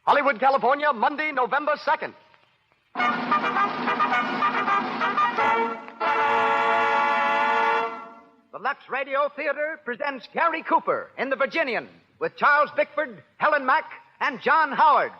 Hollywood, California, Monday, November 2nd. The Lux RadioTheatre presents Gary Cooper in The Virginian with Charles Bickford, Helen Mack, and John Howard.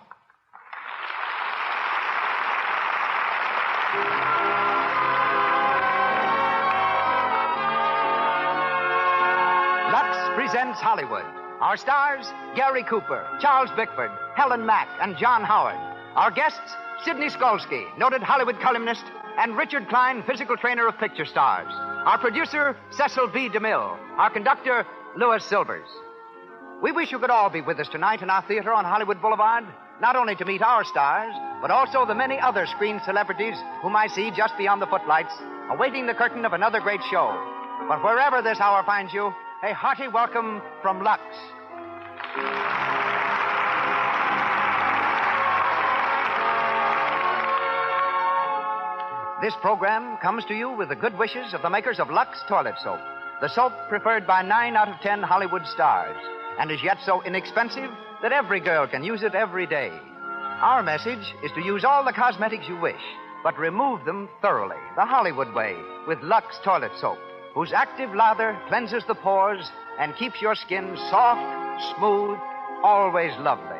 Lux presents Hollywood. Our stars, Gary Cooper, Charles Bickford, Helen Mack, and John Howard. Our guests, Sidney Skolsky, noted Hollywood columnist, and Richard Klein, physical trainer of picture stars. Our producer, Cecil B. DeMille. Our conductor, Louis Silvers. We wish you could all be with us tonight in our theater on Hollywood Boulevard, not only to meet our stars, but also the many other screen celebrities whom I see just beyond the footlights, awaiting the curtain of another great show. But wherever this hour finds you, a hearty welcome from Lux. This program comes to you with the good wishes of the makers of Lux Toilet Soap, the soap preferred by 9 out of 10 Hollywood stars, and is yet so inexpensive that every girl can use it every day. Our message is to use all the cosmetics you wish, but remove them thoroughly, the Hollywood way, with Lux Toilet Soap, whose active lather cleanses the pores and keeps your skin soft, smooth, always lovely.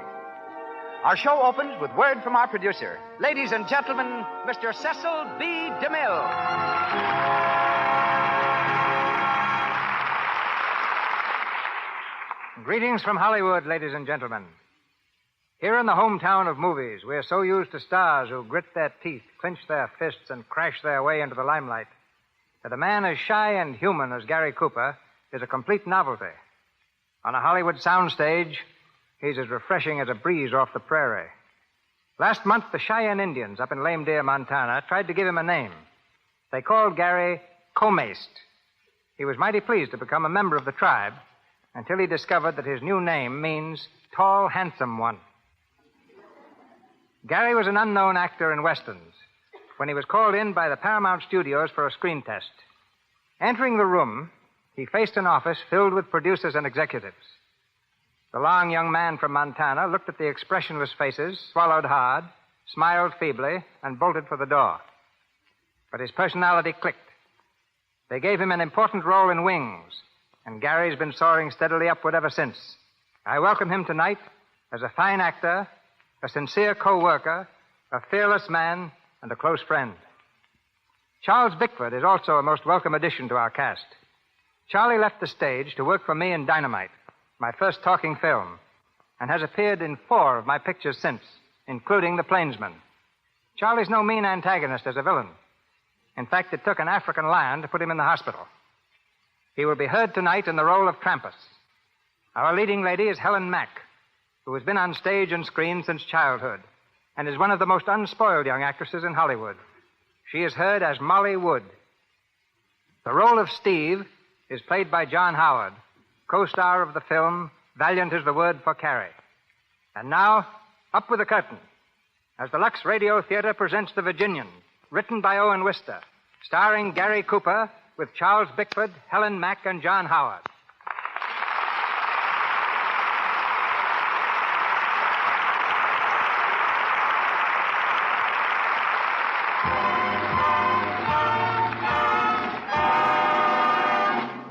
Our show opens with word from our producer. Ladies and gentlemen, Mr. Cecil B. DeMille. Greetings from Hollywood, ladies and gentlemen. Here in the hometown of movies, we're so used to stars who grit their teeth, clench their fists, and crash their way into the limelight, that a man as shy and human as Gary Cooper is a complete novelty. On a Hollywood soundstage, he's as refreshing as a breeze off the prairie. Last month, the Cheyenne Indians up in Lame Deer, Montana, tried to give him a name. They called Gary Comaced. He was mighty pleased to become a member of the tribe until he discovered that his new name means tall, handsome one. Gary was an unknown actor in westerns when he was called in by the Paramount Studios for a screen test. Entering the room, he faced an office filled with producers and executives. The long young man from Montana looked at the expressionless faces, swallowed hard, smiled feebly, and bolted for the door. But his personality clicked. They gave him an important role in Wings, and Gary's been soaring steadily upward ever since. I welcome him tonight as a fine actor, a sincere co-worker, a fearless man, and a close friend. Charles Bickford is also a most welcome addition to our cast. Charlie left the stage to work for me in Dynamite, my first talking film, and has appeared in 4 of my pictures since, including The Plainsman. Charlie's no mean antagonist as a villain. In fact, it took an African lion to put him in the hospital. He will be heard tonight in the role of Krampus. Our leading lady is Helen Mack, who has been on stage and screen since childhood, and is one of the most unspoiled young actresses in Hollywood. She is heard as Molly Wood. The role of Steve is played by John Howard, co-star of the film Valiant is the Word for Carrie. And now, up with the curtain, as the Lux RadioTheatre presents The Virginian, written by Owen Wister, starring Gary Cooper with Charles Bickford, Helen Mack, and John Howard.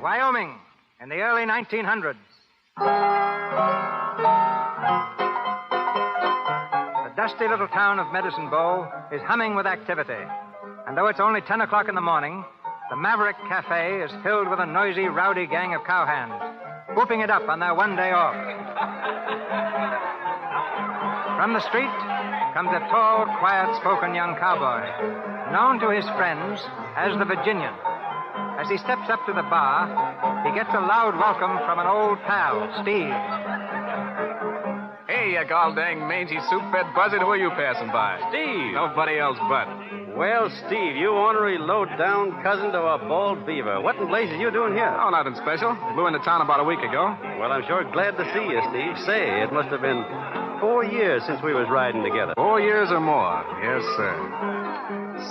Wyoming, in the early 1900s. The dusty little town of Medicine Bow is humming with activity. And though it's only 10 o'clock in the morning, the Maverick Cafe is filled with a noisy, rowdy gang of cowhands, whooping it up on their one day off. From the street comes a tall, quiet-spoken young cowboy, known to his friends as the Virginian. As he steps up to the bar, he gets a loud welcome from an old pal, Steve. Hey, you gall-dang mangy soup-fed buzzard, who are you passing by? Steve! Nobody else but. Well, Steve, you ornery low-down cousin to a bald beaver. What in blazes you doing here? Oh, nothing special. Blew into town about a week ago. Well, I'm sure glad to see you, Steve. Say, it must have been 4 years since we was riding together. 4 years or more. Yes, sir.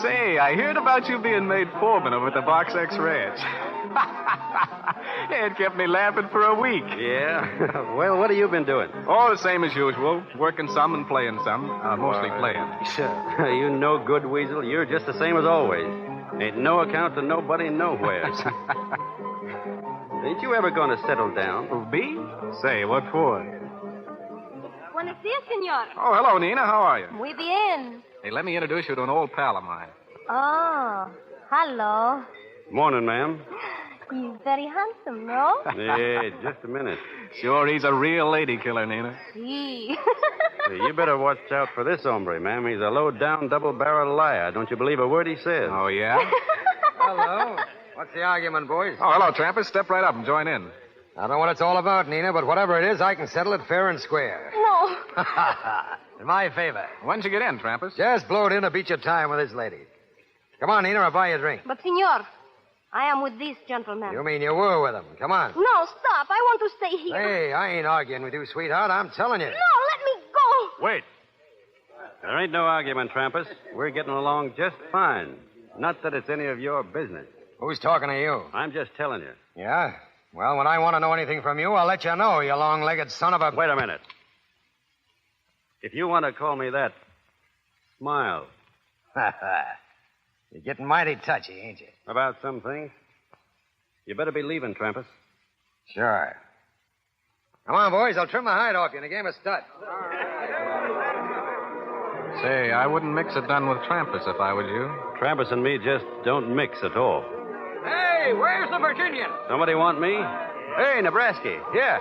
Say, I heard about you being made foreman over at the Box X Ranch. It kept me laughing for a week. Yeah? Well, what have you been doing? All the same as usual. Working some and playing some. Mostly playing. You no good, Weasel. You're just the same as always. Ain't no account to nobody nowhere. Ain't you ever going to settle down? Who, me? Say, what for? Buenos dias, senor. Oh, hello, Nina. How are you? Muy bien. Hey, let me introduce you to an old pal of mine. Oh, hello. Morning, ma'am. He's very handsome, no? Yeah, just a minute. Sure, he's a real lady killer, Nina. Gee. Hey, you better watch out for this hombre, ma'am. He's a low-down, double-barreled liar. Don't you believe a word he says? Oh, yeah? Hello. What's the argument, boys? Oh, hello, Trampers. Step right up and join in. I don't know what it's all about, Nina, but whatever it is, I can settle it fair and square. No. In my favor. When'd you get in, Trampers? Just blowed in to beat your time with this lady. Come on, Nina, I'll buy you a drink. But, senor, I am with this gentleman. You mean you were with him? Come on. No, stop. I want to stay here. Hey, I ain't arguing with you, sweetheart. I'm telling you. No, let me go. Wait. There ain't no argument, Trampus. We're getting along just fine. Not that it's any of your business. Who's talking to you? I'm just telling you. Yeah? Well, when I want to know anything from you, I'll let you know, you long-legged son of a... Wait a minute. If you want to call me that, smile. You're getting mighty touchy, ain't you? About some things. You better be leaving, Trampus. Sure. Come on, boys. I'll trim the hide off you in a game of stud. Say, I wouldn't mix it done with Trampus if I was you. Trampus and me just don't mix at all. Hey, where's the Virginian? Somebody want me? Hey, Nebraska. Yeah.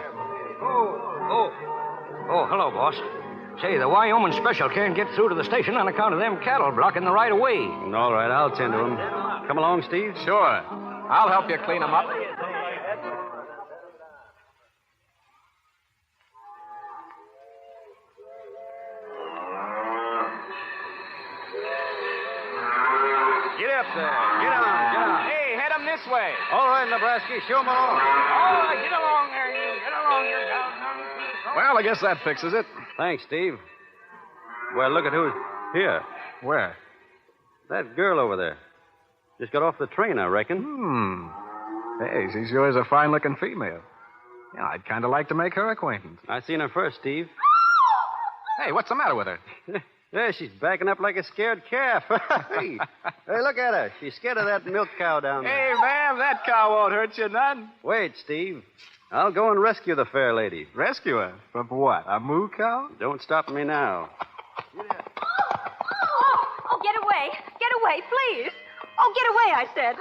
Oh, hello, boss. Say, the Wyoming special can't get through to the station on account of them cattle blocking the right of way. All right, I'll tend to him. Come along, Steve. Sure. I'll help you clean them up. Get up there. Get on. Hey, head them this way. All right, Nebraska, show 'em along. Oh, get along there, you. Get along here, down. Well, I guess that fixes it. Thanks, Steve. Well, look at who's here. Where? That girl over there. Just got off the train, I reckon. Hey, she sure is a fine-looking female. Yeah, I'd kind of like to make her acquaintance. I seen her first, Steve. Hey, what's the matter with her? Yeah, she's backing up like a scared calf. Hey, look at her. She's scared of that milk cow down there. Hey, ma'am, that cow won't hurt you none. Wait, Steve. I'll go and rescue the fair lady. Rescue her? From what, a moo cow? Don't stop me now. Oh, get away. Get away, please. Oh, get away, I said.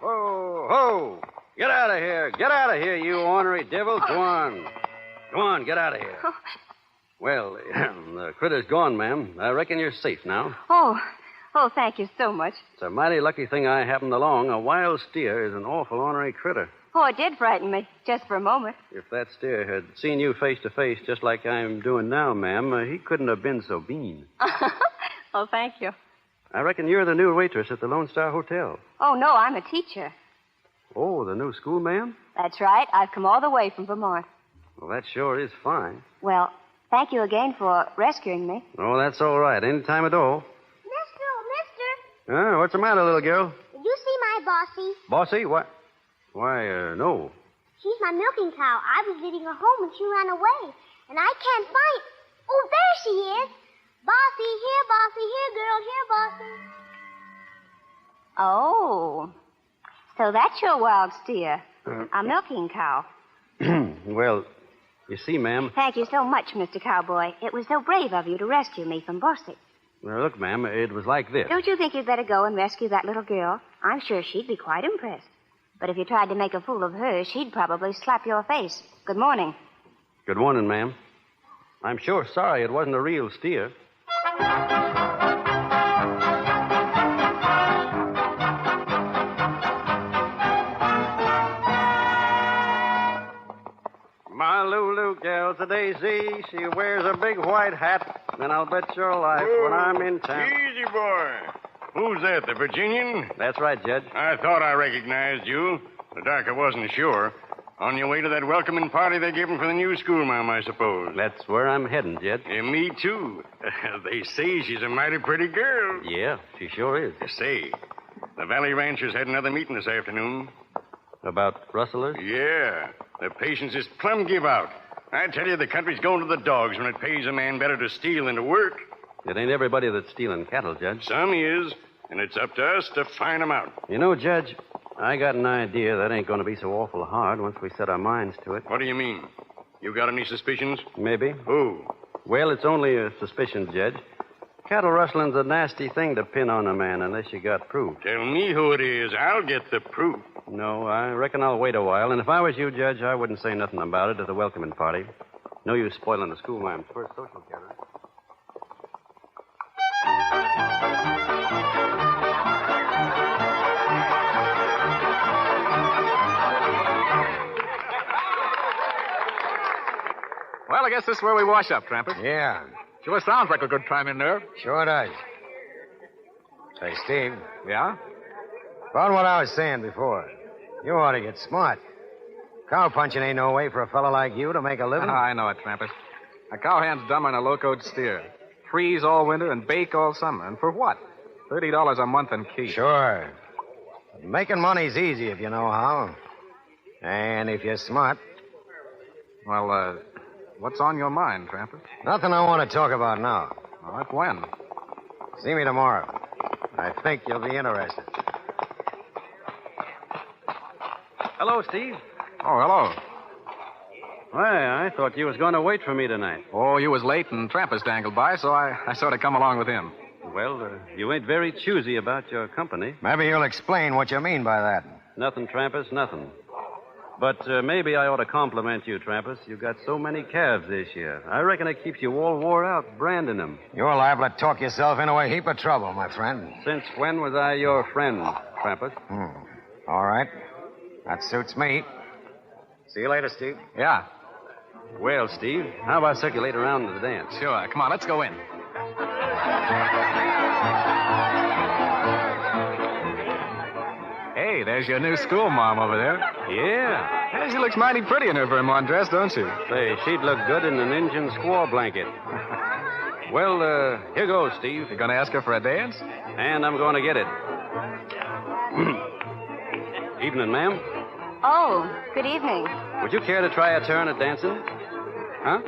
Ho, ho. Get out of here. Get out of here, you ornery devil. Go on. Go on, get out of here. Well, the critter's gone, ma'am. I reckon you're safe now. Oh, thank you so much. It's a mighty lucky thing I happened along. A wild steer is an awful ornery critter. Oh, it did frighten me, just for a moment. If that steer had seen you face to face, just like I'm doing now, ma'am, he couldn't have been so mean. Oh, thank you. I reckon you're the new waitress at the Lone Star Hotel. Oh, no, I'm a teacher. Oh, the new school, ma'am? That's right. I've come all the way from Vermont. Well, that sure is fine. Well, thank you again for rescuing me. Oh, that's all right. Any time at all. Mister. What's the matter, little girl? Did you see my bossy? Bossy? What? Why, no. She's my milking cow. I was leading her home and she ran away. And I can't find... Oh, there she is. Bossy, here, girl, here, bossy. Oh, so that's your wild steer, a milking cow. Well, you see, ma'am... Thank you so much, Mr. Cowboy. It was so brave of you to rescue me from Bossy. Well, look, ma'am, it was like this. Don't you think you'd better go and rescue that little girl? I'm sure she'd be quite impressed. But if you tried to make a fool of her, she'd probably slap your face. Good morning. Good morning, ma'am. I'm sure sorry it wasn't a real steer. My Lulu gal's a daisy. She wears a big white hat. And I'll bet your life when I'm in town. Easy, boy. Who's that, the Virginian? That's right, Judge. I thought I recognized you. The dark I wasn't sure. On your way to that welcoming party they're giving for the new schoolma'am, I suppose. That's where I'm heading, Jed. Yeah, me, too. They say she's a mighty pretty girl. Yeah, she sure is. Say, The Valley Ranchers had another meeting this afternoon. About rustlers? Yeah. The patience is plumb give out. I tell you, the country's going to the dogs when it pays a man better to steal than to work. It ain't everybody that's stealing cattle, Judge. Some is, and it's up to us to find 'em out. You know, Judge, I got an idea that ain't going to be so awful hard once we set our minds to it. What do you mean? You got any suspicions? Maybe. Who? Well, it's only a suspicion, Judge. Cattle rustling's a nasty thing to pin on a man unless you got proof. Tell me who it is. I'll get the proof. No, I reckon I'll wait a while, and if I was you, Judge, I wouldn't say nothing about it to the welcoming party. No use spoiling the schoolma'am's first social gathering. Well, I guess this is where we wash up, Trampas. Yeah, Sure sounds like a good time in there. sure does. Say, Steve, Yeah? about what I was saying before, you ought to get smart. Cow punching ain't no way for a fellow like you to make a living. I know it, Trampas. A cowhand's dumber than a locoed steer. Freeze all winter and bake all summer. And for what? $30 a month in keep. Sure. But making money's easy if you know how. And if you're smart. Well, what's on your mind, Trampas? Nothing I want to talk about now. All right, when? See me tomorrow. I think you'll be interested. Hello, Steve. Oh, hello. Why, I thought you was going to wait for me tonight. Oh, you was late and Trampas dangled by, so I sort of come along with him. Well, you ain't very choosy about your company. Maybe you'll explain what you mean by that. Nothing, Trampas, nothing. But maybe I ought to compliment you, Trampas. You got so many calves this year. I reckon it keeps you all wore out branding them. You're liable to talk yourself into a heap of trouble, my friend. Since when was I your friend, Trampas? All right. That suits me. See you later, Steve. Yeah, Well, Steve, how about circulate around to the dance? sure. Come on, let's go in. Hey, there's your new school mom over there. Yeah. Hey, she looks mighty pretty in her Vermont dress, don't she? Say, she'd look good in an Indian squaw blanket. Well, here goes, Steve. You gonna ask her for a dance? And I'm going to get it. Evening, ma'am. Oh, good evening. Would you care to try a turn at dancing? Huh?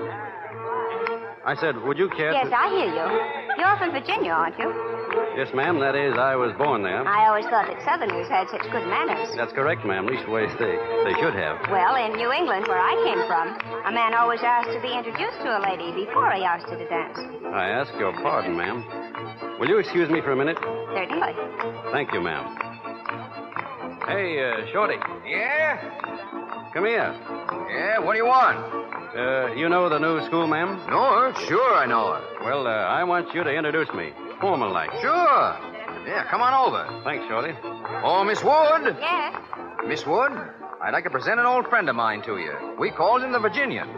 I said, would you care Yes, to... I hear you. You're from Virginia, aren't you? Yes, ma'am. That is, I was born there. I always thought that Southerners had such good manners. That's correct, ma'am. Leastways, they should have. Well, in New England, where I came from, a man always asked to be introduced to a lady before he asked her to dance. I ask your pardon, ma'am. Will you excuse me for a minute? Certainly. Thank you, ma'am. Hey, Shorty, Yeah? come here. Yeah, what do you want? You know the new school, ma'am? No, sure I know her. Well, I want you to introduce me. Formal like. Sure. Yeah, come on over. Thanks, Shorty. Oh, Miss Wood. Yes. Miss Wood, I'd like to present an old friend of mine to you. We calls him the Virginian.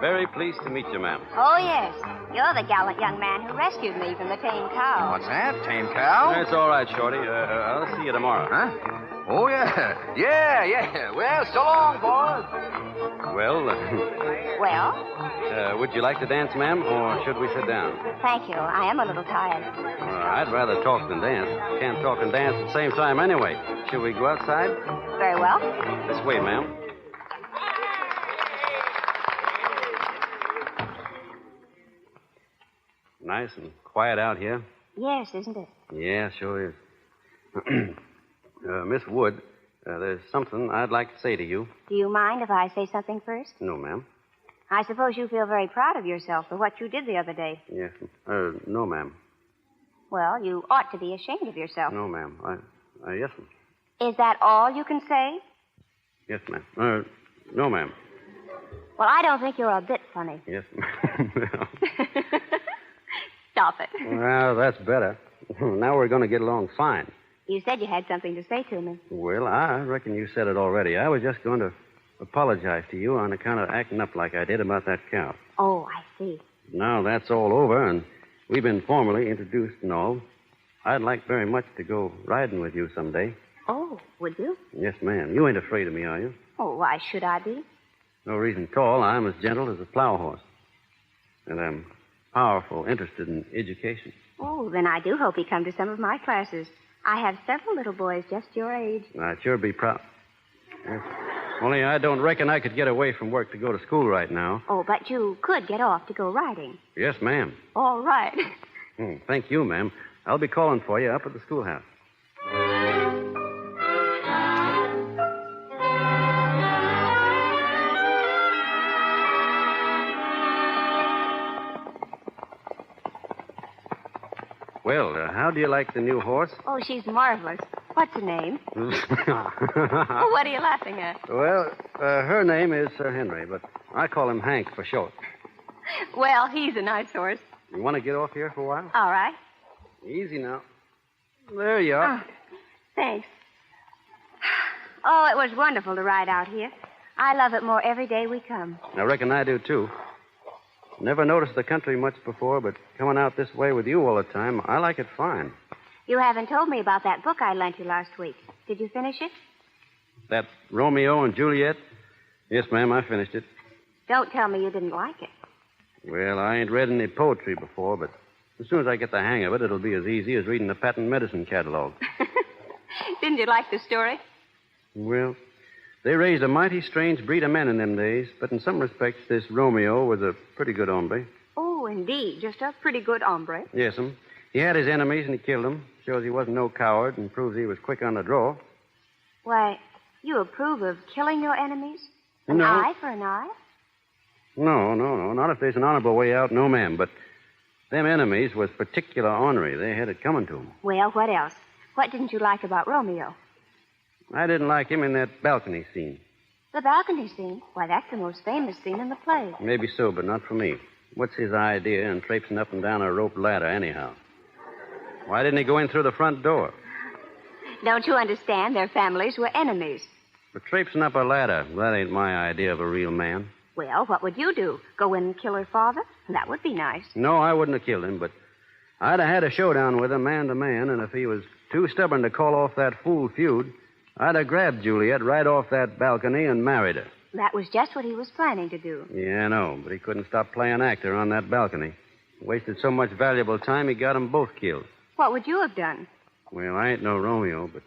Very pleased to meet you, ma'am. Oh, yes. You're the gallant young man who rescued me from the tame cow. What's that? Tame cow? It's all right, Shorty. I'll see you tomorrow. Huh? Oh, yeah. Yeah. Well, so long, boys. Well, Well, would you like to dance, ma'am, or should we sit down? thank you. I am a little tired. I'd rather talk than dance. Can't talk and dance at the same time anyway. Should we go outside? Very well. This way, ma'am. Nice and quiet out here. Yes, isn't it? Yeah, sure is. Miss Wood, there's something I'd like to say to you. Do you mind if I say something first? No, ma'am. I suppose you feel very proud of yourself for what you did the other day. Yes. No, ma'am. Well, you ought to be ashamed of yourself. No, ma'am. Yes, ma'am. Is that all you can say? Yes, ma'am. No, ma'am. Well, I don't think you're a bit funny. Yes, ma'am. Stop it. Well, that's better. Now we're going to get along fine. You said you had something to say to me. Well, I reckon you said it already. I was just going to apologize to you on account of acting up like I did about that cow. Oh, I see. Now that's all over, and we've been formally introduced and all. I'd like very much to go riding with you someday. Oh, would you? Yes, ma'am. You ain't afraid of me, are you? Oh, why should I be? No reason at all. I'm as gentle as a plow horse. And I'm powerful interested in education. Oh, then I do hope you come to some of my classes. I have several little boys just your age. I'd sure be proud. Only I don't reckon I could get away from work to go to school right now. Oh, but you could get off to go riding. Yes, ma'am. All right. Thank you, ma'am. I'll be calling for you up at the schoolhouse. Well, how do you like the new horse? Oh, she's marvelous. What's her name? Oh, what are you laughing at? Well, her name is Sir Henry, but I call him Hank for short. Well, he's a nice horse. You want to get off here for a while? All right. Easy now. There you are. Oh, thanks. Oh, it was wonderful to ride out here. I love it more every day we come. I reckon I do, too. Never noticed the country much before, but coming out this way with you all the time, I like it fine. You haven't told me about that book I lent you last week. Did you finish it? That Romeo and Juliet? Yes, ma'am, I finished it. Don't tell me you didn't like it. Well, I ain't read any poetry before, but as soon as I get the hang of it, it'll be as easy as reading the patent medicine catalog. Didn't you like the story? Well, they raised a mighty strange breed of men in them days, but in some respects, this Romeo was a pretty good hombre. Oh, indeed. Just a pretty good hombre. Yes'm. He had his enemies and he killed them. Shows he wasn't no coward and proves he was quick on the draw. Why, you approve of killing your enemies? An No. eye for an eye? No. Not if there's an honorable way out, no, ma'am. But them enemies was particular ornery. They had it coming to them. Well, what else? What didn't you like about Romeo? I didn't like him in that balcony scene. The balcony scene? Why, that's the most famous scene in the play. Maybe so, but not for me. What's his idea in traipsing up and down a rope ladder, anyhow? Why didn't he go in through the front door? Don't you understand? Their families were enemies. But traipsing up a ladder, that ain't my idea of a real man. Well, what would you do? Go in and kill her father? That would be nice. No, I wouldn't have killed him, but I'd have had a showdown with him, man to man, and if he was too stubborn to call off that fool feud, I'd have grabbed Juliet right off that balcony and married her. That was just what he was planning to do. Yeah, I know, but he couldn't stop playing actor on that balcony. Wasted so much valuable time, he got them both killed. What would you have done? Well, I ain't no Romeo, but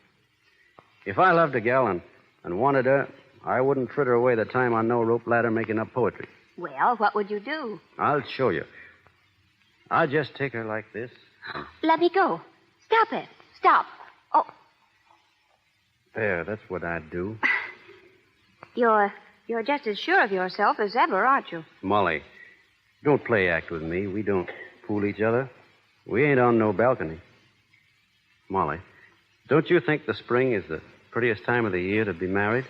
if I loved a gal and wanted her, I wouldn't fritter away the time on no rope ladder making up poetry. Well, what would you do? I'll show you. I'll just take her like this. Let me go. Stop it. Stop. Oh, There, that's what I'd do. you're just as sure of yourself as ever, aren't you? Molly, don't play act with me. We don't fool each other. We ain't on no balcony. Molly, don't you think the spring is the prettiest time of the year to be married?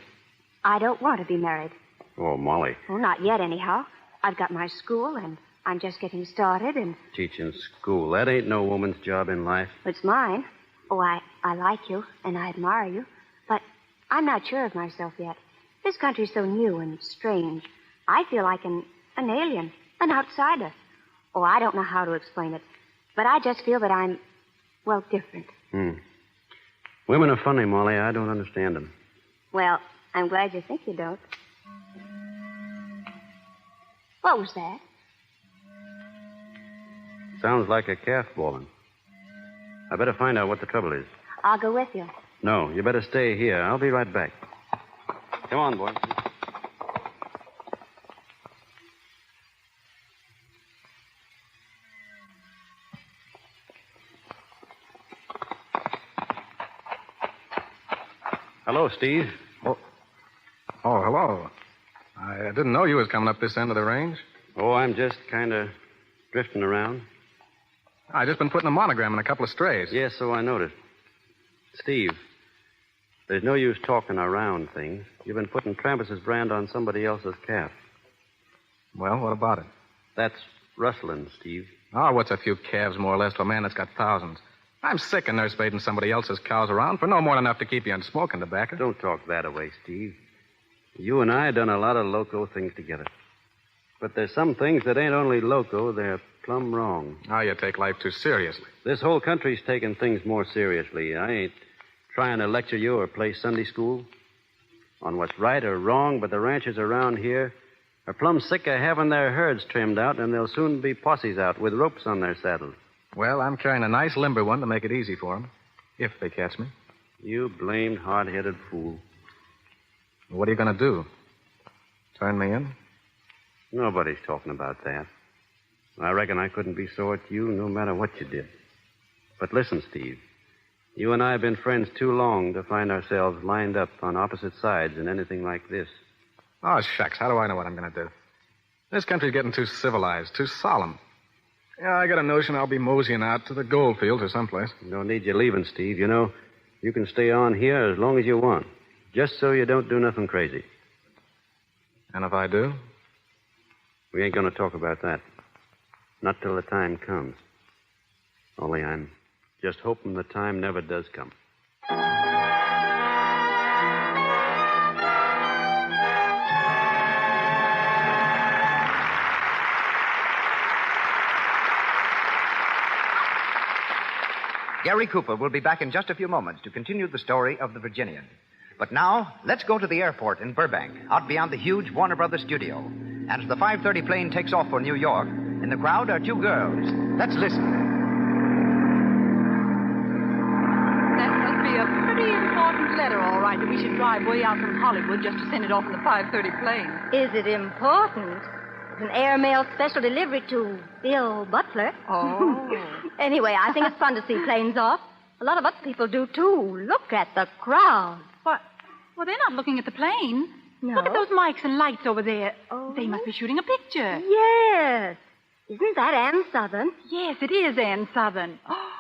I don't want to be married. Oh, Molly. Well, not yet, anyhow. I've got my school, and I'm just getting started, and Teaching school. That ain't no woman's job in life. it's mine. Oh, I like you, and I admire you, but I'm not sure of myself yet. This country's so new and strange. I feel like an alien, an outsider. Oh, I don't know how to explain it, but I just feel that I'm, well, different. Women are funny, Molly. I don't understand them. Well, I'm glad you think you don't. What was that? Sounds like a calf bawling. I better find out what the trouble is. I'll go with you. No, you better stay here. I'll be right back. Come on, boy. Hello, Steve. Oh, hello. I didn't know you was coming up this end of the range. Oh, I'm just kind of drifting around. I just been putting a monogram in a couple of strays. Yes, so I noticed. Steve, there's no use talking around things. You've been putting Trampus's brand on somebody else's calf. Well, what about it? That's rustling, Steve. Oh, what's a few calves more or less to a man that's got thousands? I'm sick of nurse-baiting somebody else's cows around for no more than enough to keep you in smoking tobacco. Don't talk that away, Steve. You and I done a lot of loco things together. But there's some things that ain't only loco, they're plumb wrong. Oh, you take life too seriously. This whole country's taking things more seriously. I ain't trying to lecture you or play Sunday school on what's right or wrong, but the ranchers around here are plumb sick of having their herds trimmed out, and there'll soon be posses out with ropes on their saddles. Well, I'm carrying a nice limber one to make it easy for him. If they catch me. You blamed hard-headed fool. What are you going to do? Turn me in? Nobody's talking about that. I reckon I couldn't be sore at you no matter what you did. But listen, Steve. You and I have been friends too long to find ourselves lined up on opposite sides in anything like this. Oh, shucks. How do I know what I'm going to do? This country's getting too civilized, too solemn. Yeah, I got a notion I'll be moseying out to the gold fields or someplace. No need you leaving, Steve. You know, you can stay on here as long as you want. Just so you don't do nothing crazy. And if I do? We ain't going to talk about that. Not till the time comes. Only I'm just hoping the time never does come. Gary Cooper will be back in just a few moments to continue the story of the Virginian. But now, let's go to the airport in Burbank, out beyond the huge Warner Brothers studio. And as the 5:30 plane takes off for New York, in the crowd are two girls. Let's listen. That must be a pretty important letter, all right, that we should drive way out from Hollywood just to send it off in the 5:30 plane. Is it important? It's an airmail special delivery to Bill Butler. Oh. Anyway, I think it's fun to see planes off. A lot of other people do, too. Look at the crowd. What? Well, they're not looking at the plane. No. Look at those mics and lights over there. Oh. They must be shooting a picture. Yes. Isn't that Ann Southern? Yes, it is Ann Southern. Oh,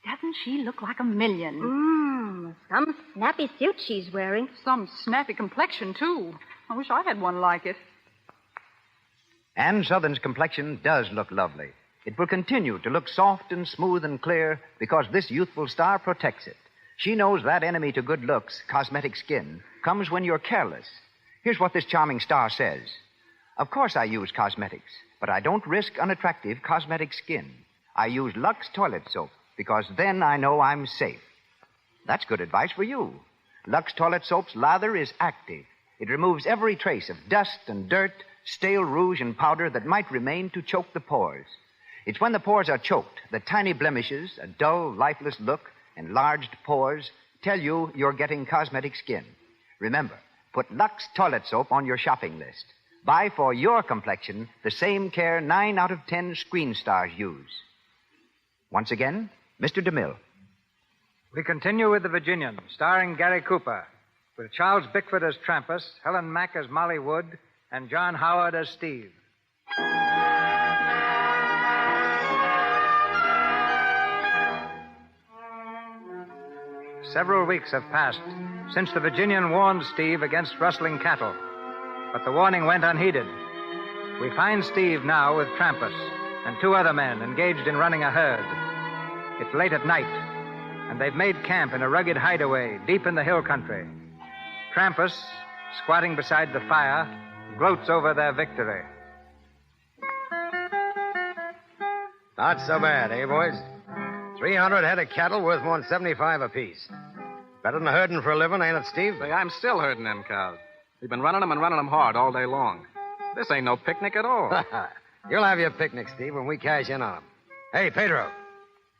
doesn't she look like a million? Some snappy suit she's wearing. Some snappy complexion, too. I wish I had one like it. Ann Southern's complexion does look lovely. It will continue to look soft and smooth and clear because this youthful star protects it. She knows that enemy to good looks, cosmetic skin, comes when you're careless. Here's what this charming star says. Of course I use cosmetics, but I don't risk unattractive cosmetic skin. I use Lux toilet soap because then I know I'm safe. That's good advice for you. Lux toilet soap's lather is active. It removes every trace of dust and dirt, stale rouge and powder that might remain to choke the pores. It's when the pores are choked that tiny blemishes, a dull, lifeless look, enlarged pores tell you you're getting cosmetic skin. Remember, put Lux toilet soap on your shopping list. Buy for your complexion the same care 9 out of 10 screen stars use. Once again, Mr. DeMille. We continue with The Virginian, starring Gary Cooper, with Charles Bickford as Trampus, Helen Mack as Molly Wood, and John Howard as Steve. Several weeks have passed since the Virginian warned Steve against rustling cattle, but the warning went unheeded. We find Steve now with Trampus and 2 other men engaged in running a herd. It's late at night, and they've made camp in a rugged hideaway deep in the hill country. Trampus, squatting beside the fire, gloats over their victory. Not so bad, eh, boys? 300 head of cattle worth more than 75 apiece. Better than herding for a living, ain't it, Steve? Say, I'm still herding them cows. We've been running them hard all day long. This ain't no picnic at all. You'll have your picnic, Steve, when we cash in on them. Hey, Pedro.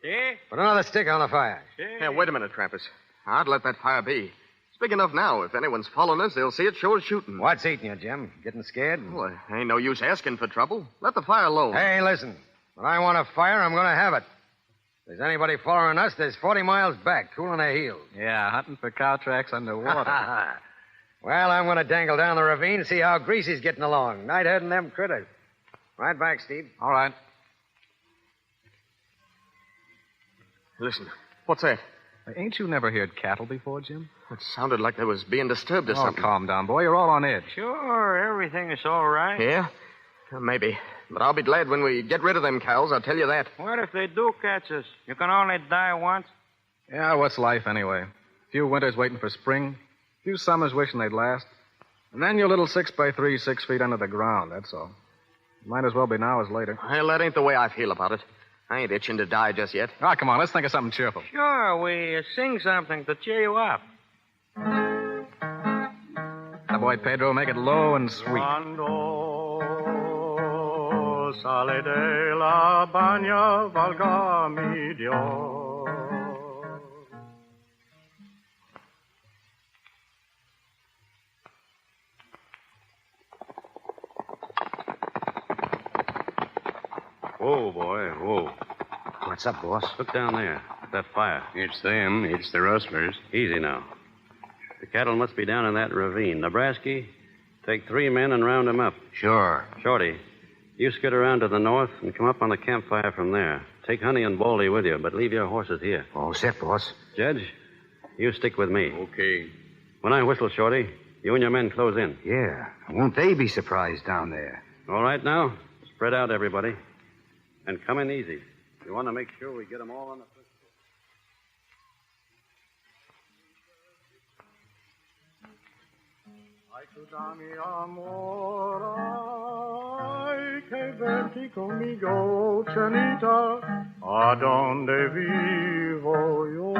Yeah? Put another stick on the fire. Yeah, wait a minute, Trampus. I'd let that fire be. It's big enough now. If anyone's following us, they'll see it sure as shooting. What's eating you, Jim? Getting scared? Well, ain't no use asking for trouble. Let the fire alone. Hey, listen. When I want a fire, I'm going to have it. If there's anybody following us, there's 40 miles back, cooling their heels. Yeah, hunting for cow tracks underwater. Well, I'm going to dangle down the ravine, see how Greasy's getting along. Night herding them critters. Right back, Steve. All right. Listen, what's that? Ain't you never heard cattle before, Jim? It sounded like they was being disturbed or something. Calm down, boy. You're all on edge. Sure, everything is all right. Yeah? Maybe. But I'll be glad when we get rid of them cows, I'll tell you that. What if they do catch us? You can only die once. Yeah, what's life anyway? A few winters waiting for spring, a few summers wishing they'd last, and then your little 6x3, 6 feet under the ground, that's all. Might as well be now as later. Well, that ain't the way I feel about it. I ain't itching to die just yet. Ah, come on, let's think of something cheerful. Sure, we sing something to cheer you up. Now, boy, Pedro, make it low and sweet. Quando sale de la baña, valga mi Dios. Whoa, boy, whoa. What's up, boss? Look down there at that fire. It's them. It's the rustlers. Easy now. The cattle must be down in that ravine. Nebraska, take 3 men and round them up. Sure. Shorty, you skid around to the north and come up on the campfire from there. Take Honey and Baldy with you, but leave your horses here. All set, boss. Judge, you stick with me. Okay. When I whistle, Shorty, you and your men close in. Yeah. Won't they be surprised down there? All right now? Spread out, everybody. And come in easy. We want to make sure we get them all on the first floor. Ayúdame, amor, ay, que verte conmigo, Chanita, a donde vivo yo.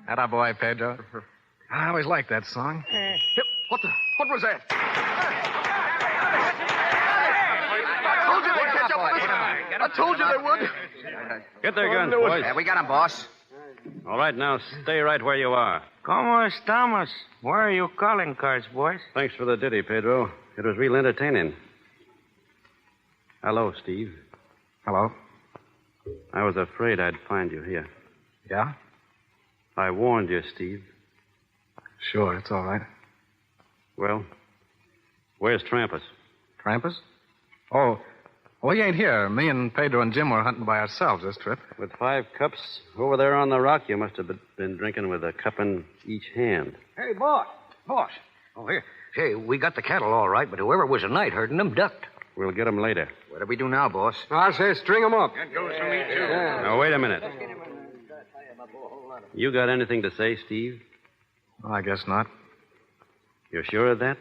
Atta boy, Pedro. I always liked that song. What was that? I told you they'd catch up with us. I told you they would. Get their guns, boys. Yeah, we got 'em, boss. All right, now stay right where you are. ¿Cómo estamos? Where are you calling cards, boys? Thanks for the ditty, Pedro. It was real entertaining. Hello, Steve. Hello. I was afraid I'd find you here. Yeah? I warned you, Steve. Sure, it's all right. Well, where's Trampas? Trampas? Oh, he ain't here. Me and Pedro and Jim were hunting by ourselves this trip. With 5 cups over there on the rock, you must have been drinking with a cup in each hand. Hey, boss. Oh, here. Hey, we got the cattle all right, but whoever was tonight herding them ducked. We'll get them later. What do we do now, boss? I say string 'em up. That goes for me, too. Now, wait a minute. You got anything to say, Steve? Well, I guess not. You're sure of that?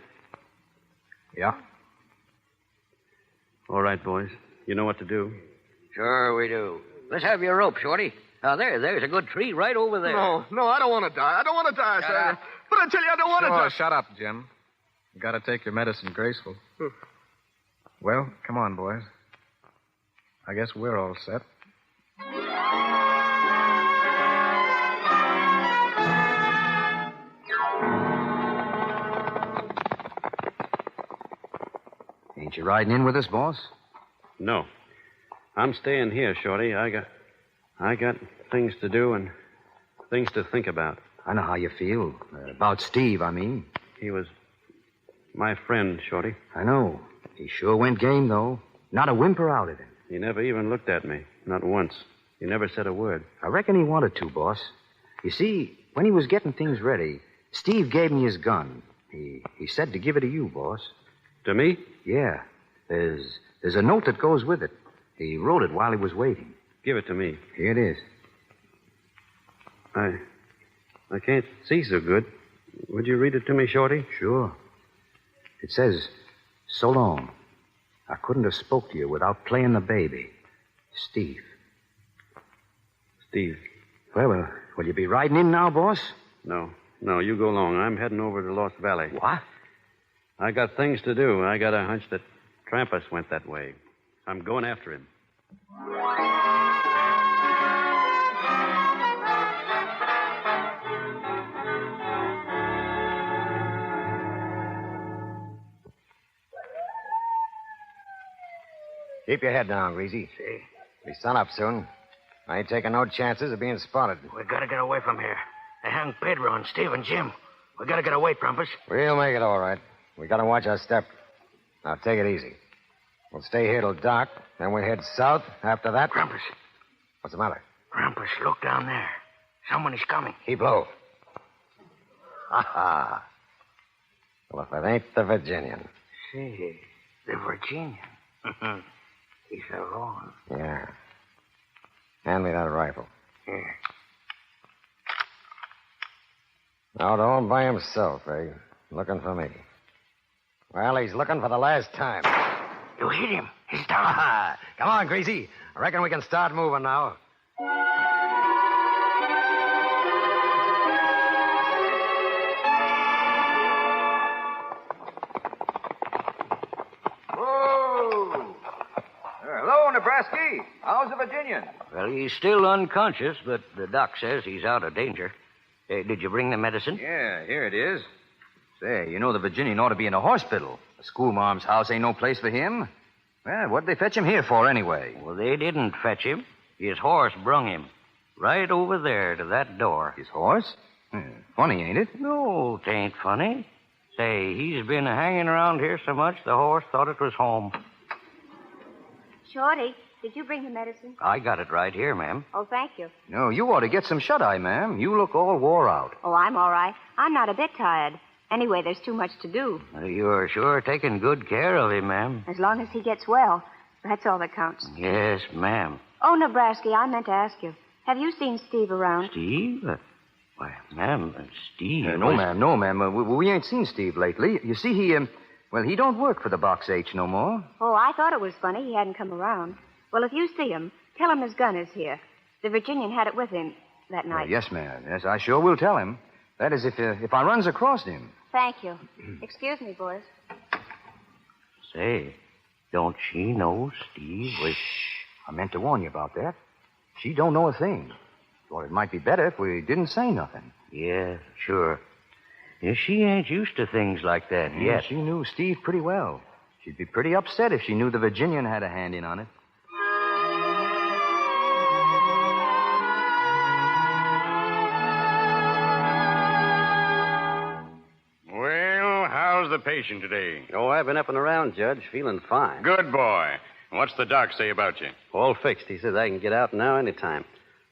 Yeah? All right, boys. You know what to do. Sure we do. Let's have your rope, Shorty. Now, there's a good tree right over there. No, I don't want to die. I don't want to die, Sam. But I tell you, I don't want to die. Shut up, Jim. You got to take your medicine graceful. Well, come on, boys. I guess we're all set. Ain't you riding in with us, boss? No. I'm staying here, Shorty. I got things to do and things to think about. I know how you feel. About Steve, I mean. He was my friend, Shorty. I know. He sure went game, though. Not a whimper out of him. He never even looked at me. Not once. He never said a word. I reckon he wanted to, boss. You see, when he was getting things ready, Steve gave me his gun. He said to give it to you, boss. To me? Yeah. There's a note that goes with it. He wrote it while he was waiting. Give it to me. Here it is. I can't see so good. Would you read it to me, Shorty? Sure. It says, "So long. I couldn't have spoke to you without playing the baby. Steve." Steve. Well, will you be riding in now, boss? No, you go along. I'm heading over to Lost Valley. What? I got things to do. I got a hunch that Trampas went that way. I'm going after him. Keep your head down, Greasy. Be sun up soon. I ain't taking no chances of being spotted. We gotta get away from here. They hung Pedro and Steve and Jim. We gotta get away, Trampas. We'll make it all right. We gotta watch our step. Now, take it easy. We'll stay here till dark, then we'll head south. After that... Trampas. What's the matter? Trampas, look down there. Someone is coming. Keep low. Ha-ha. Well, if it ain't the Virginian. See, the Virginian. He's alone. Yeah. Hand me that rifle. Here. Out all by himself, eh? Looking for me. Well, he's looking for the last time. You hit him. He's down. Come on, Greasy. I reckon we can start moving now. Whoa! Hello, Nebraska. How's the Virginian? Well, he's still unconscious, but the doc says he's out of danger. Did you bring the medicine? Yeah, here it is. Say, you know the Virginian ought to be in a hospital. A schoolmarm's house ain't no place for him. Well, what'd they fetch him here for, anyway? Well, they didn't fetch him. His horse brung him. Right over there to that door. His horse? Funny, ain't it? No, 'tain't funny. Say, he's been hanging around here so much the horse thought it was home. Shorty, did you bring the medicine? I got it right here, ma'am. Oh, thank you. No, you ought to get some shut-eye, ma'am. You look all wore out. Oh, I'm all right. I'm not a bit tired. Anyway, there's too much to do. You're sure taking good care of him, ma'am. As long as he gets well, that's all that counts. Yes, ma'am. Oh, Nebraska, I meant to ask you. Have you seen Steve around? Steve? Why, ma'am, Steve... No, ma'am. We ain't seen Steve lately. You see, he don't work for the Box H no more. Oh, I thought it was funny he hadn't come around. Well, if you see him, tell him his gun is here. The Virginian had it with him that night. Yes, ma'am. Yes, I sure will tell him. That is, if I runs across him. Thank you. Excuse me, boys. Say, don't she know Steve was... Shh. I meant to warn you about that. She don't know a thing. Thought it might be better if we didn't say nothing. Yeah, sure. Yeah, she ain't used to things like that yet. She knew Steve pretty well. She'd be pretty upset if she knew the Virginian had a hand in on it. Well, how's the patient today? Oh, I've been up and around, Judge, feeling fine. Good boy. What's the doc say about you? All fixed. He says I can get out now anytime.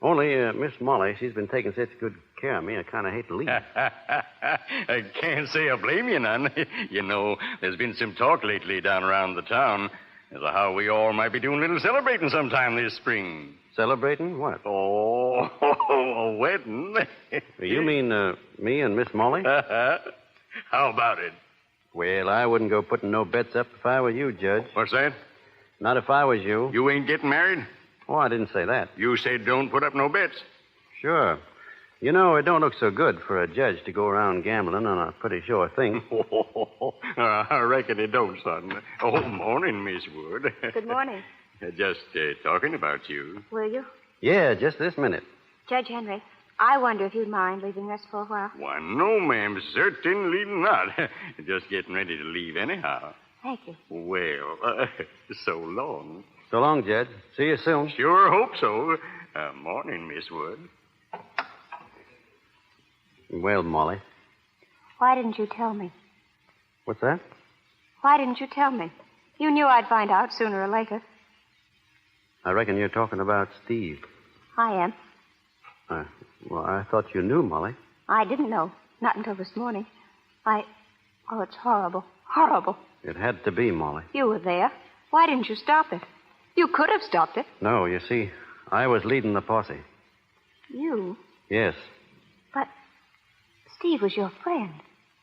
Only Miss Molly, she's been taking such good care of me, I kind of hate to leave. I can't say I blame you none. You know, there's been some talk lately down around the town as to how we all might be doing a little celebrating sometime this spring. Celebrating what? Oh, a wedding. You mean me and Miss Molly? How about it? Well, I wouldn't go putting no bets up if I were you, Judge. What's that? Not if I was you. You ain't getting married? Oh, I didn't say that. You said don't put up no bets. Sure. You know, it don't look so good for a judge to go around gambling on a pretty sure thing. I reckon it don't, son. Oh, morning, Miss Wood. Good morning. Just talking about you. Will you? Yeah, just this minute. Judge Henry, I wonder if you'd mind leaving us for a while. Why, no, ma'am. Certainly not. Just getting ready to leave anyhow. Thank you. Well, so long. So long, Judge. See you soon. Sure hope so. Morning, Miss Wood. Well, Molly. Why didn't you tell me? What's that? Why didn't you tell me? You knew I'd find out sooner or later. I reckon you're talking about Steve. I am. Well, I thought you knew, Molly. I didn't know. Not until this morning. Oh, it's horrible. Horrible. It had to be, Molly. You were there. Why didn't you stop it? You could have stopped it. No, you see, I was leading the posse. You? Yes. But Steve was your friend.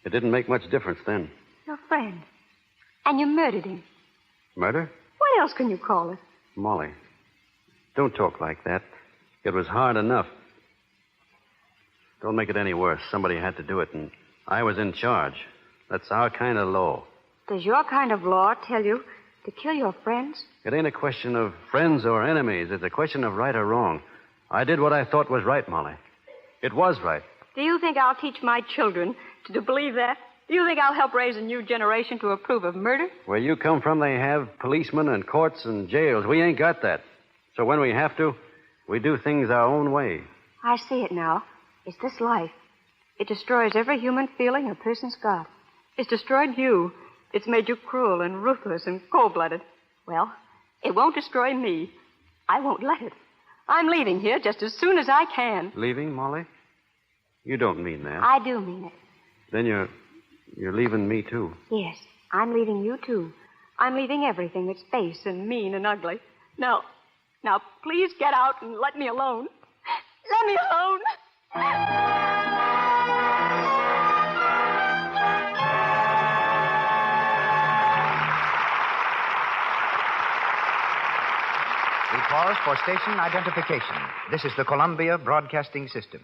It didn't make much difference then. Your friend. And you murdered him. Murder? What else can you call it? Molly, don't talk like that. It was hard enough. Don't make it any worse. Somebody had to do it, and I was in charge. That's our kind of law. Does your kind of law tell you to kill your friends? It ain't a question of friends or enemies. It's a question of right or wrong. I did what I thought was right, Molly. It was right. Do you think I'll teach my children to believe that? Do you think I'll help raise a new generation to approve of murder? Where you come from, they have policemen and courts and jails. We ain't got that. So when we have to, we do things our own way. I see it now. It's this life. It destroys every human feeling a person's got. It's destroyed you. It's made you cruel and ruthless and cold-blooded. Well, it won't destroy me. I won't let it. I'm leaving here just as soon as I can. Leaving, Molly? You don't mean that. I do mean it. Then you're leaving me, too. Yes, I'm leaving you, too. I'm leaving everything that's base and mean and ugly. Now, please get out and let me alone. Let me alone. We pause for station identification. This is the Columbia Broadcasting System.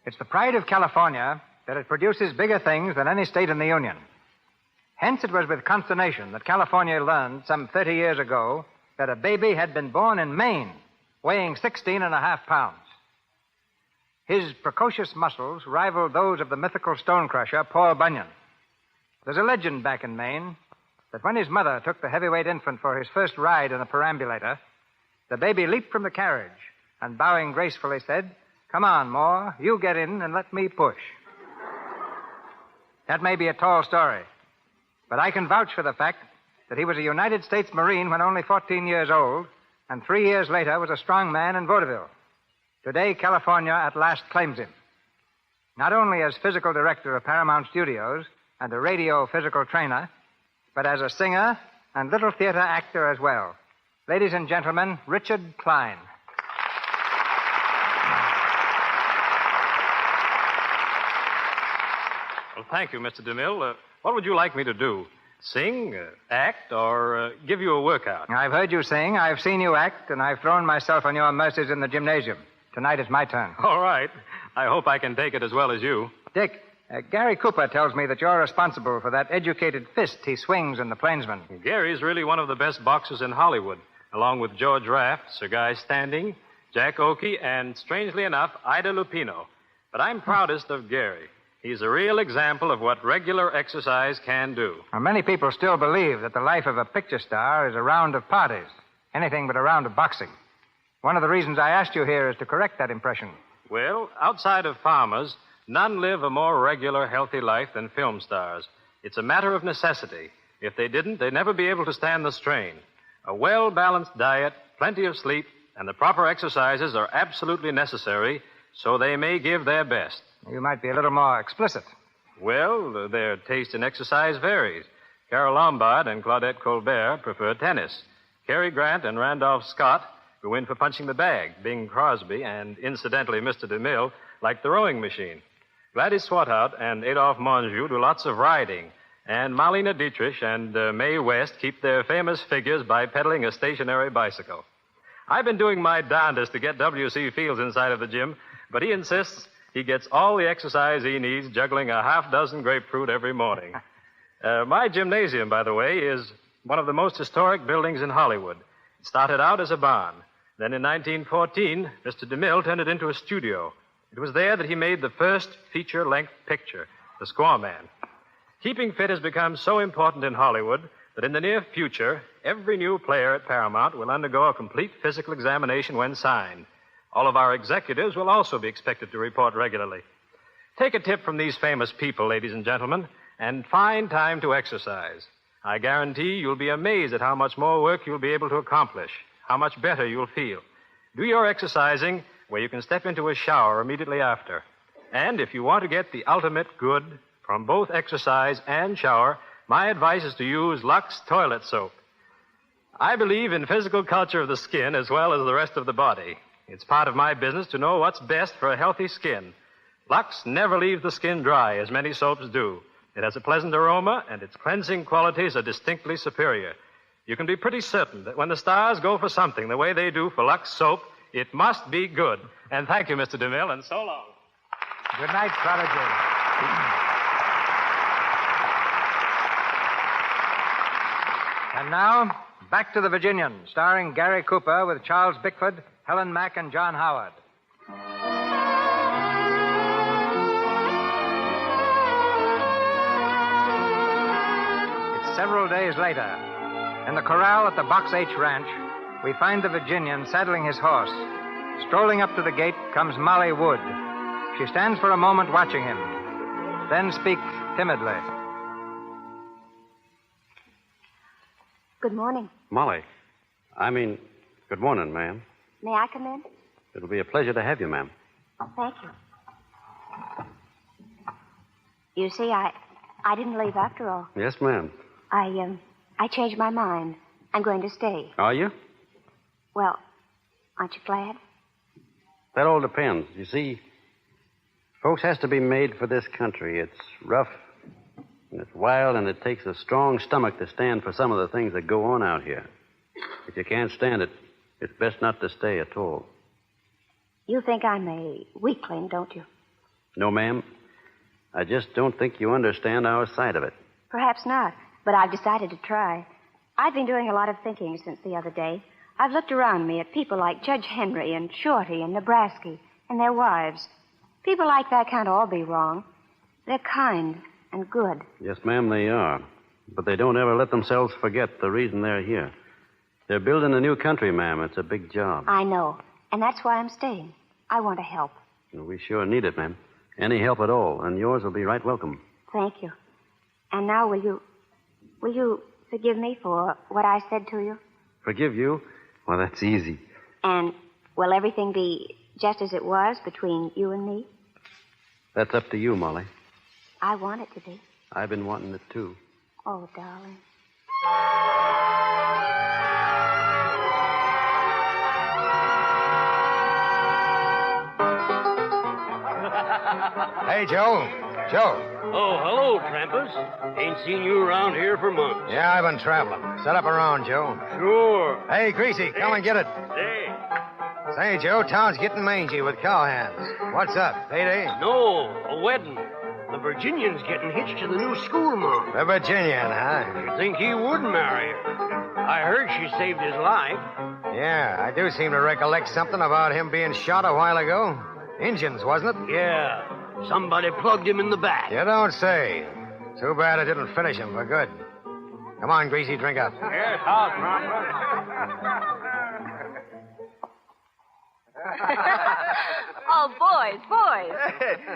It's the pride of California that it produces bigger things than any state in the Union. Hence, it was with consternation that California learned some 30 years ago that a baby had been born in Maine, weighing 16.5 pounds. His precocious muscles rivaled those of the mythical stonecrusher, Paul Bunyan. There's a legend back in Maine that when his mother took the heavyweight infant for his first ride in a perambulator, the baby leaped from the carriage and, bowing gracefully, said, "Come on, Ma, you get in and let me push." That may be a tall story, but I can vouch for the fact that he was a United States Marine when only 14 years old, and 3 years later was a strong man in vaudeville. Today, California at last claims him, not only as physical director of Paramount Studios and a radio physical trainer, but as a singer and little theater actor as well. Ladies and gentlemen, Richard Klein. Well, thank you, Mr. DeMille. What would you like me to do? Sing, act, or give you a workout? I've heard you sing, I've seen you act, and I've thrown myself on your mercies in the gymnasium. Tonight is my turn. All right. I hope I can take it as well as you. Dick, Gary Cooper tells me that you're responsible for that educated fist he swings in The Plainsman. Gary's really one of the best boxers in Hollywood, along with George Raft, Sir Guy Standing, Jack Oakey, and, strangely enough, Ida Lupino. But I'm proudest of Gary. He's a real example of what regular exercise can do. Now, many people still believe that the life of a picture star is a round of parties, anything but a round of boxing. One of the reasons I asked you here is to correct that impression. Well, outside of farmers, none live a more regular, healthy life than film stars. It's a matter of necessity. If they didn't, they'd never be able to stand the strain. A well-balanced diet, plenty of sleep, and the proper exercises are absolutely necessary so they may give their best. You might be a little more explicit. Well, their taste in exercise varies. Carole Lombard and Claudette Colbert prefer tennis. Cary Grant and Randolph Scott go in for punching the bag. Bing Crosby and, incidentally, Mr. DeMille like the rowing machine. Gladys Swarthout and Adolphe Menjo do lots of riding. And Marlene Dietrich and Mae West keep their famous figures by pedaling a stationary bicycle. I've been doing my darndest to get W.C. Fields inside of the gym, but he insists he gets all the exercise he needs juggling a half-dozen grapefruit every morning. My gymnasium, by the way, is one of the most historic buildings in Hollywood. It started out as a barn. Then in 1914, Mr. DeMille turned it into a studio. It was there that he made the first feature-length picture, The Squaw Man. Keeping fit has become so important in Hollywood that in the near future, every new player at Paramount will undergo a complete physical examination when signed. All of our executives will also be expected to report regularly. Take a tip from these famous people, ladies and gentlemen, and find time to exercise. I guarantee you'll be amazed at how much more work you'll be able to accomplish, how much better you'll feel. Do your exercising where you can step into a shower immediately after. And if you want to get the ultimate good from both exercise and shower, my advice is to use Lux toilet soap. I believe in physical culture of the skin as well as the rest of the body. It's part of my business to know what's best for a healthy skin. Lux never leaves the skin dry, as many soaps do. It has a pleasant aroma, and its cleansing qualities are distinctly superior. You can be pretty certain that when the stars go for something the way they do for Lux soap, it must be good. And thank you, Mr. DeMille, and so long. Good night, Prodigy. And now, back to the Virginian, starring Gary Cooper with Charles Bickford, Helen Mack, and John Howard. It's several days later. In the corral at the Box H Ranch, we find the Virginian saddling his horse. Strolling up to the gate comes Molly Wood. She stands for a moment watching him, then speaks timidly. Good morning. Molly. Good morning, ma'am. May I come in? It'll be a pleasure to have you, ma'am. Oh, thank you. You see, I didn't leave after all. Yes, ma'am. I changed my mind. I'm going to stay. Are you? Well, aren't you glad? That all depends. You see, folks has to be made for this country. It's rough, and it's wild, and it takes a strong stomach to stand for some of the things that go on out here. If you can't stand it, it's best not to stay at all. You think I'm a weakling, don't you? No, ma'am. I just don't think you understand our side of it. Perhaps not. but I've decided to try. I've been doing a lot of thinking since the other day. I've looked around me at people like Judge Henry and Shorty and Nebraska and their wives. People like that can't all be wrong. They're kind and good. Yes, ma'am, they are. But they don't ever let themselves forget the reason they're here. They're building a new country, ma'am. It's a big job. I know, and that's why I'm staying. I want to help. We sure need it, ma'am. Any help at all, and yours will be right welcome. Thank you. And now will you forgive me for what I said to you? Forgive you? Well, that's easy. And will everything be just as it was between you and me? That's up to you, Molly. I want it to be. I've been wanting it, too. Oh, darling. Hey, Joe. Joe. Oh, hello, Trampus. Ain't seen you around here for months. Yeah, I've been traveling. Set up around, Joe. Sure. Hey, Greasy, come and get it. Hey. Say, Joe, town's getting mangy with cowhands. What's up? Payday? No, a wedding. The Virginian's getting hitched to the new schoolma'am. The Virginian, huh? You'd think he would marry her. I heard she saved his life. Yeah, I do seem to recollect something about him being shot a while ago. Injuns, wasn't it? Yeah. Somebody plugged him in the back. You don't say. Too bad it didn't finish him for good. Come on, Greasy, drink up. Yes, house, Oh, boys.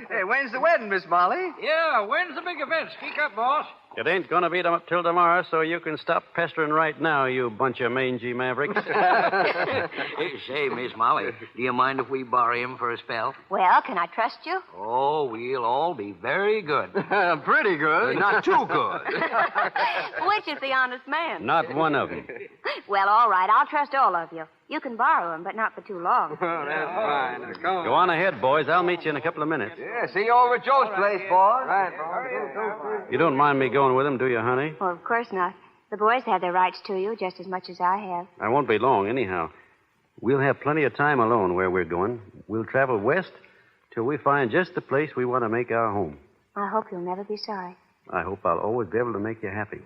Hey, when's the wedding, Miss Molly? Yeah, when's the big event? Speak up, boss. It ain't going to be till tomorrow, so you can stop pestering right now, you bunch of mangy mavericks. Say, Miss Molly, do you mind if we borrow him for a spell? Well, can I trust you? Oh, we'll all be very good. Pretty good. Not too good. Which is the honest man? Not one of them. Well, all right. I'll trust all of you. You can borrow him, but not for too long. Oh, that's fine. Go on ahead, boys. I'll meet you in a couple of minutes. Yeah, see you over at Joe's place, boys. Right, boys. You don't mind me going with him, do you, honey? Well, of course not. The boys have their rights to you just as much as I have. I won't be long, anyhow. We'll have plenty of time alone where we're going. We'll travel west till we find just the place we want to make our home. I hope you'll never be sorry. I hope I'll always be able to make you happy.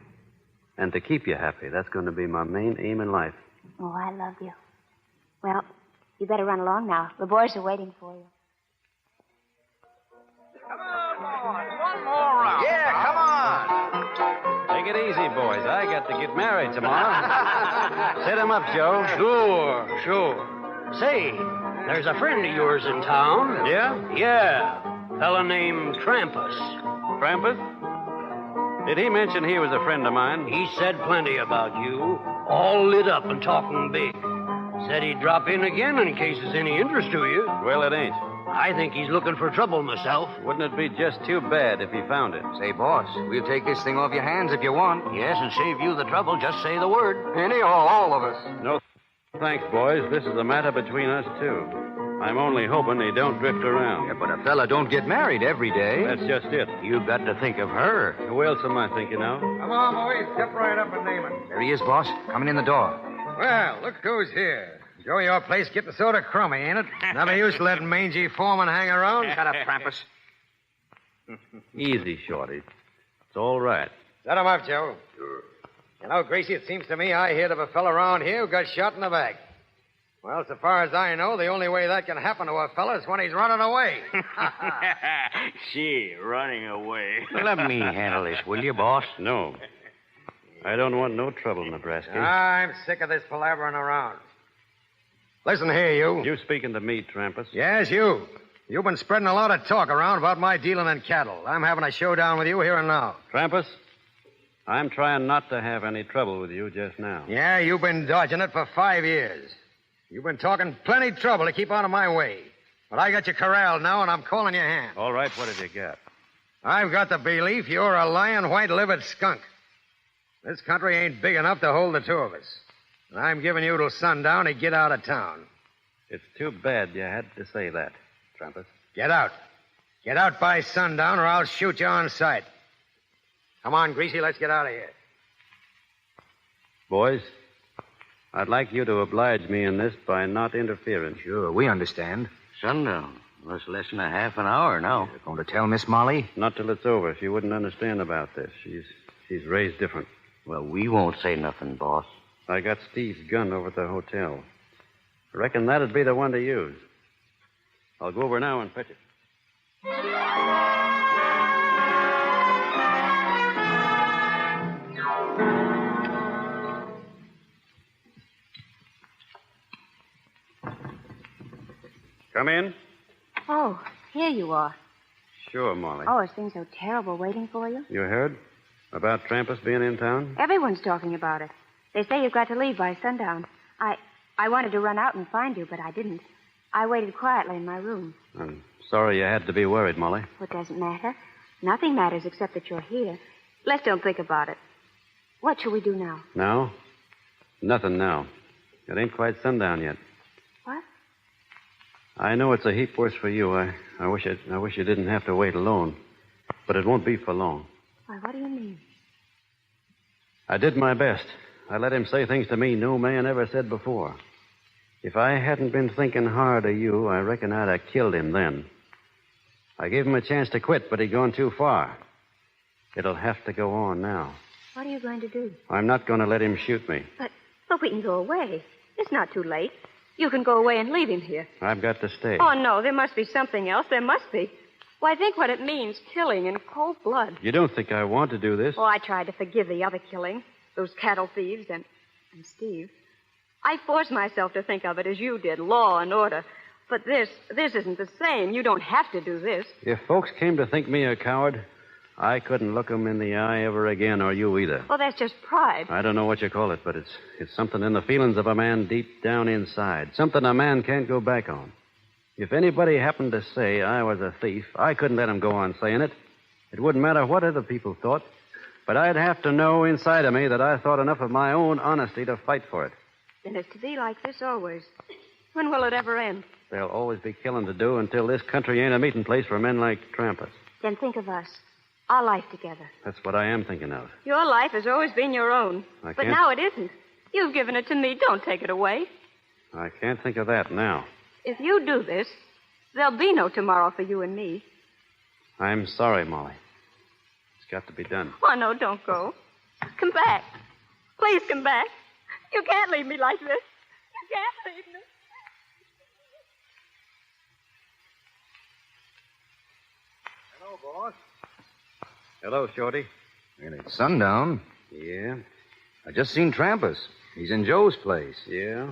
And to keep you happy. That's going to be my main aim in life. Oh, I love you. Well, you better run along now. The boys are waiting for you. Come on, boys. One more round. Yeah, come on. Take it easy, boys. I got to get married tomorrow. Set him up, Joe. Sure. Say, there's a friend of yours in town. Yeah? Yeah. Fella named Trampus. Trampus? Did he mention he was a friend of mine? He said plenty about you. All lit up and talking big. Said he'd drop in again in case there's any interest to you. Well, it ain't. I think he's looking for trouble myself. Wouldn't it be just too bad if he found it? Say, boss, we'll take this thing off your hands if you want. Yes, and save you the trouble. Just say the word. Any or all of us. No, thanks, boys. This is a matter between us two. I'm only hoping he don't drift around. Yeah, but a fella don't get married every day. That's just it. You've got to think of her. Who else am I thinking of? Come on, boys. Step right up and name it. There he is, boss. Coming in the door. Well, look who's here. Joe, your place getting sort of crummy, ain't it? Never used to letting mangy foreman hang around. Shut up, Trampus. Easy, Shorty. It's all right. Set him up, Joe. Sure. You know, Gracie, it seems to me I heard of a fella around here who got shot in the back. Well, so far as I know, the only way that can happen to a fella is when he's running away. She running away. Let me handle this, will you, boss? No. I don't want no trouble, Nebraska. I'm sick of this palavering around. Listen here, you. You speaking to me, Trampus? Yes, you. You've been spreading a lot of talk around about my dealing in cattle. I'm having a showdown with you here and now. Trampus, I'm trying not to have any trouble with you just now. Yeah, you've been dodging it for 5 years. You've been talking plenty trouble to keep out of my way. But I got you corralled now, and I'm calling you hand. All right, what have you got? I've got the belief you're a lying, white-livered skunk. This country ain't big enough to hold the two of us. And I'm giving you till sundown to get out of town. It's too bad you had to say that, Trampus. Get out. Get out by sundown, or I'll shoot you on sight. Come on, Greasy, let's get out of here. Boys, I'd like you to oblige me in this by not interfering. Sure, we understand. Sundown. That's less than a half an hour now. You're going to tell Miss Molly? Not till it's over. She wouldn't understand about this. She's raised different. Well, we won't say nothing, boss. I got Steve's gun over at the hotel. I reckon that'd be the one to use. I'll go over now and fetch it. Come in. Oh, here you are. Sure, Molly. Oh, is things so terrible waiting for you? You heard about Trampas being in town? Everyone's talking about it. They say you've got to leave by sundown. I wanted to run out and find you, but I didn't. I waited quietly in my room. I'm sorry you had to be worried, Molly. What doesn't matter? Nothing matters except that you're here. Let's don't think about it. What shall we do now? Now? Nothing now. It ain't quite sundown yet. What? I know it's a heap worse for you. I wish you didn't have to wait alone. But it won't be for long. Why, what do you mean? I did my best. I let him say things to me no man ever said before. If I hadn't been thinking hard of you, I reckon I'd have killed him then. I gave him a chance to quit, but he'd gone too far. It'll have to go on now. What are you going to do? I'm not going to let him shoot me. But we can go away. It's not too late. You can go away and leave him here. I've got to stay. Oh, no, there must be something else. There must be. Why, think what it means, killing in cold blood. You don't think I want to do this? Oh, I tried to forgive the other killing, those cattle thieves and Steve. I forced myself to think of it as you did, law and order. But this isn't the same. You don't have to do this. If folks came to think me a coward, I couldn't look 'em in the eye ever again, or you either. Well, that's just pride. I don't know what you call it, but it's something in the feelings of a man deep down inside. Something a man can't go back on. If anybody happened to say I was a thief, I couldn't let 'em go on saying it. It wouldn't matter what other people thought. But I'd have to know inside of me that I thought enough of my own honesty to fight for it. Then it's to be like this always. When will it ever end? There'll always be killing to do until this country ain't a meeting place for men like Trampas. Then think of us. Our life together. That's what I am thinking of. Your life has always been your own. I But can't- now it isn't. You've given it to me. Don't take it away. I can't think of that now. If you do this, there'll be no tomorrow for you and me. I'm sorry, Molly. It's got to be done. Oh, no, don't go. Come back. Please come back. You can't leave me like this. You can't leave me. Hello, boss. Hello, Shorty. And it's sundown. Yeah? I just seen Trampas. He's in Joe's place. Yeah?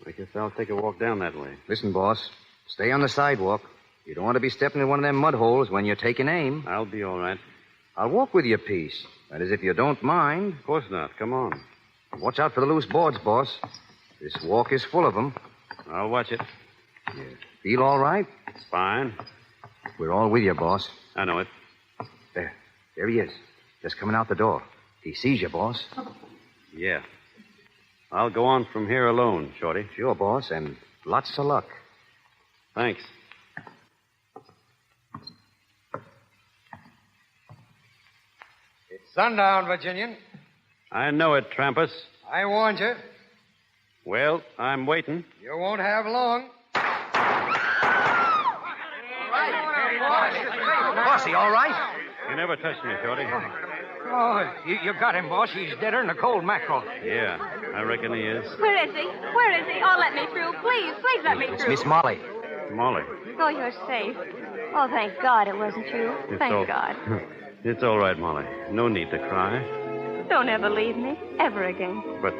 I guess I'll take a walk down that way. Listen, boss. Stay on the sidewalk. You don't want to be stepping in one of them mud holes when you're taking aim. I'll be all right. I'll walk with you a piece. That is, if you don't mind. Of course not. Come on. Watch out for the loose boards, boss. This walk is full of them. I'll watch it. You feel all right? Fine. We're all with you, boss. I know it. There he is. Just coming out the door. He sees you, boss. Yeah. I'll go on from here alone, Shorty. Sure, boss, and lots of luck. Thanks. It's sundown, Virginian. I know it, Trampas. I warned you. Well, I'm waiting. You won't have long. Bossy, all right? You never touched me, Shorty. Oh, you got him, boss. He's deader than a cold mackerel. Yeah, I reckon he is. Where is he? Where is he? Oh, let me through. Please let me It's through. Miss Molly. Molly. Oh, you're safe. Oh, thank God it wasn't you. Thank God. It's all right, Molly. No need to cry. Don't ever leave me. Ever again. But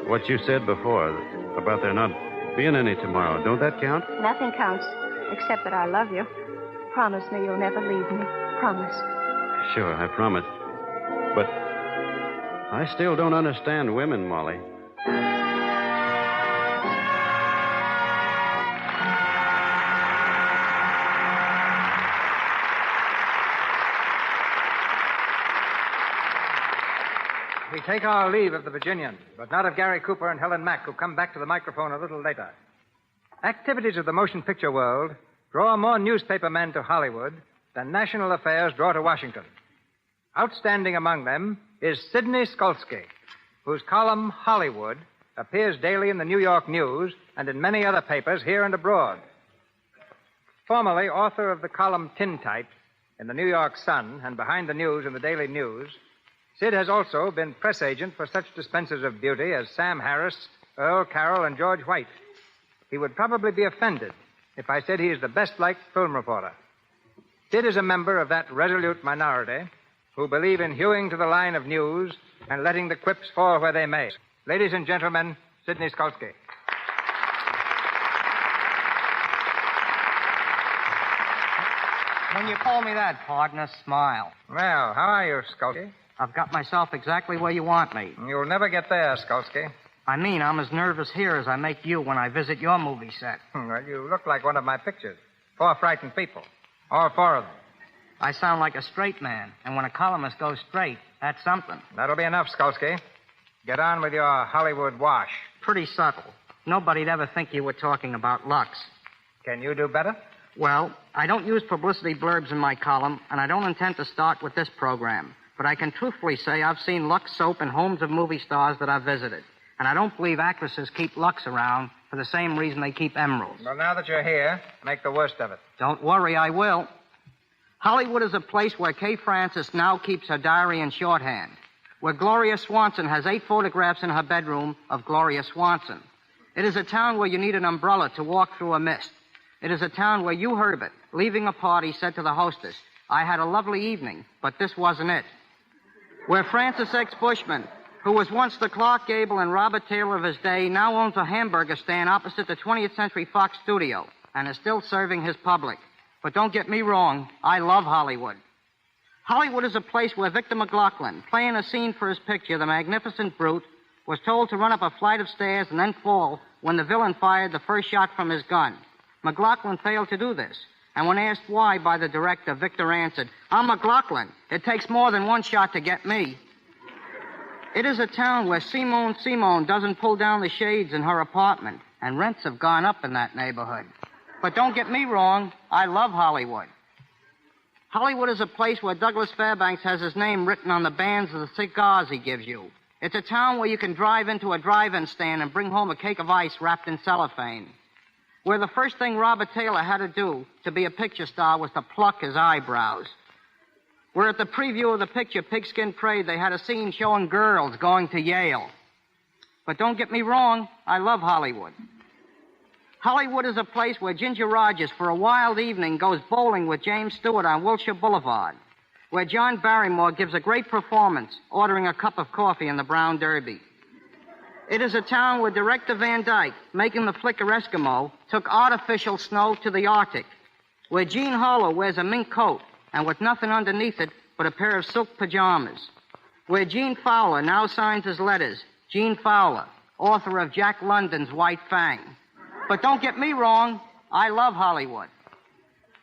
what you said before about there not being any tomorrow, don't that count? Nothing counts except that I love you. Promise me you'll never leave me. Promise. Sure, I promise. But I still don't understand women, Molly. We take our leave of the Virginian, but not of Gary Cooper and Helen Mack, who come back to the microphone a little later. Activities of the motion picture world draw more newspaper men to Hollywood than national affairs draw to Washington. Outstanding among them is Sidney Skolsky, whose column Hollywood appears daily in the New York News and in many other papers here and abroad. Formerly author of the column Tintype in the New York Sun and Behind the News in the Daily News, Sid has also been press agent for such dispensers of beauty as Sam Harris, Earl Carroll, and George White. He would probably be offended if I said he is the best-liked film reporter. Sid is a member of that resolute minority who believe in hewing to the line of news and letting the quips fall where they may. Ladies and gentlemen, Sidney Skolsky. When you call me that, partner, smile. Well, how are you, Skolsky? I've got myself exactly where you want me. You'll never get there, Skolsky. I mean, I'm as nervous here as I make you when I visit your movie set. Well, you look like one of my pictures. 4 frightened people. All 4 of them. I sound like a straight man, and when a columnist goes straight, that's something. That'll be enough, Skolsky. Get on with your Hollywood wash. Pretty subtle. Nobody'd ever think you were talking about Lux. Can you do better? Well, I don't use publicity blurbs in my column, and I don't intend to start with this program. But I can truthfully say I've seen Lux soap in homes of movie stars that I've visited. And I don't believe actresses keep Lux around for the same reason they keep emeralds. Well, now that you're here, make the worst of it. Don't worry, I will. Hollywood is a place where Kay Francis now keeps her diary in shorthand, where Gloria Swanson has 8 photographs in her bedroom of Gloria Swanson. It is a town where you need an umbrella to walk through a mist. It is a town where Hugh Herbert, leaving a party, said to the hostess, "I had a lovely evening, but this wasn't it." Where Francis X. Bushman, who was once the Clark Gable and Robert Taylor of his day, now owns a hamburger stand opposite the 20th Century Fox studio and is still serving his public. But don't get me wrong, I love Hollywood. Hollywood is a place where Victor McLaughlin, playing a scene for his picture, The Magnificent Brute, was told to run up a flight of stairs and then fall when the villain fired the first shot from his gun. McLaughlin failed to do this, and when asked why by the director, Victor answered, "I'm McLaughlin. It takes more than one shot to get me." It is a town where Simone doesn't pull down the shades in her apartment, and rents have gone up in that neighborhood. But don't get me wrong, I love Hollywood. Hollywood is a place where Douglas Fairbanks has his name written on the bands of the cigars he gives you. It's a town where you can drive into a drive-in stand and bring home a cake of ice wrapped in cellophane. Where the first thing Robert Taylor had to do to be a picture star was to pluck his eyebrows. Where at the preview of the picture Pigskin Parade, they had a scene showing girls going to Yale. But don't get me wrong, I love Hollywood. Hollywood is a place where Ginger Rogers, for a wild evening, goes bowling with James Stewart on Wilshire Boulevard. Where John Barrymore gives a great performance, ordering a cup of coffee in the Brown Derby. It is a town where director Van Dyke, making the flicker Eskimo, took artificial snow to the Arctic. Where Gene Harlow wears a mink coat, and with nothing underneath it but a pair of silk pajamas. Where Gene Fowler now signs his letters, Gene Fowler, author of Jack London's White Fang. But don't get me wrong, I love Hollywood.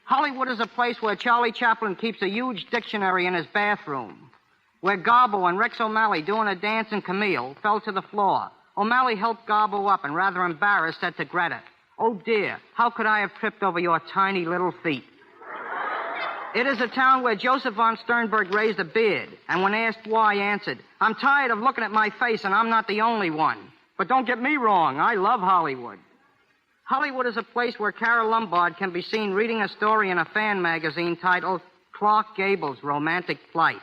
Hollywood is a place where Charlie Chaplin keeps a huge dictionary in his bathroom. Where Garbo and Rex O'Malley, doing a dance in Camille, fell to the floor. O'Malley helped Garbo up and, rather embarrassed, said to Greta, "Oh, dear, how could I have tripped over your tiny little feet?" It is a town where Joseph von Sternberg raised a beard, and when asked why, answered, "I'm tired of looking at my face, and I'm not the only one." But don't get me wrong, I love Hollywood. Hollywood is a place where Carol Lombard can be seen reading a story in a fan magazine titled Clark Gable's Romantic Flight.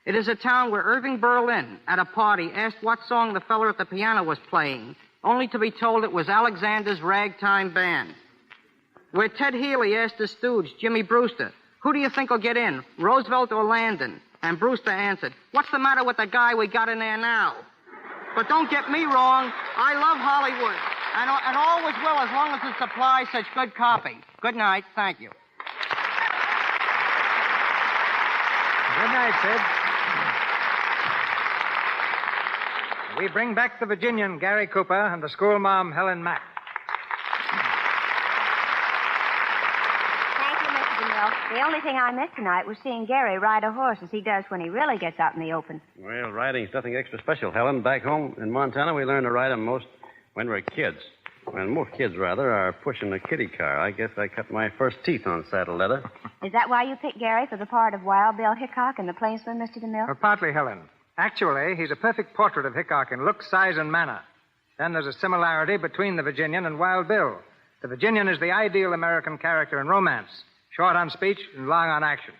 It is a town where Irving Berlin, at a party, asked what song the feller at the piano was playing, only to be told it was Alexander's Ragtime Band. Where Ted Healy asked his stooge, Jimmy Brewster, "Who do you think will get in, Roosevelt or Landon?" And Brewster answered, "What's the matter with the guy we got in there now?" But don't get me wrong, I love Hollywood. And all was well as long as it supplies such good copy. Good night. Thank you. Good night, Sid. We bring back the Virginian, Gary Cooper, and the schoolma'am, Helen Mack. Thank you, Mr. DeMille. The only thing I missed tonight was seeing Gary ride a horse as he does when he really gets out in the open. Well, riding's nothing extra special, Helen. Back home in Montana, we learn to ride 'em most when we're kids. When most kids, rather, are pushing a kiddie car. I guess I cut my first teeth on saddle leather. Is that why you picked Gary for the part of Wild Bill Hickok in The Plainsman, Mr. DeMille? Partly, Helen. Actually, he's a perfect portrait of Hickok in look, size, and manner. Then there's a similarity between the Virginian and Wild Bill. The Virginian is the ideal American character in romance, short on speech and long on action.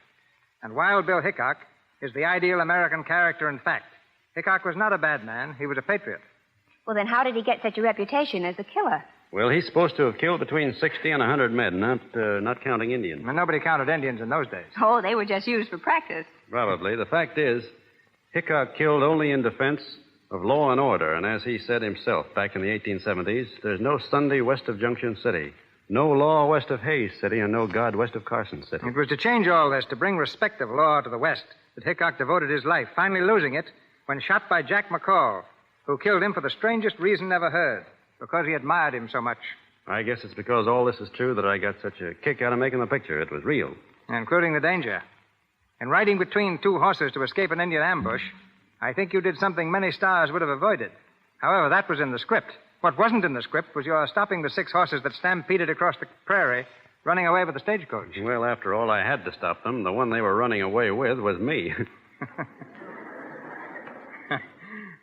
And Wild Bill Hickok is the ideal American character and fact. Hickok was not a bad man. He was a patriot. Well, then how did he get such a reputation as a killer? Well, he's supposed to have killed between 60 and 100 men, not counting Indians. Well, nobody counted Indians in those days. Oh, they were just used for practice. Probably. The fact is, Hickok killed only in defense of law and order, and as he said himself back in the 1870s, there's no Sunday west of Junction City, no law west of Hayes City, and no God west of Carson City. It was to change all this, to bring respect of law to the West, that Hickok devoted his life, finally losing it when shot by Jack McCall, who killed him for the strangest reason ever heard, because he admired him so much. I guess it's because all this is true that I got such a kick out of making the picture. It was real. Including the danger. In riding between two horses to escape an Indian ambush, I think you did something many stars would have avoided. However, that was in the script. What wasn't in the script was your stopping the 6 horses that stampeded across the prairie, running away with the stagecoach. Well, after all, I had to stop them. The one they were running away with was me.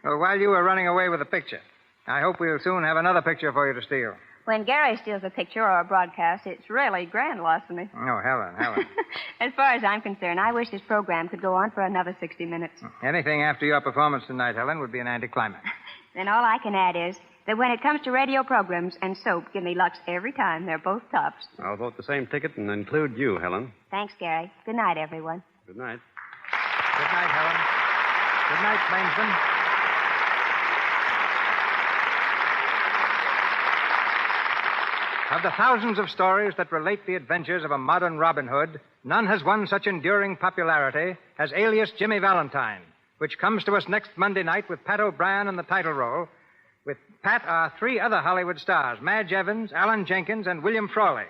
Well, while you were running away with the picture, I hope we'll soon have another picture for you to steal. When Gary steals a picture or a broadcast, it's really grand larceny. Oh, Helen. As far as I'm concerned, I wish this program could go on for another 60 minutes. Anything after your performance tonight, Helen, would be an anticlimax. Then all I can add is that when it comes to radio programs and soap, give me Lux every time. They're both tops. I'll vote the same ticket and include you, Helen. Thanks, Gary. Good night, everyone. Good night. Good night, Helen. Good night, plainsman. Of the thousands of stories that relate the adventures of a modern Robin Hood, none has won such enduring popularity as Alias Jimmy Valentine, which comes to us next Monday night with Pat O'Brien in the title role. With Pat are 3 other Hollywood stars, Madge Evans, Alan Jenkins, and William Frawley.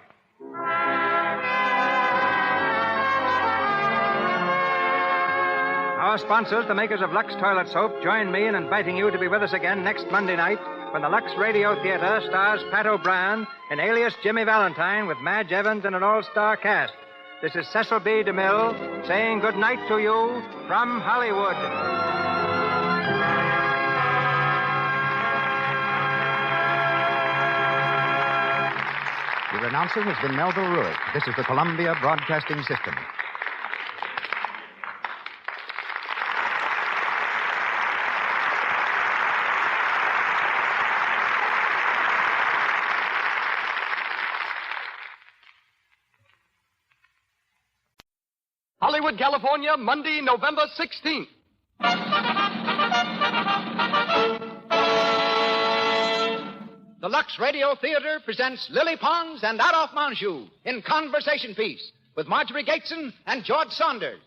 Our sponsors, the makers of Lux Toilet Soap, join me in inviting you to be with us again next Monday night when the Lux Radio Theatre stars Pat O'Brien in Alias Jimmy Valentine with Madge Evans and an all-star cast. This is Cecil B. DeMille saying good night to you from Hollywood. Your announcer has been Melville Ruick. This is the Columbia Broadcasting System. Hollywood, California, Monday, November 16th. The Lux Radio Theatre presents Lily Pons and Adolphe Menjo in Conversation Piece with Marjorie Gateson and George Saunders.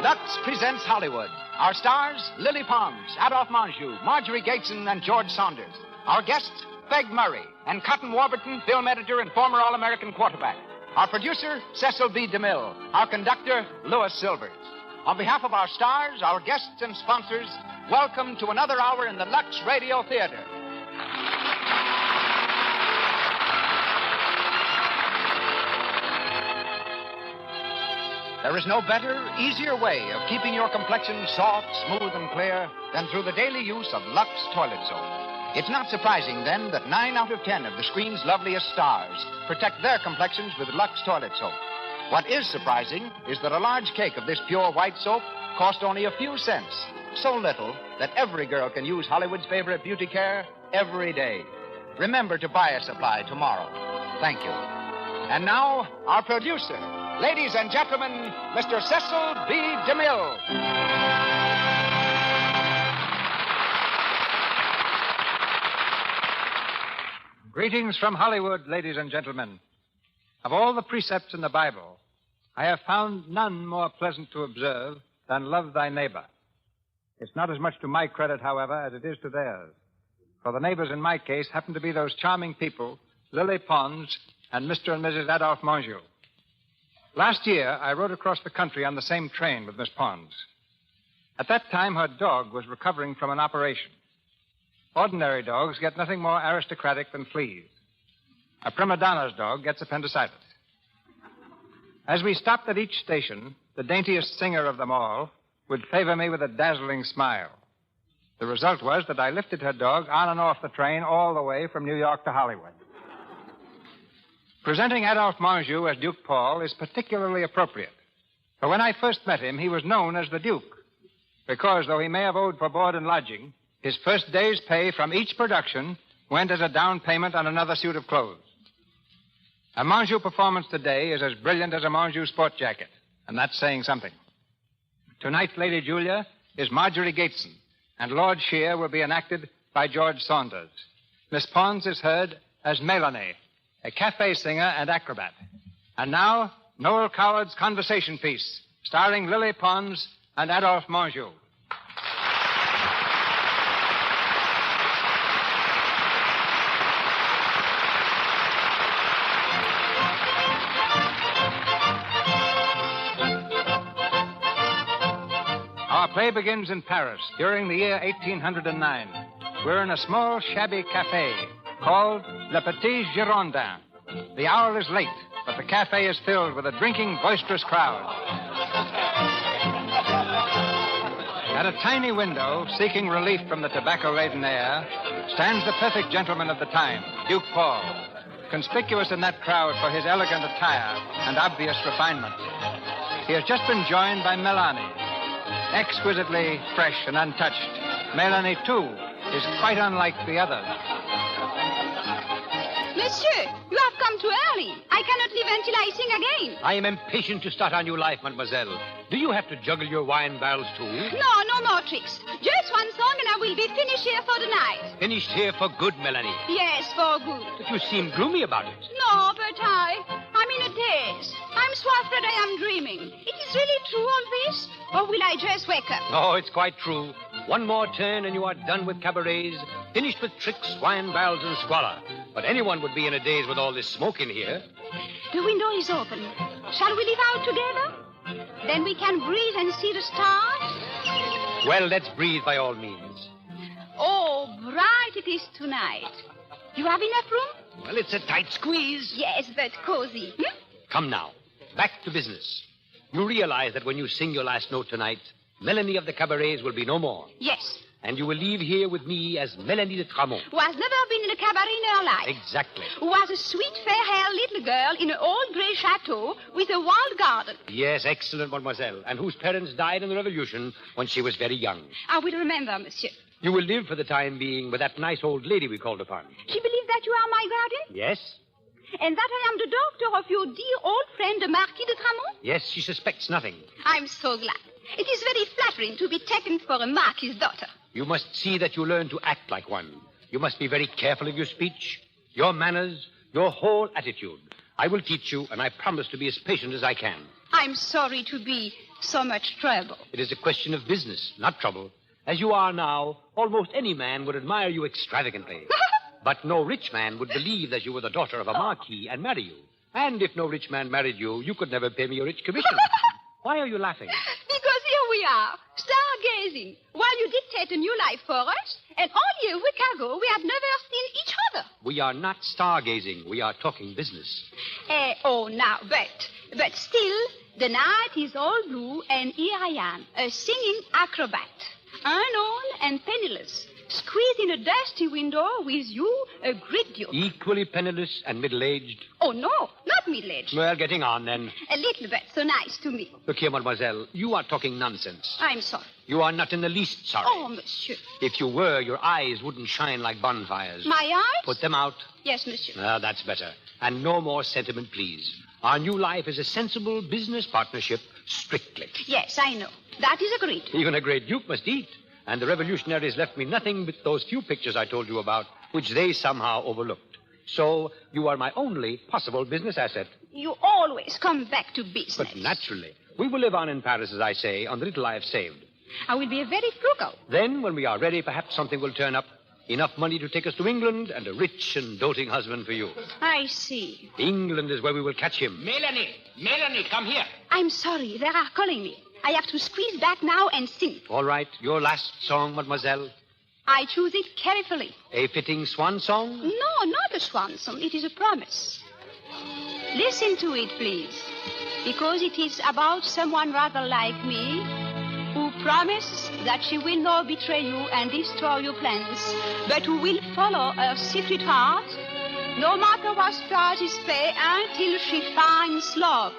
Lux presents Hollywood. Our stars, Lily Pons, Adolphe Menjo, Marjorie Gateson, and George Saunders. Our guests, Peg Murray and Cotton Warburton, film editor and former All-American quarterback. Our producer, Cecil B. DeMille. Our conductor, Louis Silvers. On behalf of our stars, our guests, and sponsors, welcome to another hour in the Lux Radio Theatre. There is no better, easier way of keeping your complexion soft, smooth, and clear than through the daily use of Lux Toilet Soap. It's not surprising, then, that 9 out of 10 of the screen's loveliest stars protect their complexions with Lux Toilet Soap. What is surprising is that a large cake of this pure white soap costs only a few cents, so little that every girl can use Hollywood's favorite beauty care every day. Remember to buy a supply tomorrow. Thank you. And now, our producer. Ladies and gentlemen, Mr. Cecil B. DeMille. Greetings from Hollywood, ladies and gentlemen. Of all the precepts in the Bible, I have found none more pleasant to observe than love thy neighbor. It's not as much to my credit, however, as it is to theirs. For the neighbors in my case happen to be those charming people, Lily Pons and Mr. and Mrs. Adolphe Menjo. Last year, I rode across the country on the same train with Miss Pons. At that time, her dog was recovering from an operation. Ordinary dogs get nothing more aristocratic than fleas. A prima donna's dog gets appendicitis. As we stopped at each station, the daintiest singer of them all would favor me with a dazzling smile. The result was that I lifted her dog on and off the train all the way from New York to Hollywood. Presenting Adolphe Menjo as Duke Paul is particularly appropriate. For when I first met him, he was known as the Duke. Because, though he may have owed for board and lodging, his first day's pay from each production went as a down payment on another suit of clothes. A Menjo performance today is as brilliant as a Menjo sport jacket, and that's saying something. Tonight, Lady Julia is Marjorie Gateson, and Lord Shear will be enacted by George Saunders. Miss Pons is heard as Melanie, a cafe singer and acrobat. And now, Noel Coward's conversation piece, starring Lily Pons and Adolphe Menjo. Our play begins in Paris during the year 1809. We're in a small, shabby cafe called Le Petit Girondin. The hour is late, but the cafe is filled with a drinking, boisterous crowd. At a tiny window, seeking relief from the tobacco-laden air, stands the perfect gentleman of the time, Duke Paul, conspicuous in that crowd for his elegant attire and obvious refinement. He has just been joined by Melanie, exquisitely fresh and untouched. Melanie, too, is quite unlike the others. Monsieur, you have come too early. I cannot leave until I sing again. I am impatient to start our new life, mademoiselle. Do you have to juggle your wine barrels, too? No more tricks. Just one song and I will be finished here for the night. Finished here for good, Melanie. Yes, for good. But you seem gloomy about it. No, but I'm in a daze. I'm so afraid I am dreaming. It is really true, all this? Or will I just wake up? Oh, it's quite true. One more turn and you are done with cabarets, finished with tricks, wine barrels, and squalor. But anyone would be in a daze with all this smoke in here. The window is open. Shall we live out together? Then we can breathe and see the stars. Well, let's breathe by all means. Oh, bright it is tonight. You have enough room? Well, it's a tight squeeze. Yes, but cozy. Come now, back to business. You realize that when you sing your last note tonight, Melanie of the cabarets will be no more. Yes. And you will leave here with me as Melanie de Tramont. Who has never been in a cabaret in her life. Exactly. Who was a sweet, fair-haired little girl in an old grey chateau with a walled garden. Yes, excellent, mademoiselle. And whose parents died in the Revolution when she was very young. I will remember, monsieur. You will live for the time being with that nice old lady we called upon. She believes that you are my guardian? Yes. And that I am the doctor of your dear old friend, the Marquis de Tramont? Yes, she suspects nothing. I'm so glad. It is very flattering to be taken for a Marquis' daughter. You must see that you learn to act like one. You must be very careful of your speech, your manners, your whole attitude. I will teach you, and I promise to be as patient as I can. I'm sorry to be so much trouble. It is a question of business, not trouble. As you are now, almost any man would admire you extravagantly. But no rich man would believe that you were the daughter of a marquis and marry you. And if no rich man married you, you could never pay me a rich commission. Why are you laughing? Because here we are, stargazing, while you dictate a new life for us, and only a week ago we had never seen each other. We are not stargazing. We are talking business. Now, but still, the night is all blue, and here I am, a singing acrobat, unknown and penniless, squeezed in a dusty window with you, a great duke. Equally penniless and middle-aged? Oh, no, not middle-aged. Well, getting on, then. A little bit, so nice to me. Look here, mademoiselle, you are talking nonsense. I'm sorry. You are not in the least sorry. Oh, monsieur. If you were, your eyes wouldn't shine like bonfires. My eyes? Put them out. Yes, monsieur. That's better. And no more sentiment, please. Our new life is a sensible business partnership, strictly. Yes, I know. That is agreed. Even a great duke must eat. And the revolutionaries left me nothing but those few pictures I told you about, which they somehow overlooked. So you are my only possible business asset. You always come back to business. But naturally. We will live on in Paris, as I say, on the little I have saved. I will be very frugal. Then, when we are ready, perhaps something will turn up. Enough money to take us to England and a rich and doting husband for you. I see. England is where we will catch him. Melanie, come here. I'm sorry. They are calling me. I have to squeeze back now and sing. All right. Your last song, mademoiselle. I choose it carefully. A fitting swan song? No, not a swan song. It is a promise. Listen to it, please. Because it is about someone rather like me who promise that she will not betray you and destroy your plans, but will follow her secret heart, no matter what prices pay, until she finds love.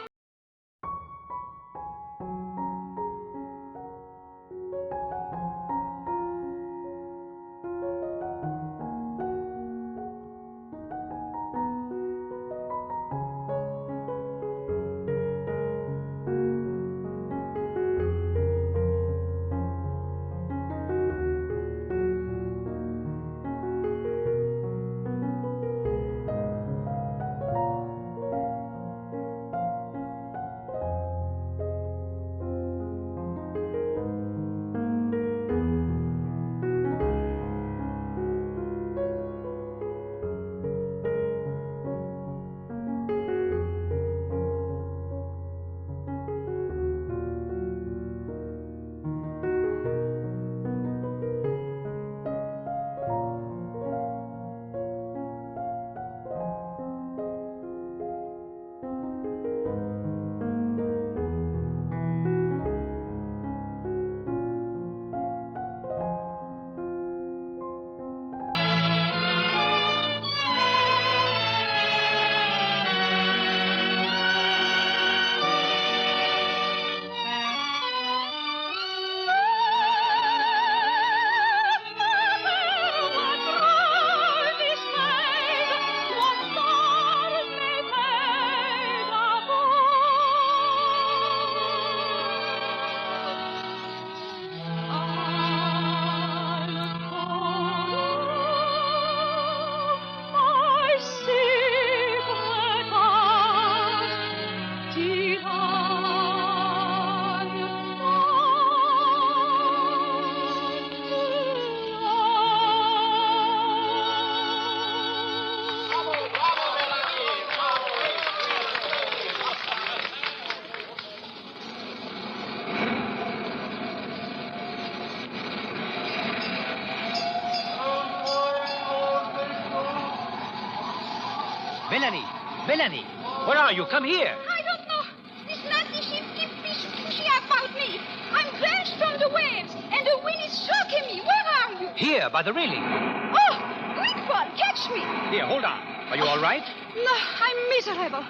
Melanie, where are you? Come here. I don't know. This nasty ship keeps pushing about me. I'm drenched from the waves, and the wind is shocking me. Where are you? Here, by the railing. Oh, Bickford, catch me. Here, hold on. Are you all right? No, I'm miserable.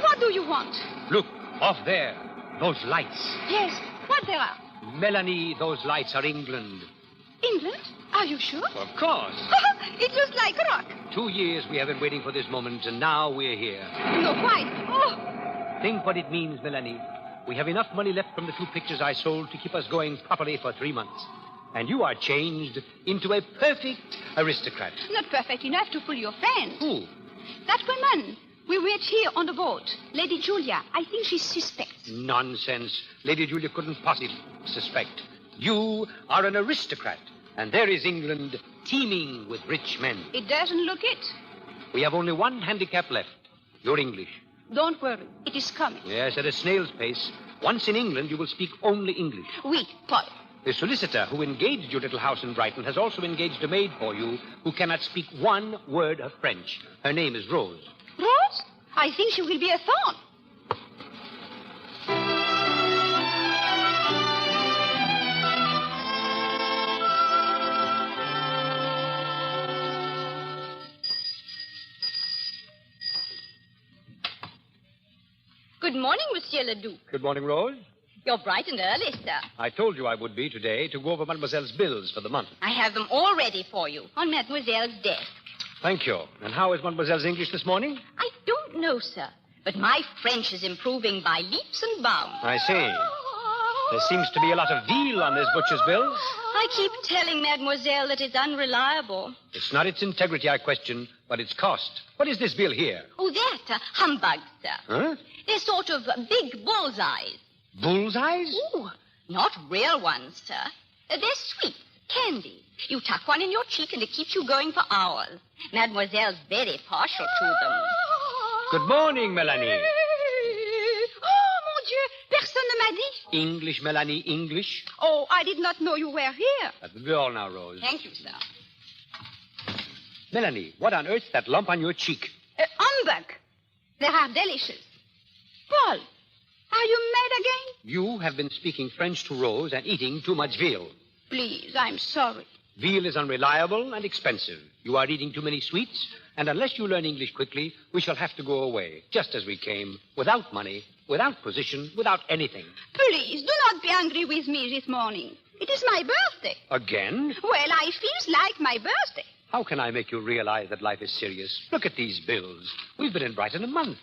What do you want? Look, off there. Those lights. Yes, what there are? Melanie, those lights are England. England? Are you sure? Of course. It looks like rock. 2 years we have been waiting for this moment, and now we're here. No, quite. Oh. Think what it means, Melanie. We have enough money left from the 2 pictures I sold to keep us going properly for 3 months. And you are changed into a perfect aristocrat. Not perfect enough to fool your friend. Who? That woman. We wait here on the boat. Lady Julia. I think she suspects. Nonsense. Lady Julia couldn't possibly suspect. You are an aristocrat. And there is England teeming with rich men. It doesn't look it. We have only one handicap left. You're English. Don't worry. It is coming. Yes, at a snail's pace. Once in England, you will speak only English. Oui, Paul. The solicitor who engaged your little house in Brighton has also engaged a maid for you who cannot speak one word of French. Her name is Rose. Rose? I think she will be a thorn. Good morning, Monsieur le Duc. Good morning, Rose. You're bright and early, sir. I told you I would be today to go over Mademoiselle's bills for the month. I have them all ready for you on Mademoiselle's desk. Thank you. And how is Mademoiselle's English this morning? I don't know, sir, but my French is improving by leaps and bounds. I see. There seems to be a lot of veal on this butcher's bills. I keep telling Mademoiselle that it's unreliable. It's not its integrity I question, but its cost. What is this bill here? Oh, that, humbug, sir. Huh? They're sort of big bullseyes. Bullseyes? Ooh, not real ones, sir. They're sweet, candy. You tuck one in your cheek and it keeps you going for hours. Mademoiselle's very partial to them. Good morning, Melanie. Oh, mon Dieu, personne ne m'a dit. English, Melanie, English. Oh, I did not know you were here. At the door now, Rose. Thank you, sir. Melanie, what on earth's that lump on your cheek? Humbug. They are delicious. Paul, Are you mad again? You have been speaking French to Rose and eating too much veal. Please, I'm sorry. Veal is unreliable and expensive. You are eating too many sweets, and unless you learn English quickly, we shall have to go away, just as we came, without money, without position, without anything. Please, do not be angry with me this morning. It is my birthday. Again? Well, I feel like my birthday. How can I make you realize that life is serious? Look at these bills. We've been in Brighton a month.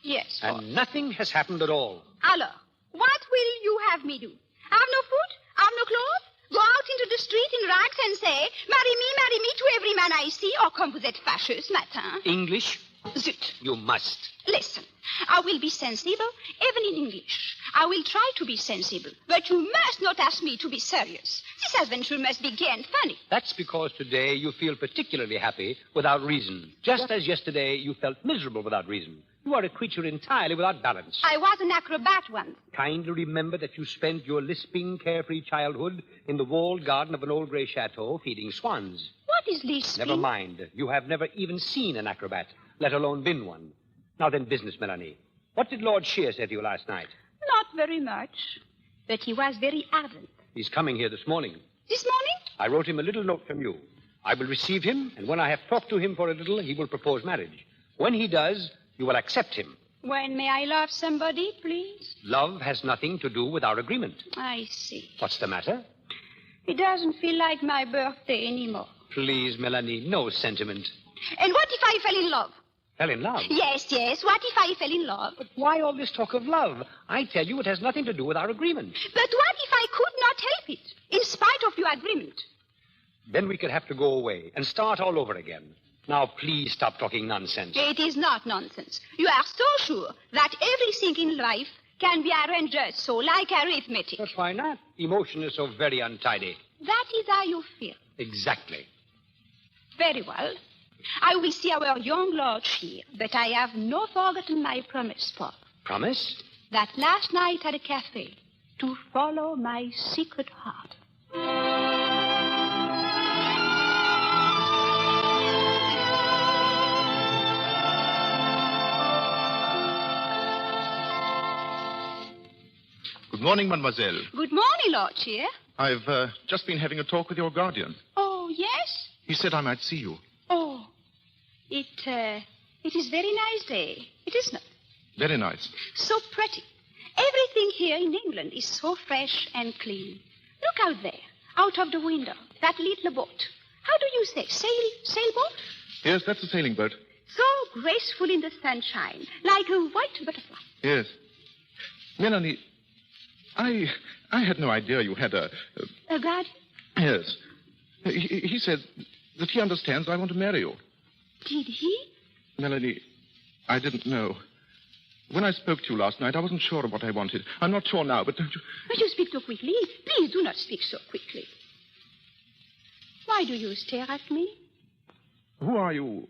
Yes. And nothing has happened at all. Alors, what will you have me do? Have no food? Have no clothes? Go out into the street in rags and say, marry me to every man I see, or comme vous êtes fâcheux ce matin. English? Zut. You must. Listen, I will be sensible, even in English. I will try to be sensible, but you must not ask me to be serious. This adventure must be gay and funny. That's because today you feel particularly happy without reason, just as yesterday you felt miserable without reason. You are a creature entirely without balance. I was an acrobat once. Kindly remember that you spent your lisping, carefree childhood in the walled garden of an old gray chateau feeding swans. What is lisping? Never mind. You have never even seen an acrobat, let alone been one. Now then, business, Melanie. What did Lord Shear say to you last night? Not very much, but he was very ardent. He's coming here this morning. This morning? I wrote him a little note from you. I will receive him, and when I have talked to him for a little, he will propose marriage. When he does, you will accept him. When may I love somebody, please? Love has nothing to do with our agreement. I see. What's the matter? It doesn't feel like my birthday anymore. Please, Melanie, no sentiment. And what if I fell in love? Fell in love? Yes. What if I fell in love? But why all this talk of love? I tell you it has nothing to do with our agreement. But what if I could not help it, in spite of your agreement? Then we could have to go away and start all over again. Now, please stop talking nonsense. It is not nonsense. You are so sure that everything in life can be arranged just so, like arithmetic. But why not? Emotion is so very untidy. That is how you feel. Exactly. Very well. I will see our young Lord here, but I have not forgotten my promise, Paul. Promise? That last night at a cafe, to follow my secret heart. Good morning, mademoiselle. Good morning, Lord Cheer. I've just been having a talk with your guardian. Oh, yes? He said I might see you. Oh, it is very nice day. It is not. Very nice. So pretty. Everything here in England is so fresh and clean. Look out there, out of the window, that little boat. How do you say? Sailboat? Yes, that's a sailing boat. So graceful in the sunshine, like a white butterfly. Yes. Melanie, I had no idea you had a guardian? Yes. He said that he understands I want to marry you. Did he? Melanie, I didn't know. When I spoke to you last night, I wasn't sure of what I wanted. I'm not sure now, but don't you... But you speak too quickly. Please do not speak so quickly. Why do you stare at me? Who are you,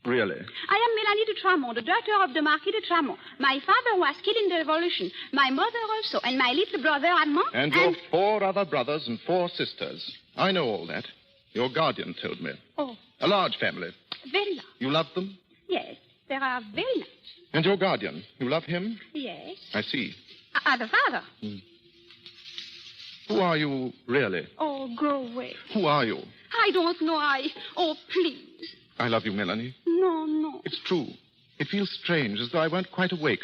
really? I am Mélanie de Tramont, the daughter of the Marquis de Tramont. My father was killed in the Revolution. My mother also, and my little brother Armand. And your 4 other brothers and 4 sisters. I know all that. Your guardian told me. Oh. A large family. Very large. You love them? Yes, they are very nice. And your guardian, you love him? Yes. I see. The father. Who are you, really? Oh, go away. Who are you? I don't know. Oh, please. I love you, Melanie. No. It's true. It feels strange, as though I weren't quite awake.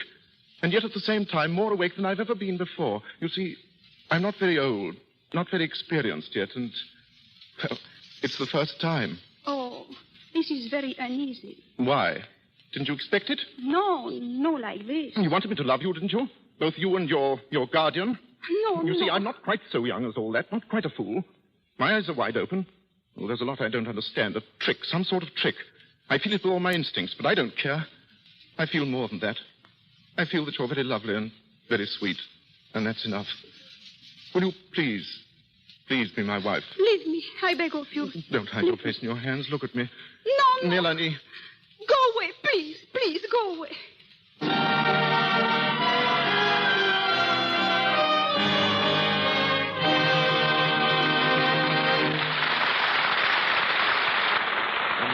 And yet at the same time, more awake than I've ever been before. You see, I'm not very old, not very experienced yet, and... Well, it's the first time. Oh, this is very uneasy. Why? Didn't you expect it? No, like this. You wanted me to love you, didn't you? Both you and your guardian? No, You see, I'm not quite so young as all that, not quite a fool. My eyes are wide open. Well, there's a lot I don't understand. A trick, some sort of trick. I feel it with all my instincts, but I don't care. I feel more than that. I feel that you're very lovely and very sweet, and that's enough. Will you please be my wife? Leave me, I beg of you. Don't hide your face in your hands. Look at me. No. Melanie. Go away, please, go away. In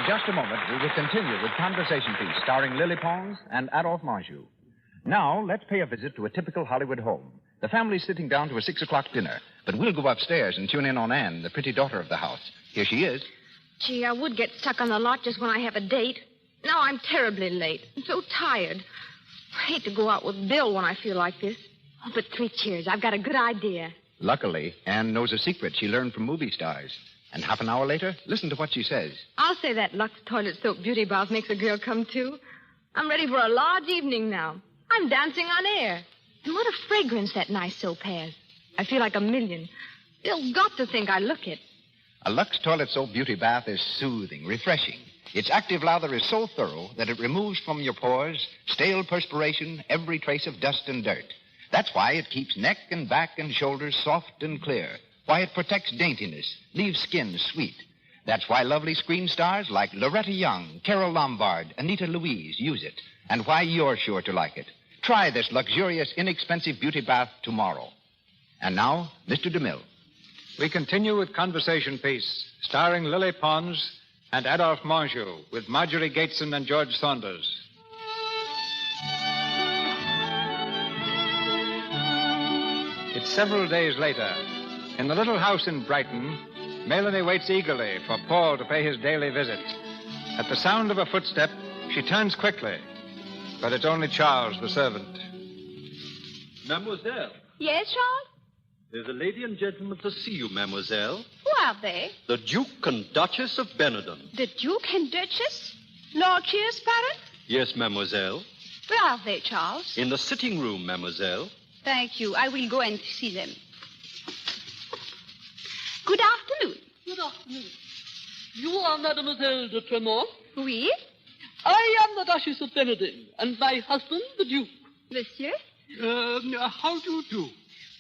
just a moment, we will continue with Conversation Piece, starring Lily Pons and Adolphe Menjo. Now, let's pay a visit to a typical Hollywood home. The family's sitting down to a 6 o'clock dinner, but we'll go upstairs and tune in on Anne, the pretty daughter of the house. Here she is. Gee, I would get stuck on the lot just when I have a date. Now I'm terribly late. I'm so tired. I hate to go out with Bill when I feel like this. Oh, but 3 cheers. I've got a good idea. Luckily, Anne knows a secret she learned from movie stars. And half an hour later, listen to what she says. I'll say that Lux Toilet Soap Beauty Bath makes a girl come to. I'm ready for a large evening now. I'm dancing on air. And what a fragrance that nice soap has. I feel like a million. Bill's got to think I look it. A Lux Toilet Soap Beauty Bath is soothing, refreshing. Its active lather is so thorough that it removes from your pores stale perspiration, every trace of dust and dirt. That's why it keeps neck and back and shoulders soft and clear. Why it protects daintiness, leaves skin sweet. That's why lovely screen stars like Loretta Young, Carol Lombard, Anita Louise use it. And why you're sure to like it. Try this luxurious, inexpensive beauty bath tomorrow. And now, Mr. DeMille. We continue with Conversation Piece, starring Lily Pons and Adolphe Menjo, with Marjorie Gateson and George Saunders. It's several days later. In the little house in Brighton, Melanie waits eagerly for Paul to pay his daily visit. At the sound of a footstep, she turns quickly. But it's only Charles, the servant. Mademoiselle, Yes, Charles? there's a lady and gentleman to see you, mademoiselle. Who are they? The Duke and Duchess of Benetton. The Duke and Duchess? Lord Cheersparrow? Yes, mademoiselle. Where are they, Charles? In the sitting room, mademoiselle. Thank you. I will go and see them. Good afternoon. Good afternoon. You are Mademoiselle de Tremont? Oui? I am the Duchess of Benetton, and my husband, the Duke. Monsieur? How do you do?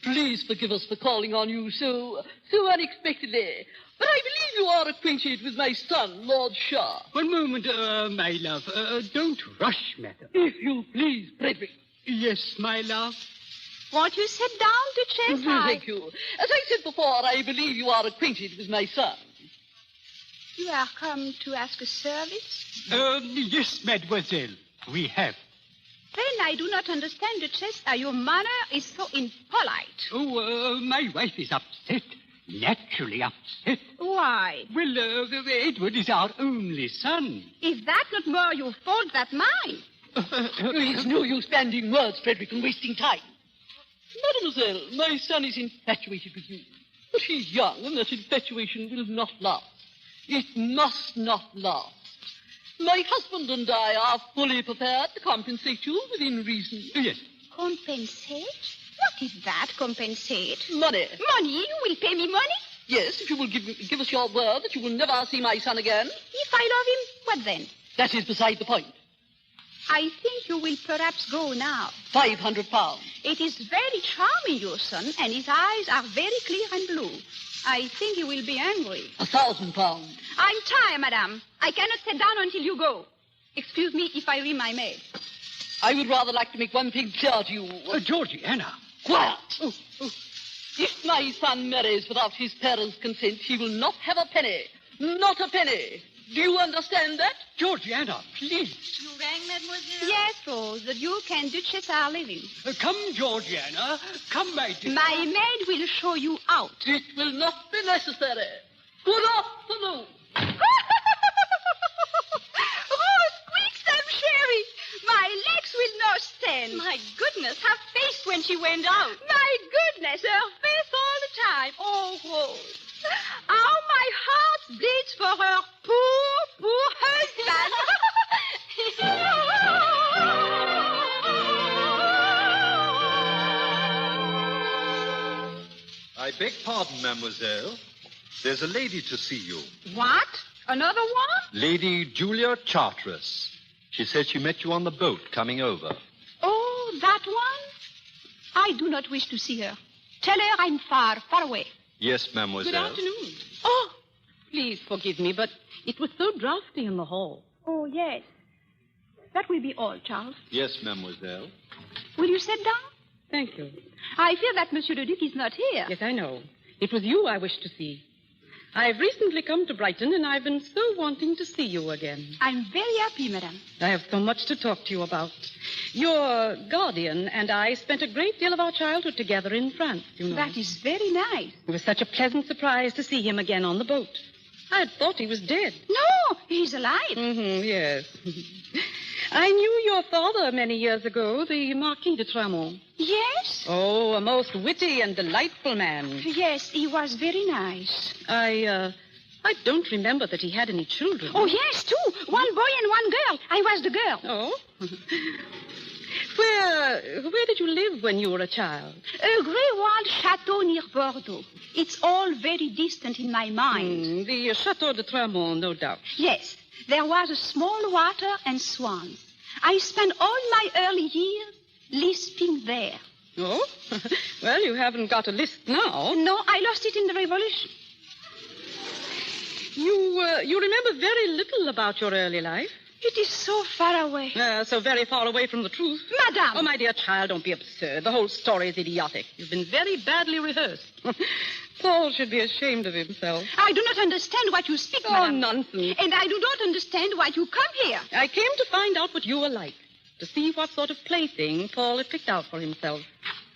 Please forgive us for calling on you so unexpectedly. But I believe you are acquainted with my son, Lord Shah. One moment, my love. Don't rush, madam. If you please, Frederick. Yes, my love. Won't you sit down, Duchess? Thank you. As I said before, I believe you are acquainted with my son. You are come to ask a service? Yes, mademoiselle. We have. Then I do not understand, Duchess. Your manner is so impolite. Oh, my wife is upset. Naturally upset. Why? Well, Edward is our only son. Is that not more your fault than mine? It's no use bandying words, Frederick, and wasting time. Mademoiselle, my son is infatuated with you. But he's young, and that infatuation will not last. It must not last. My husband and I are fully prepared to compensate you within reason. Yes. Compensate? What is that, compensate? Money. Money? You will pay me money? Yes, if you will give us your word that you will never see my son again. If I love him, what then? That is beside the point. I think you will perhaps go now. £500. It is very charming, your son, and his eyes are very clear and blue. I think he will be angry. £1,000. I'm tired, madame. I cannot sit down until you go. Excuse me if I ring my maid. I would rather like to make one thing clear to you. Georgiana. Quiet. If my son marries without his parents' consent, he will not have a penny. Not a penny. Do you understand that? Georgiana, please. You rang, mademoiselle? Yes, Rose. The Duke and Duchess are leaving. Come, Georgiana. Come, my dear. My maid will show you out. It will not be necessary. Good afternoon. Oh, squeak some sherry. My legs will not stand. My goodness, her face when she went out. My goodness, her face all the time. Oh, Rose. How my heart beats for her poor husband. I beg pardon, mademoiselle. There's a lady to see you. What? Another one? Lady Julia Charteris. She says she met you on the boat coming over. Oh, that one? I do not wish to see her. Tell her I'm far, far away. Yes, mademoiselle. Good afternoon. Oh, Please forgive me, but it was so drafty in the hall. oh, yes. That will be all, Charles. Yes, mademoiselle. Will you sit down? Thank you. I fear that Monsieur le Duc is not here. Yes, I know. It was you I wished to see. I've recently come to Brighton, and I've been so wanting to see you again. I'm very happy, madame. I have so much to talk to you about. Your guardian and I spent a great deal of our childhood together in France, you know. That is very nice. It was such a pleasant surprise to see him again on the boat. I had thought he was dead. No, he's alive. Yes. I knew your father many years ago, the Marquis de Tramont. Yes? Oh, a most witty and delightful man. Yes, he was very nice. I don't remember that he had any children. Oh, yes, two. One boy and one girl. I was the girl. Oh? Where did you live when you were a child? A grey walled chateau near Bordeaux. It's all very distant in my mind. The Chateau de Tramont, no doubt. Yes. There was a small water and swans. I spent all my early years lisping there. Oh? Well, you haven't got a lisp now. No, I lost it in the Revolution. You remember very little about your early life? It is so far away. So very far away from the truth. Madame! Oh, my dear child, don't be absurd. The whole story is idiotic. You've been very badly rehearsed. Paul should be ashamed of himself. I do not understand what you speak, madame. Oh, nonsense. And I do not understand why you come here. I came to find out what you were like. To see what sort of plaything Paul had picked out for himself.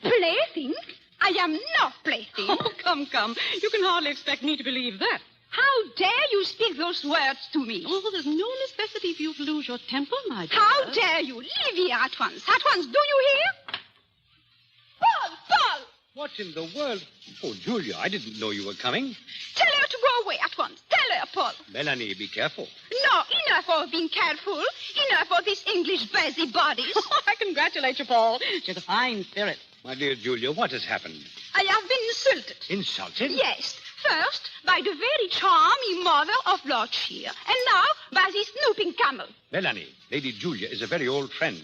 Plaything? I am no plaything. Oh, come. You can hardly expect me to believe that. How dare you speak those words to me? Oh, there's no necessity for you to lose your temper, my dear. How dare you? Leave here at once. At once. Do you hear? Paul! What in the world? Oh, Julia, I didn't know you were coming. Tell her to go away at once. Tell her, Paul. Melanie, be careful. No, enough of being careful. Enough of these English busybodies. I congratulate you, Paul. She has a fine spirit. My dear Julia, what has happened? I have been insulted. Insulted? Yes. First, by the very charming mother of Lord Shear, and now by this snooping camel. Melanie, Lady Julia is a very old friend.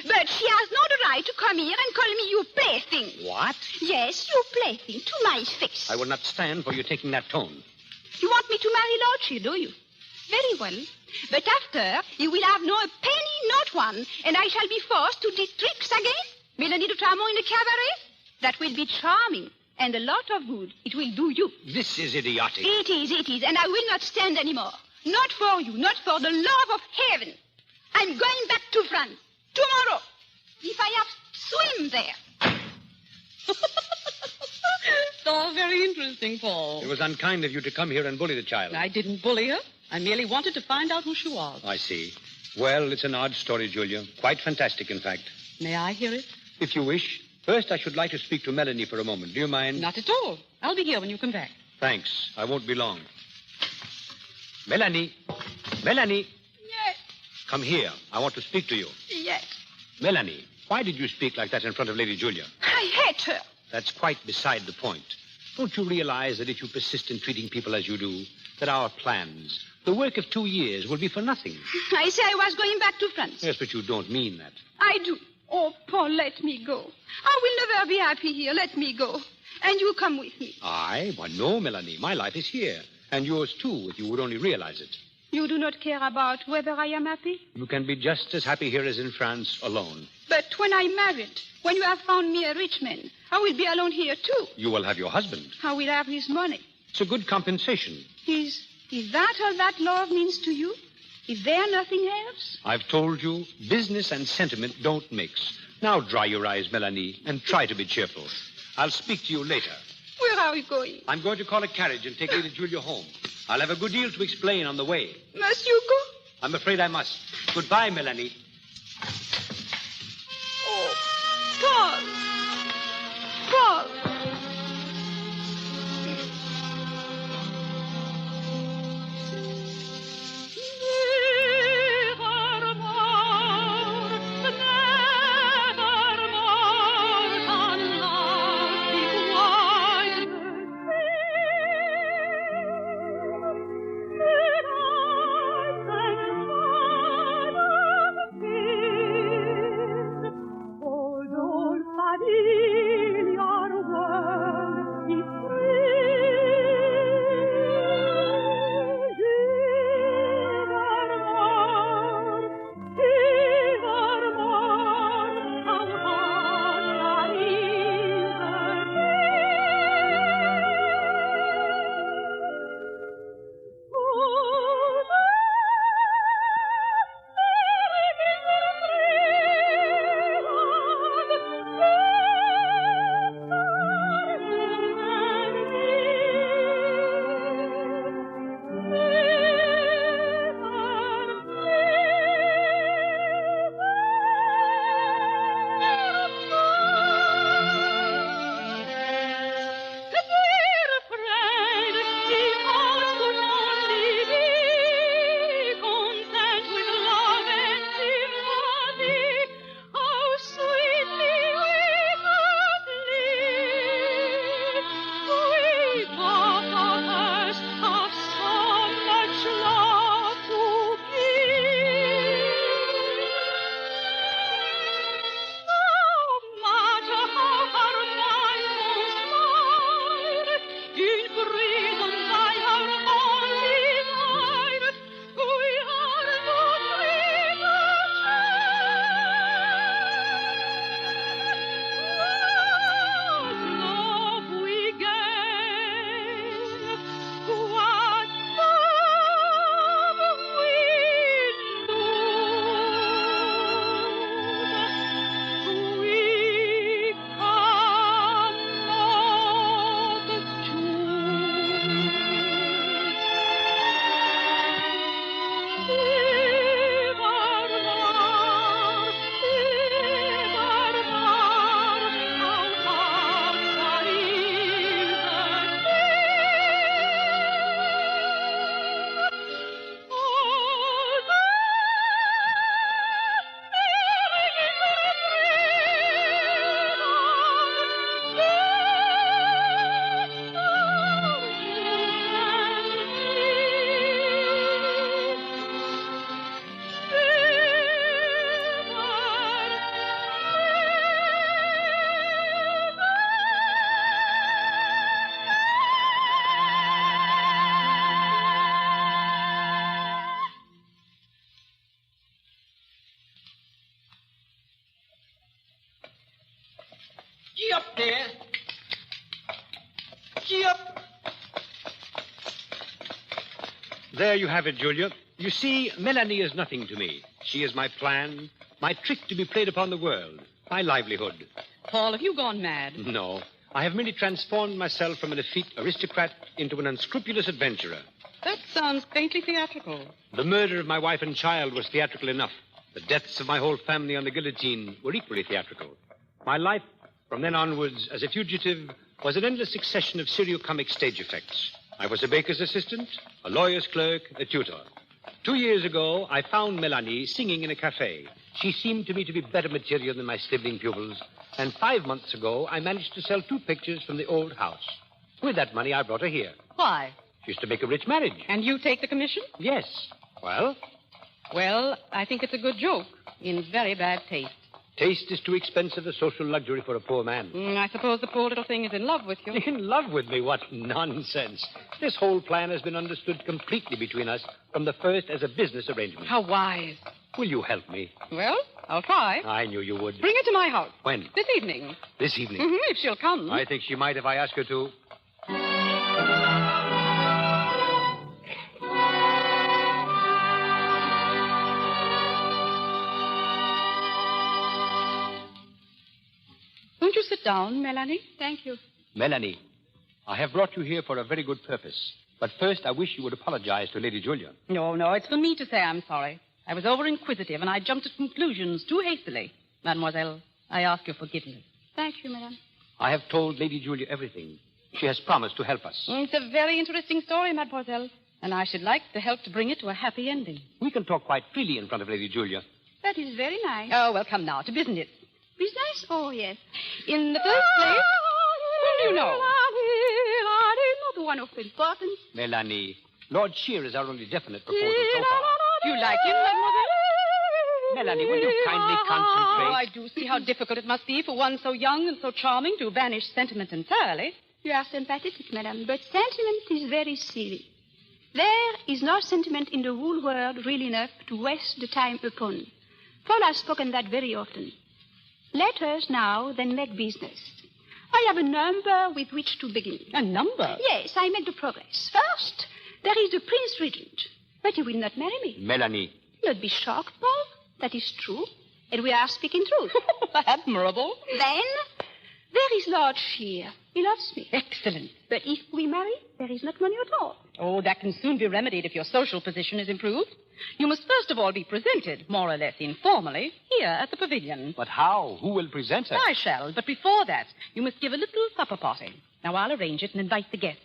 But she has no right to come here and call me you plaything. What? Yes, you plaything, to my face. I will not stand for you taking that tone. You want me to marry Lord Shear, do you? Very well. But after, you will have no penny, not one, and I shall be forced to do tricks again. Melanie de Tramont in a cabaret? That will be charming. And a lot of good it will do you. This is idiotic. It is. And I will not stand anymore. Not for you, not for the love of heaven. I'm going back to France tomorrow. If I have to swim there. It's all very interesting, Paul. It was unkind of you to come here and bully the child. I didn't bully her. I merely wanted to find out who she was. I see. Well, it's an odd story, Julia. Quite fantastic, in fact. May I hear it? If you wish. First, I should like to speak to Melanie for a moment. Do you mind? Not at all. I'll be here when you come back. Thanks. I won't be long. Melanie. Melanie. Yes. Come here. I want to speak to you. Yes. Melanie, why did you speak like that in front of Lady Julia? I hate her. That's quite beside the point. Don't you realize that if you persist in treating people as you do, that our plans, the work of 2 years, will be for nothing? I say I was going back to France. Yes, but you don't mean that. I do. Oh, Paul, let me go. I will never be happy here. Let me go. And you come with me. I? Why, no, Melanie. My life is here. And yours, too, if you would only realize it. You do not care about whether I am happy? You can be just as happy here as in France, alone. But when I'm married, when you have found me a rich man, I will be alone here, too. You will have your husband. I will have his money. It's a good compensation. Is that all that love means to you? Is there nothing else? I've told you, business and sentiment don't mix. Now dry your eyes, Melanie, and try to be cheerful. I'll speak to you later. Where are we going? I'm going to call a carriage and take Lady Julia home. I'll have a good deal to explain on the way. Must you go? I'm afraid I must. Goodbye, Melanie. Oh, Paul. Paul. Gee up there. Gee up. There you have it, Julia. You see, Melanie is nothing to me. She is my plan, my trick to be played upon the world, my livelihood. Paul, have you gone mad? No. I have merely transformed myself from an effete aristocrat into an unscrupulous adventurer. That sounds faintly theatrical. The murder of my wife and child was theatrical enough. The deaths of my whole family on the guillotine were equally theatrical. My life, from then onwards, as a fugitive, was an endless succession of seriocomic stage effects. I was a baker's assistant, a lawyer's clerk, a tutor. 2 years ago, I found Melanie singing in a cafe. She seemed to me to be better material than my sniveling pupils. And 5 months ago, I managed to sell 2 pictures from the old house. With that money, I brought her here. Why? Just to make a rich marriage. And you take the commission? Yes. Well? Well, I think it's a good joke, in very bad taste. Taste is too expensive a social luxury for a poor man. I suppose the poor little thing is in love with you. In love with me? What nonsense. This whole plan has been understood completely between us from the first as a business arrangement. How wise. Will you help me? Well, I'll try. I knew you would. Bring her to my house. When? This evening. This evening? If she'll come. I think she might if I ask her to. Won't you sit down, Melanie? Thank you. Melanie, I have brought you here for a very good purpose. But first, I wish you would apologize to Lady Julia. No, it's for me to say I'm sorry. I was over-inquisitive, and I jumped at conclusions too hastily. Mademoiselle, I ask your forgiveness. Thank you, madame. I have told Lady Julia everything. She has promised to help us. It's a very interesting story, mademoiselle, and I should like to help to bring it to a happy ending. We can talk quite freely in front of Lady Julia. That is very nice. Oh, well, come now, to business. Business? Oh, yes. In the first place, whom do you know? Not one of importance. Melanie, Lord Shear is our only definite proposal so far. Do you like him, mademoiselle? Melanie, will you kindly concentrate? Oh, I do see how difficult it must be for one so young and so charming to banish sentiment entirely. You are sympathetic, madame, but sentiment is very silly. There is no sentiment in the whole world real enough to waste the time upon. Paul has spoken that very often. Let us now then make business. I have a number with which to begin. A number? Yes, I make the progress. First, there is the Prince Regent. But he will not marry me. Melanie. Don't be shocked, Paul. That is true. And we are speaking truth. Admirable. Then, there is Lord Shear. He loves me. Excellent. But if we marry, there is not money at all. Oh, that can soon be remedied if your social position is improved. You must first of all be presented, more or less informally, here at the pavilion. But how? Who will present her? I shall, but before that, you must give a little supper party. Now, I'll arrange it and invite the guests.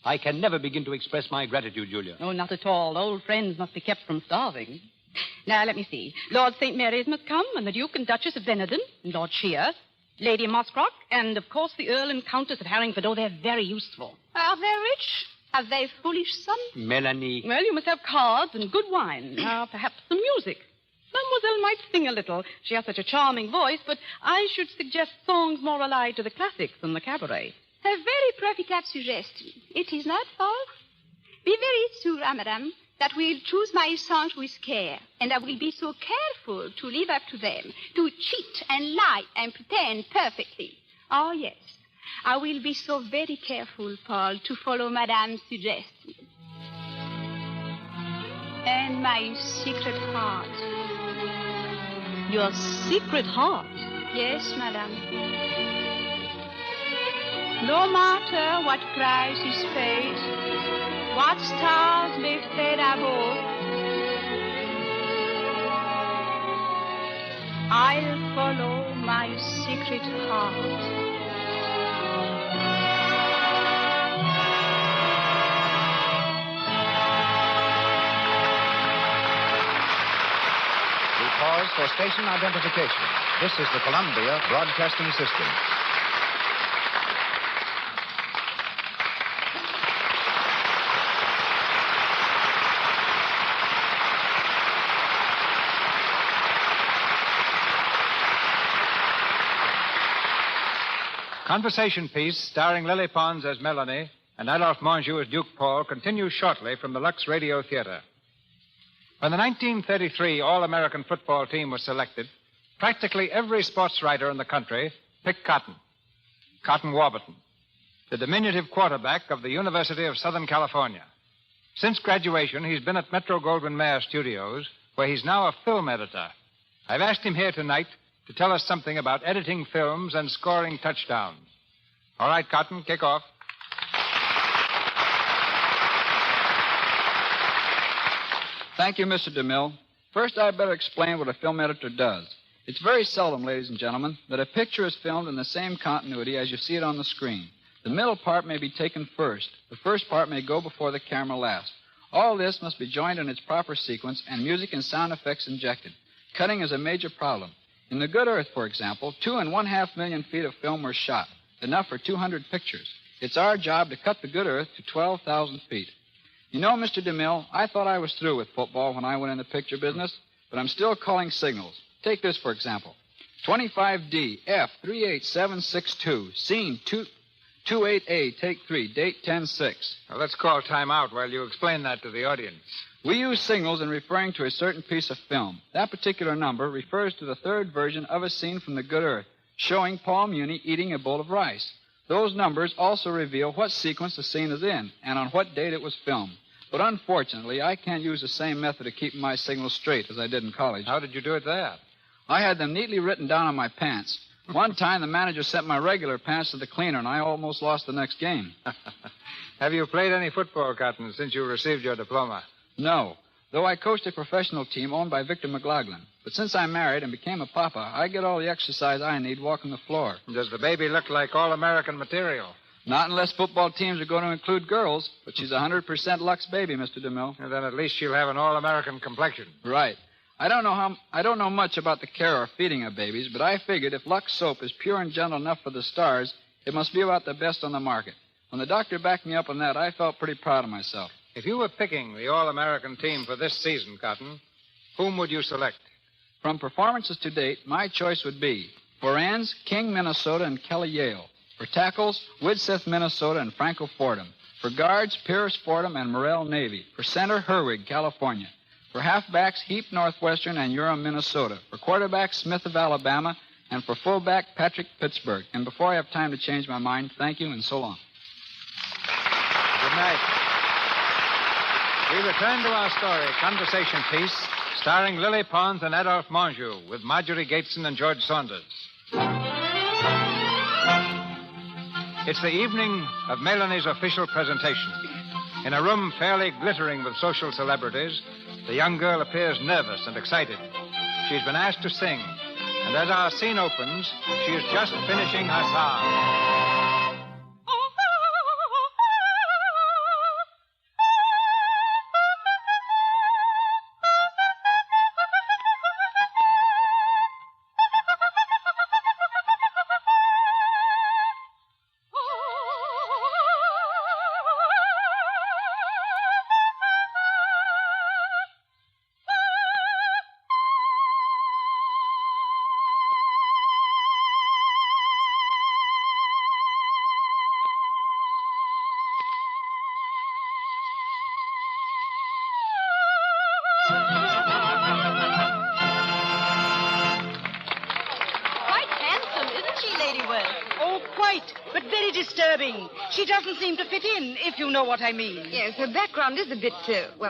I can never begin to express my gratitude, Julia. Oh, not at all. Old friends must be kept from starving. Now, let me see. Lord St. Mary's must come, and the Duke and Duchess of Benenden, and Lord Shear, Lady Moscrock, and, of course, the Earl and Countess of Harringford. Oh, they're very useful. Are they rich? Have they foolish sons? Melanie. Well, you must have cards and good wine. Now, perhaps some music. Mademoiselle might sing a little. She has such a charming voice, but I should suggest songs more allied to the classics than the cabaret. A very practical suggestion. It is not false. Be very sure, madame, that we'll choose my songs with care, and I will be so careful to live up to them, to cheat and lie and pretend perfectly. Oh, yes. I will be so very careful, Paul, to follow Madame's suggestion. And my secret heart. Your secret heart? Yes, Madame. No matter what price is paid, what stars may fade above, I'll follow my secret heart. Pause for station identification. This is the Columbia Broadcasting System. Conversation piece starring Lily Pons as Melanie and Adolphe Menjo as Duke Paul continues shortly from the Lux RadioTheatre. When the 1933 All-American football team was selected, practically every sports writer in the country picked cotton. Cotton Warburton, the diminutive quarterback of the University of Southern California. Since graduation, he's been at Metro-Goldwyn-Mayer Studios, where he's now a film editor. I've asked him here tonight to tell us something about editing films and scoring touchdowns. All right, Cotton, kick off. Thank you, Mr. DeMille. First, I'd better explain what a film editor does. It's very seldom, ladies and gentlemen, that a picture is filmed in the same continuity as you see it on the screen. The middle part may be taken first. The first part may go before the camera last. All this must be joined in its proper sequence and music and sound effects injected. Cutting is a major problem. In The Good Earth, for example, 2.5 million feet of film were shot, enough for 200 pictures. It's our job to cut The Good Earth to 12,000 feet. You know, Mr. DeMille, I thought I was through with football when I went in the picture business, but I'm still calling signals. Take this, for example. 25D, F38762, scene 28A, take 3, date 10-6. Now, let's call time out while you explain that to the audience. We use signals in referring to a certain piece of film. That particular number refers to the third version of a scene from The Good Earth, showing Paul Muni eating a bowl of rice. Those numbers also reveal what sequence the scene is in and on what date it was filmed. But unfortunately, I can't use the same method of keeping my signals straight as I did in college. How did you do it there? I had them neatly written down on my pants. One time, the manager sent my regular pants to the cleaner, and I almost lost the next game. Have you played any football, Cotton, since you received your diploma? No, though I coached a professional team owned by Victor McLaughlin. But since I married and became a papa, I get all the exercise I need walking the floor. Does the baby look like all-American material? Not unless football teams are going to include girls, but she's 100% Lux baby, Mr. DeMille. And then at least she'll have an all-American complexion. Right. I don't know much about the care or feeding of babies, but I figured if Lux soap is pure and gentle enough for the stars, it must be about the best on the market. When the doctor backed me up on that, I felt pretty proud of myself. If you were picking the all-American team for this season, Cotton, whom would you select? From performances to date, my choice would be for ends, King, Minnesota, and Kelly Yale. For tackles, Widsith, Minnesota, and Franco Fordham. For guards, Pierce Fordham and Morrell Navy. For center, Herwig, California. For halfbacks, Heap, Northwestern, and Urim, Minnesota. For quarterback, Smith of Alabama. And for fullback, Patrick, Pittsburgh. And before I have time to change my mind, thank you and so long. Good night. We return to our story, Conversation Piece, starring Lily Pons and Adolphe Menjo, with Marjorie Gateson and George Saunders. It's the evening of Melanie's official presentation. In a room fairly glittering with social celebrities, the young girl appears nervous and excited. She's been asked to sing, and as our scene opens, she is just finishing her song. She doesn't seem to fit in, if you know what I mean. Yes, her background is a bit,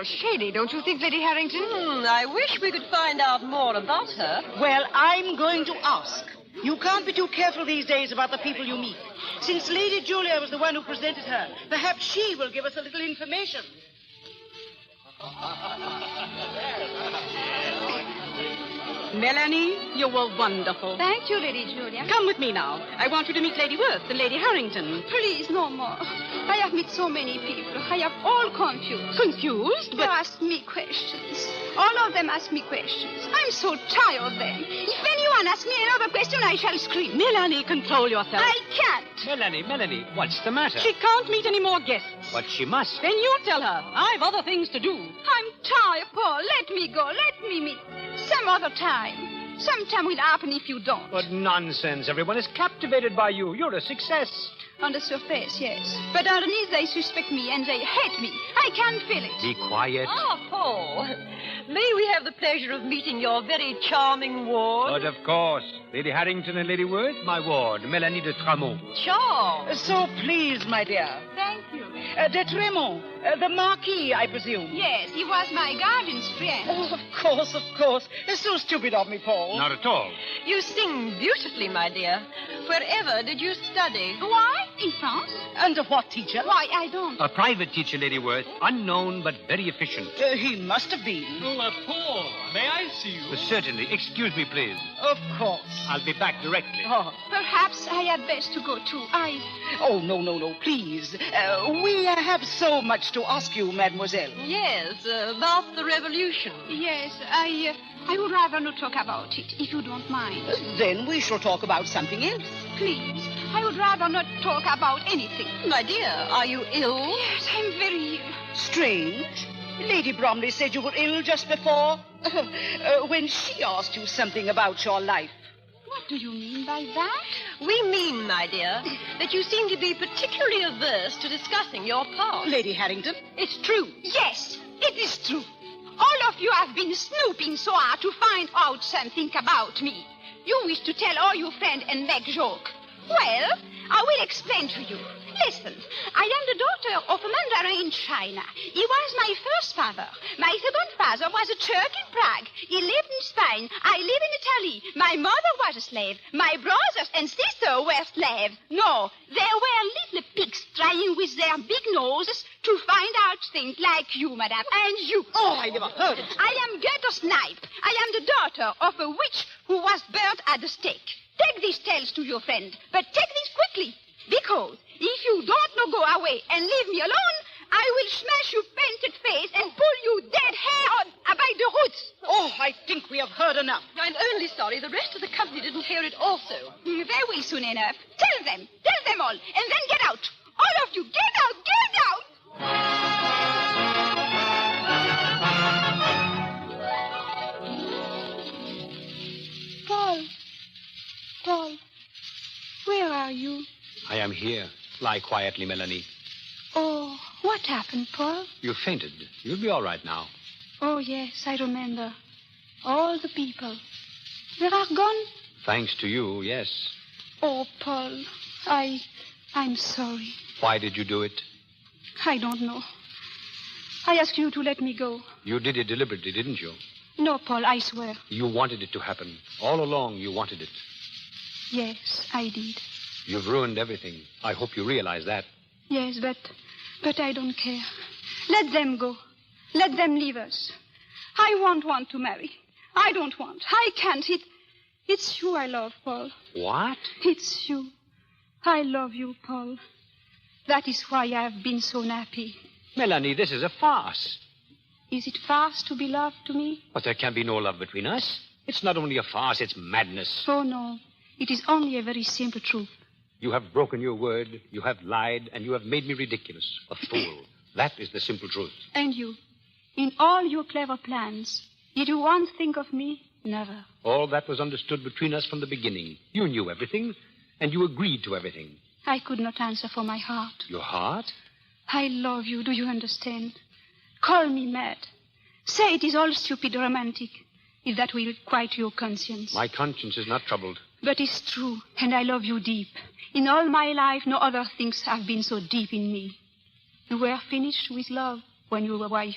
shady, don't you think, Lady Harrington? I wish we could find out more about her. Well, I'm going to ask. You can't be too careful these days about the people you meet. Since Lady Julia was the one who presented her, perhaps she will give us a little information. Melanie, you were wonderful. Thank you, Lady Julia. Come with me now. I want you to meet Lady Worth and Lady Harrington. Please, no more. I have met so many people. I am all confused. Confused? But... They ask me questions. All of them ask me questions. I'm so tired of them. If anyone asks me another question, I shall scream. Melanie, control yourself. I can't. Melanie, what's the matter? She can't meet any more guests. But she must. Then you tell her. I've other things to do. I'm tired, Paul. Let me go. Let me meet some other time. Sometime will happen if you don't. But nonsense. Everyone is captivated by you. You're a success. On the surface, yes. But underneath, they suspect me and they hate me. I can feel it. Be quiet. Ah, Paul. May we have the pleasure of meeting your very charming ward? But of course. Lady Harrington and Lady Worth, my ward, Melanie de Tramont. Sure. So please, my dear. Thank you. De Tremont, the Marquis, I presume. Yes, he was my guardian's friend. Oh, of course, of course. It's so stupid of me, Paul. Not at all. You sing beautifully, my dear. Wherever did you study? Why? In France? Under what teacher? Why, I don't. A private teacher, Lady Worth. Unknown, but very efficient. He must have been. Oh, Paul, may I see you? Certainly. Excuse me, please. Of course. I'll be back directly. Oh. Perhaps I had best to go too. Oh, no, please. We have so much to ask you, mademoiselle. Yes, about the revolution. Yes, I would rather not talk about it, if you don't mind. Then we shall talk about something else. Please, I would rather not talk about anything. My dear, are you ill? Yes, I'm very ill. Strange. Lady Bromley said you were ill just before, when she asked you something about your life. What do you mean by that? We mean, my dear, that you seem to be particularly averse to discussing your past. Lady Harrington? It's true. Yes, it is true. All of you have been snooping so hard to find out something about me. You wish to tell all your friends and make joke. Well, I will explain to you. Listen, I am the daughter of a mandarin in China. He was my first father. My second father was a Turk in Prague. He lived in Spain. I live in Italy. My mother was a slave. My brothers and sisters were slaves. No, they were little pigs trying with their big noses to find out things like you, madame, and you. Oh, I never heard it. I am Gerda Snipe. I am the daughter of a witch who was burnt at the stake. Take these tales to your friend, but take these quickly. Because if you don't go away and leave me alone, I will smash your painted face and pull you dead hair by the roots. Oh, I think we have heard enough. I'm only sorry the rest of the company didn't hear it also. Very soon enough. Tell them all, and then get out. All of you, get out, get out. Paul, where are you? I am here. Lie quietly, Melanie. Oh, what happened, Paul? You fainted. You'll be all right now. Oh, yes, I remember. All the people. They are gone? Thanks to you, yes. Oh, Paul, I'm sorry. Why did you do it? I don't know. I asked you to let me go. You did it deliberately, didn't you? No, Paul, I swear. You wanted it to happen. All along, you wanted it. Yes, I did. You've ruined everything. I hope you realize that. Yes, but I don't care. Let them go. Let them leave us. I won't want to marry. I don't want. I can't. It's you I love, Paul. What? It's you. I love you, Paul. That is why I have been so happy. Melanie, this is a farce. Is it farce to be loved to me? But there can be no love between us. It's not only a farce, it's madness. Oh, no. It is only a very simple truth. You have broken your word, you have lied, and you have made me ridiculous, a fool. That is the simple truth. And you, in all your clever plans, did you once think of me? Never. All that was understood between us from the beginning. You knew everything, and you agreed to everything. I could not answer for my heart. Your heart? I love you, do you understand? Call me mad. Say it is all stupid romantic, if that will quiet your conscience. My conscience is not troubled. But it's true, and I love you deep. In all my life, no other things have been so deep in me. You were finished with love when your wife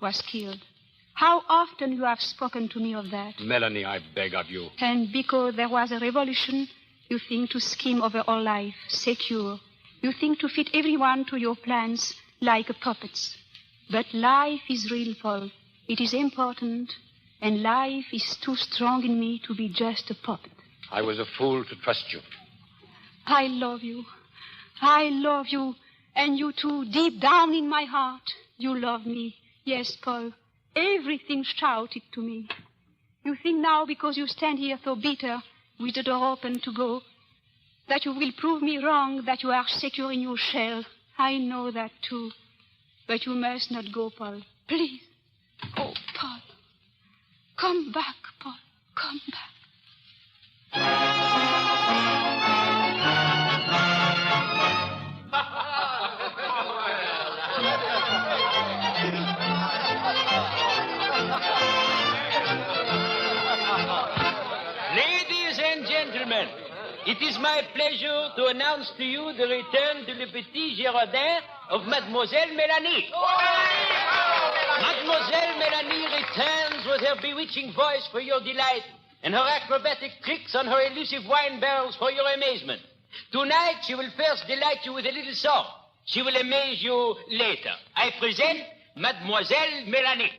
was killed. How often you have spoken to me of that. Melanie, I beg of you. And because there was a revolution, you think to scheme over all life, secure. You think to fit everyone to your plans like puppets. But life is real, Paul. It is important, and life is too strong in me to be just a puppet. I was a fool to trust you. I love you. I love you. And you too, deep down in my heart, you love me. Yes, Paul. Everything shouted to me. You think now, because you stand here so bitter, with the door open to go, that you will prove me wrong, that you are secure in your shell. I know that too. But you must not go, Paul. Please. Oh, Paul. Come back, Paul. Come back. Ladies and gentlemen, it is my pleasure to announce to you the return to Le Petit Girondin of Mademoiselle Mélanie. Mademoiselle Mélanie returns with her bewitching voice for your delight and her acrobatic tricks on her elusive wine barrels for your amazement. Tonight, she will first delight you with a little song. She will amaze you later. I present Mademoiselle Mélanie.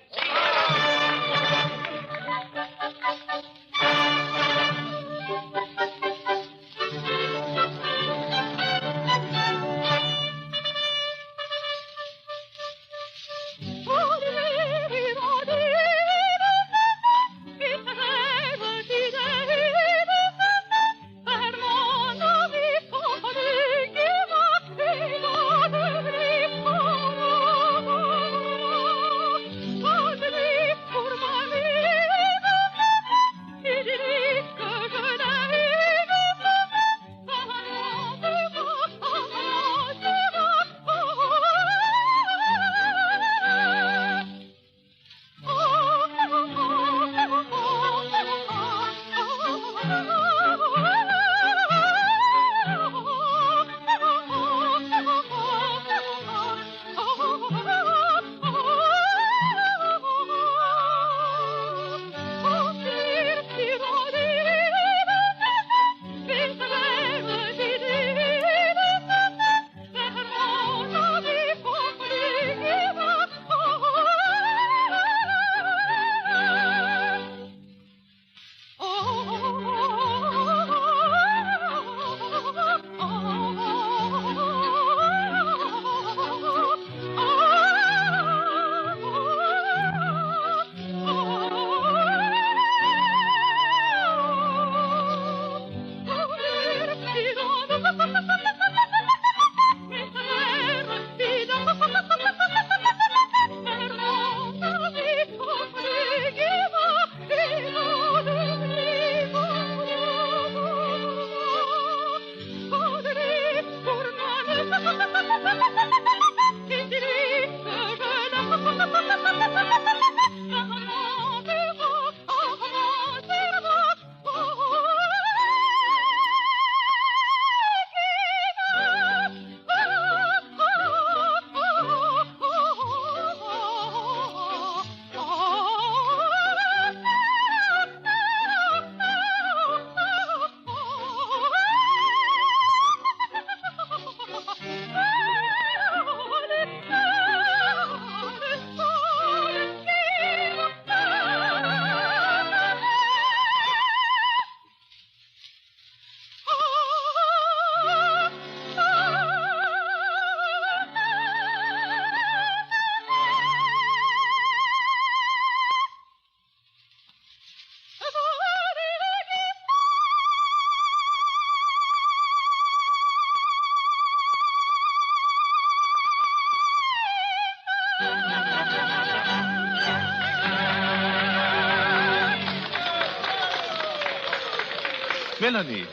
Mélanie.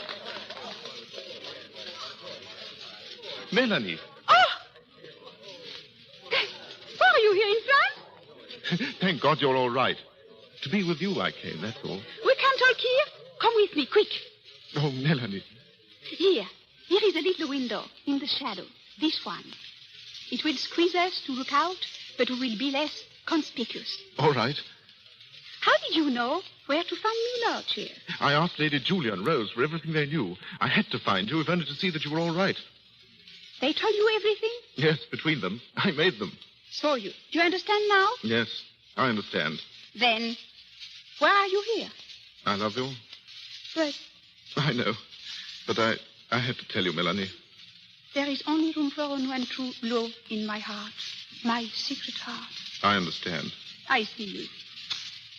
Mélanie. Oh! Why are you here in France? Thank God you're all right. To be with you I came, that's all. We can't talk here. Come with me, quick. Oh, Mélanie. Here is a little window in the shadow. This one. It will squeeze us to look out, but we will be less conspicuous. All right. How did you know where to find me, Lord here? I asked Lady Julia and Rose for everything they knew. I had to find you, if only to see that you were all right. They told you everything? Yes, between them. I made them. So do you understand now? Yes, I understand. Then, why are you here? I love you. But I know. But I had to tell you, Mélanie. there is only room for one true love in my heart. My secret heart. I understand. I see you.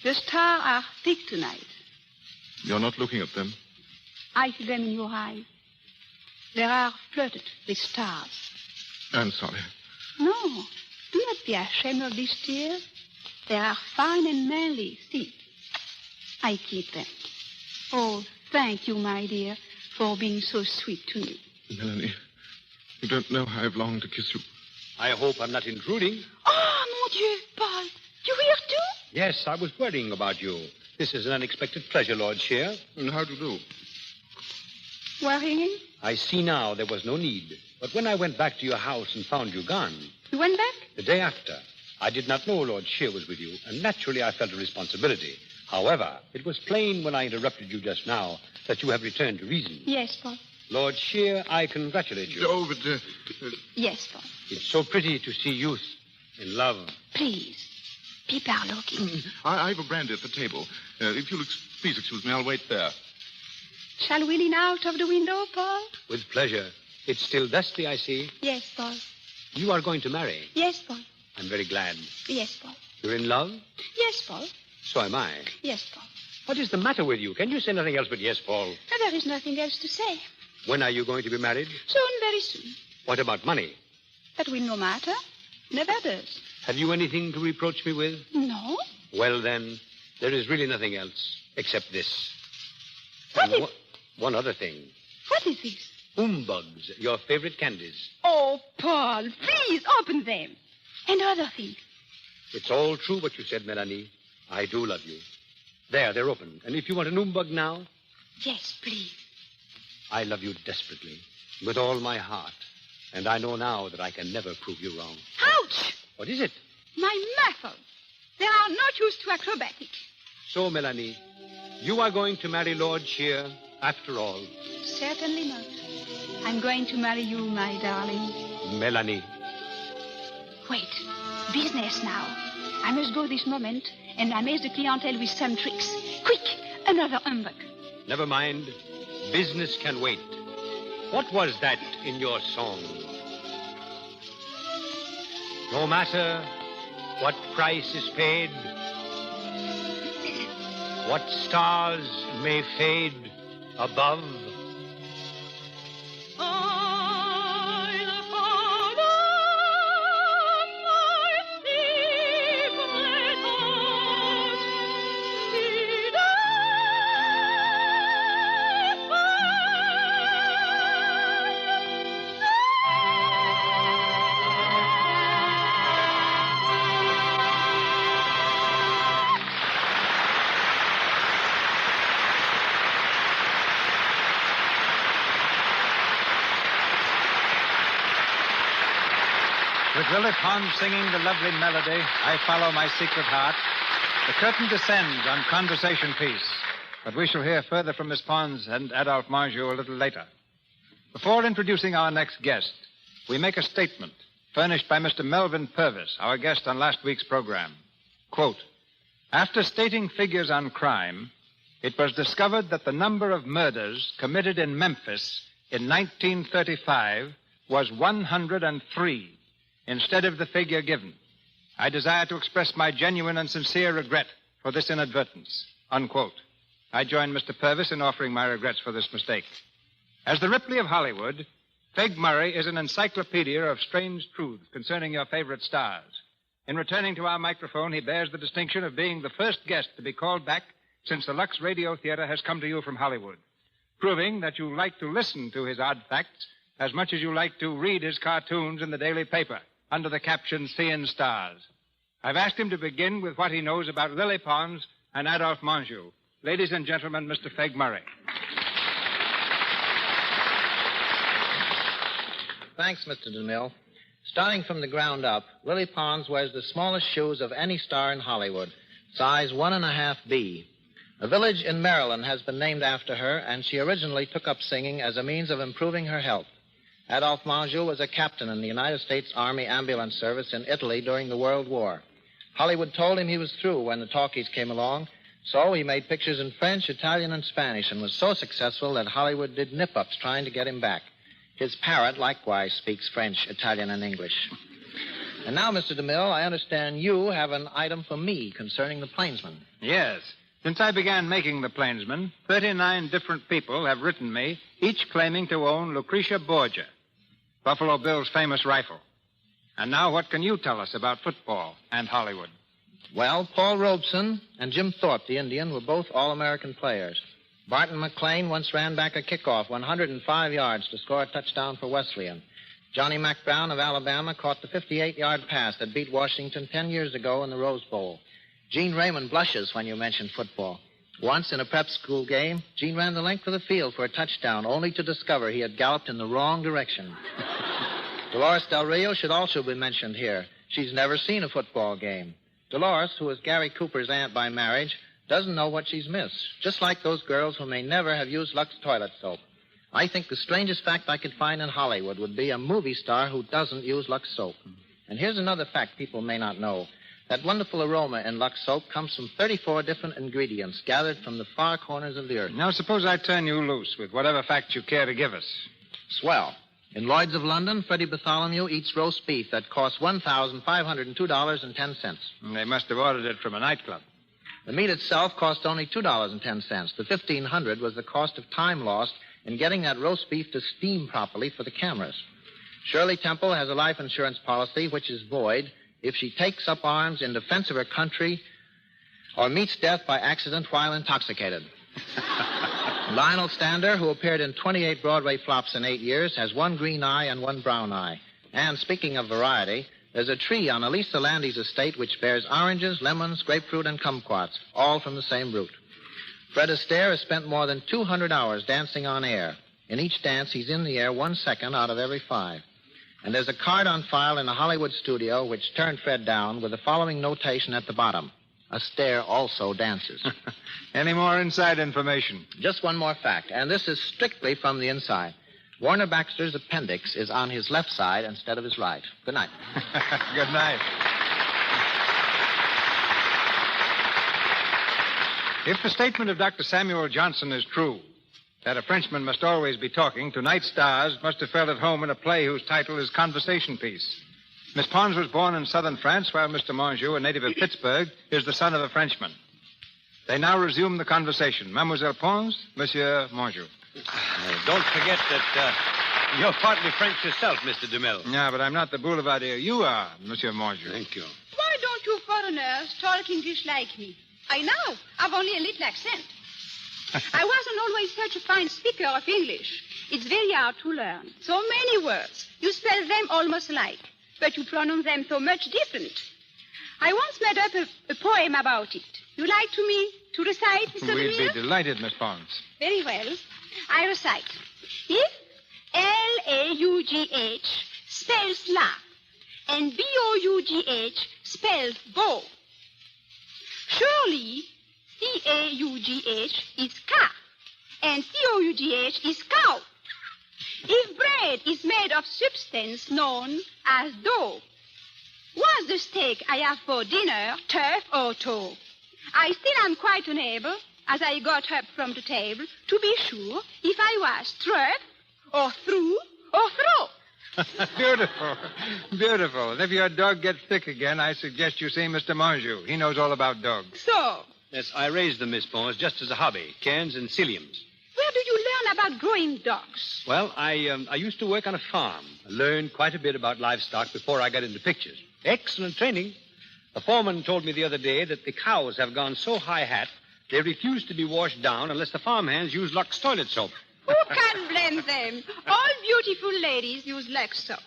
The stars are thick tonight. You're not looking at them. I see them in your eyes. They are flooded with stars. I'm sorry. No, do not be ashamed of these tears. They are fine and manly. See, I keep them. Oh, Thank you, my dear, for being so sweet to me. Melanie, you don't know how I've longed to kiss you. I hope I'm not intruding. Oh, mon Dieu, Paul. You here, too? Yes, I was worrying about you. This is an unexpected pleasure, Lord Shear. And how do you do? Worrying? I see now there was no need. But when I went back to your house and found you gone, You went back? the day after, I did not know Lord Shear was with you, and naturally I felt a responsibility. However, it was plain when I interrupted you just now that you have returned to reason. Yes, Paul. Lord Shear, I congratulate you. Oh, but... Yes, Paul. It's so pretty to see youth in love. Please, be parlooking. I've a brandy at the table. If you'll please excuse me, I'll wait there. Shall we lean out of the window, Paul? With pleasure. It's still dusty, I see. Yes, Paul. You are going to marry. Yes, Paul. I'm very glad. Yes, Paul. You're in love? Yes, Paul. So am I. Yes, Paul. What is the matter with you? Can you say nothing else but yes, Paul? There is nothing else to say. When are you going to be married? Soon, very soon. What about money? That will no matter. Never does. Have you anything to reproach me with? No. Well, then, there is really nothing else except this. One other thing. What is this? Bugs, your favorite candies. Oh, Paul, please open them. And other things. It's all true what you said, Melanie. I do love you. There, they're open. And if you want an bug now, Yes, please. I love you desperately, with all my heart. And I know now that I can never prove you wrong. Ouch! What is it? My muscles. They are not used to acrobatics. So, Melanie, you are going to marry Lord Shear after all. Certainly not. I'm going to marry you, my darling. Melanie. Wait. Business now. I must go this moment and amaze the clientele with some tricks. Quick! Another humbug. Never mind. Business can wait. What was that in your song? No matter what price is paid, what stars may fade above, With Lily Pons singing the lovely melody, I Follow My Secret Heart, the curtain descends on Conversation Piece. But we shall hear further from Miss Pons and Adolphe Menjo a little later. Before introducing our next guest, we make a statement furnished by Mr. Melvin Purvis, our guest on last week's program. Quote, after stating figures on crime, it was discovered that the number of murders committed in Memphis in 1935 was 103. Instead of the figure given. I desire to express my genuine and sincere regret for this inadvertence. Unquote. I join Mr. Purvis in offering my regrets for this mistake. As the Ripley of Hollywood, Feg Murray is an encyclopedia of strange truths concerning your favorite stars. In returning to our microphone, he bears the distinction of being the first guest to be called back since the Lux RadioTheatre has come to you from Hollywood, proving that you like to listen to his odd facts as much as you like to read his cartoons in the daily paper under the caption Seeing Stars. I've asked him to begin with what he knows about Lily Pons and Adolphe Menjo. Ladies and gentlemen, Mr. Feg Murray. Thanks, Mr. DeMille. Starting from the ground up, Lily Pons wears the smallest shoes of any star in Hollywood, size 1.5B. A village in Maryland has been named after her, and she originally took up singing as a means of improving her health. Adolphe Menjo was a captain in the United States Army Ambulance Service in Italy during the World War. Hollywood told him he was through when the talkies came along, so he made pictures in French, Italian, and Spanish, and was so successful that Hollywood did nip-ups trying to get him back. His parrot likewise speaks French, Italian, and English. And now, Mr. DeMille, I understand you have an item for me concerning the Plainsman. Yes. Since I began making the Plainsman, 39 different people have written me, each claiming to own Lucretia Borgia, Buffalo Bill's famous rifle. And now what can you tell us about football and Hollywood? Well, Paul Robeson and Jim Thorpe, the Indian, were both All-American players. Barton McLean once ran back a kickoff 105 yards to score a touchdown for Wesleyan. Johnny Mac Brown of Alabama caught the 58-yard pass that beat Washington 10 years ago in the Rose Bowl. Gene Raymond blushes when you mention football. Once in a prep school game, Gene ran the length of the field for a touchdown, only to discover he had galloped in the wrong direction. Dolores Del Rio should also be mentioned here. She's never seen a football game. Dolores, who is Gary Cooper's aunt by marriage, doesn't know what she's missed, just like those girls who may never have used Lux toilet soap. I think the strangest fact I could find in Hollywood would be a movie star who doesn't use Lux soap. And here's another fact people may not know. That wonderful aroma in Lux soap comes from 34 different ingredients gathered from the far corners of the earth. Now, suppose I turn you loose with whatever fact you care to give us. Swell. In Lloyd's of London, Freddie Bartholomew eats roast beef that costs $1,502.10. They must have ordered it from a nightclub. The meat itself cost only $2.10. The $1,500 was the cost of time lost in getting that roast beef to steam properly for the cameras. Shirley Temple has a life insurance policy which is void if she takes up arms in defense of her country or meets death by accident while intoxicated. Lionel Stander, who appeared in 28 Broadway flops in 8 years, has one green eye and one brown eye. And speaking of variety, there's a tree on Elisa Landy's estate which bears oranges, lemons, grapefruit, and kumquats, all from the same root. Fred Astaire has spent more than 200 hours dancing on air. In each dance, he's in the air 1 second out of every 5. And there's a card on file in the Hollywood studio which turned Fred down with the following notation at the bottom. Astaire also dances. Any more inside information? Just one more fact, and this is strictly from the inside. Warner Baxter's appendix is on his left side instead of his right. Good night. Good night. If the statement of Dr. Samuel Johnson is true, that a Frenchman must always be talking, tonight's stars must have felt at home in a play whose title is Conversation Piece. Miss Pons was born in southern France, while Mr. Menjo, a native of Pittsburgh, is the son of a Frenchman. They now resume the conversation. Mademoiselle Pons, Monsieur Menjo. Don't forget that you're partly French yourself, Mr. DeMille. Yeah, but I'm not the boulevardier. You are, Monsieur Menjo. Thank you. Why don't you foreigners talk English like me? I know. I've only a little accent. I wasn't always such a fine speaker of English. It's very hard to learn. So many words. You spell them almost alike, but you pronounce them so much different. I once made up a poem about it. You like to recite, Mr. We'd DeMille? be delighted, Miss Pons. Very well. I recite. If L-A-U-G-H spells laugh and B-O-U-G-H spells bow, surely C-A-U-G-H is calf and C-O-U-G-H is cow. If bread is made of substance known as dough, was the steak I have for dinner turf or toe? I still am quite unable, as I got up from the table, to be sure if I was truff or through or throw. Beautiful. Beautiful. And if your dog gets sick again, I suggest you see Mr. Menjo. He knows all about dogs. So, Yes, I raised them, Miss Pons, just as a hobby. Cairns and Ciliums. where do you learn about growing dogs? Well, I used to work on a farm. I learned quite a bit about livestock before I got into pictures. Excellent training. The foreman told me the other day that the cows have gone so high hat, they refuse to be washed down unless the farmhands use Lux toilet soap. Who can blame them? All beautiful ladies use Lux soap.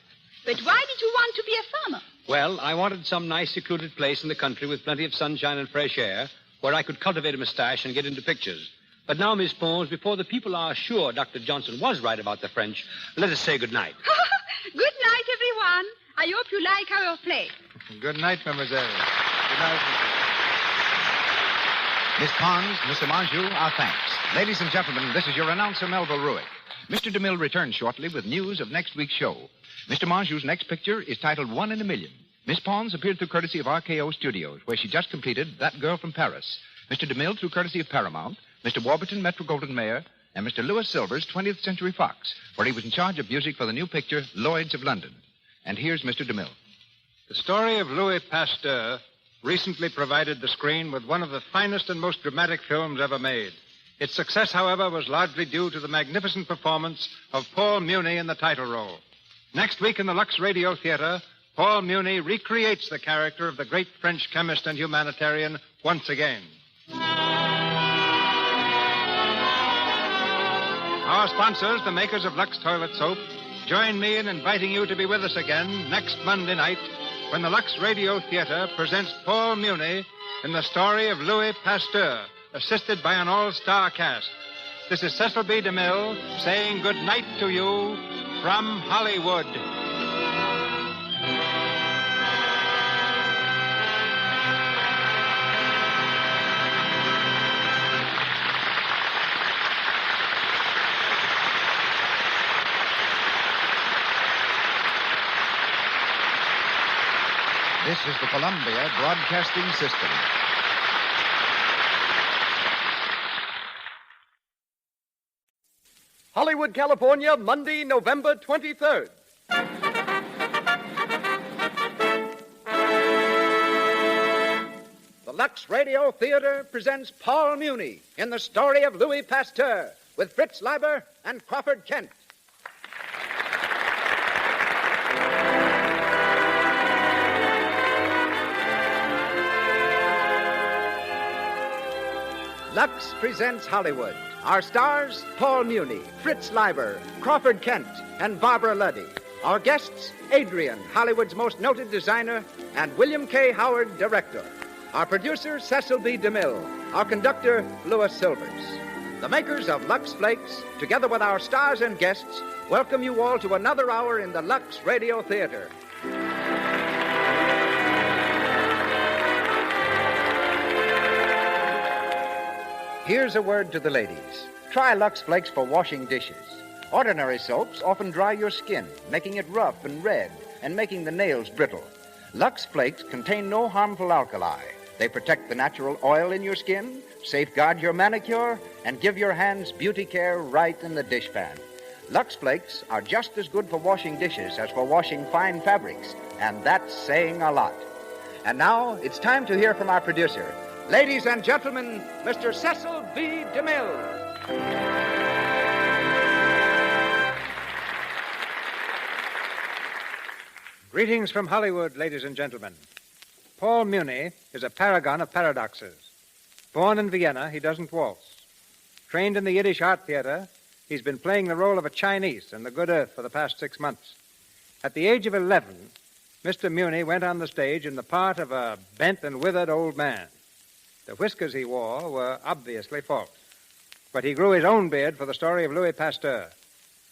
But why did you want to be a farmer? Well, I wanted some nice secluded place in the country with plenty of sunshine and fresh air where I could cultivate a mustache and get into pictures. But now, Miss Pons, before the people are sure Dr. Johnson was right about the French, let us say good night. Good night, everyone. I hope you like our play. Good night, mademoiselle. Good night. Miss Pons, Mr. Menjo, our thanks. Ladies and gentlemen, this is your announcer, Melville Ruick. Mr. DeMille returns shortly with news of next week's show. Mr. Menjo's next picture is titled 1 in a Million. Miss Pons appeared through courtesy of RKO Studios, where she just completed That Girl from Paris. Mr. DeMille through courtesy of Paramount, Mr. Warburton, Metro-Goldwyn-Mayer, and Mr. Louis Silvers, 20th Century Fox, where he was in charge of music for the new picture, Lloyd's of London. And here's Mr. DeMille. The story of Louis Pasteur recently provided the screen with one of the finest and most dramatic films ever made. Its success, however, was largely due to the magnificent performance of Paul Muni in the title role. Next week in the Lux RadioTheatre, Paul Muni recreates the character of the great French chemist and humanitarian once again. Our sponsors, the makers of Lux Toilet Soap, join me in inviting you to be with us again next Monday night when the Lux Radio Theatre presents Paul Muni in the story of Louis Pasteur, assisted by an all-star cast. This is Cecil B. DeMille saying good night to you from Hollywood. This is the Columbia Broadcasting System. Hollywood, California, Monday, November 23rd. The Lux Radio Theatre presents Paul Muni in the story of Louis Pasteur with Fritz Lieber and Crawford Kent. Lux presents Hollywood. Our stars, Paul Muni, Fritz Lieber, Crawford Kent, and Barbara Luddy. Our guests, Adrian, Hollywood's most noted designer, and William K. Howard, director. Our producer, Cecil B. DeMille. Our conductor, Louis Silvers. The makers of Lux Flakes, together with our stars and guests, welcome you all to another hour in the Lux Radio Theatre. Here's a word to the ladies. Try Lux Flakes for washing dishes. Ordinary soaps often dry your skin, making it rough and red and making the nails brittle. Lux Flakes contain no harmful alkali. They protect the natural oil in your skin, safeguard your manicure, and give your hands beauty care right in the dishpan. Lux Flakes are just as good for washing dishes as for washing fine fabrics, and that's saying a lot. And now it's time to hear from our producer. Ladies and gentlemen, Mr. Cecil B. DeMille. Greetings from Hollywood, ladies and gentlemen. Paul Muni is a paragon of paradoxes. Born in Vienna, he doesn't waltz. Trained in the Yiddish Art Theater, he's been playing the role of a Chinese in The Good Earth for the past 6 months. At the age of 11, Mr. Muni went on the stage in the part of a bent and withered old man. The whiskers he wore were obviously false. But he grew his own beard for the story of Louis Pasteur.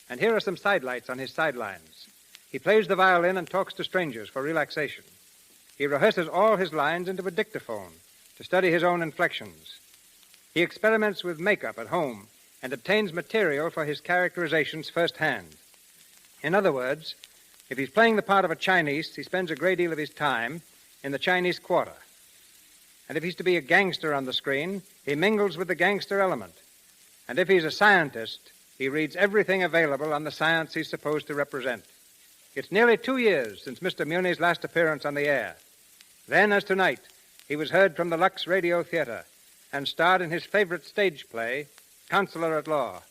And here are some sidelights on his sidelines. He plays the violin and talks to strangers for relaxation. He rehearses all his lines into a dictaphone to study his own inflections. He experiments with makeup at home and obtains material for his characterizations firsthand. In other words, if he's playing the part of a Chinese, he spends a great deal of his time in the Chinese Quarter. And if he's to be a gangster on the screen, he mingles with the gangster element. And if he's a scientist, he reads everything available on the science he's supposed to represent. It's nearly 2 years since Mr. Muni's last appearance on the air. Then, as tonight, he was heard from the Lux Radio Theatre and starred in his favorite stage play, Counselor at Law.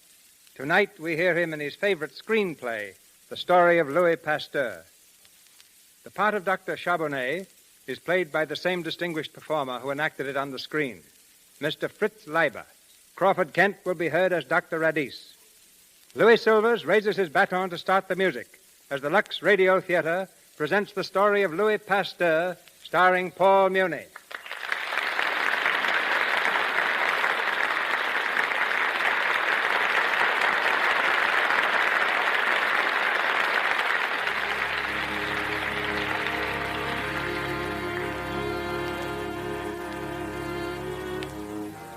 Tonight, we hear him in his favorite screenplay, The Story of Louis Pasteur. The part of Dr. Charbonnet is played by the same distinguished performer who enacted it on the screen, Mr. Fritz Lieber. Crawford Kent will be heard as Dr. Radis. Louis Silvers raises his baton to start the music as the Lux Radio Theatre presents the story of Louis Pasteur, starring Paul Muni.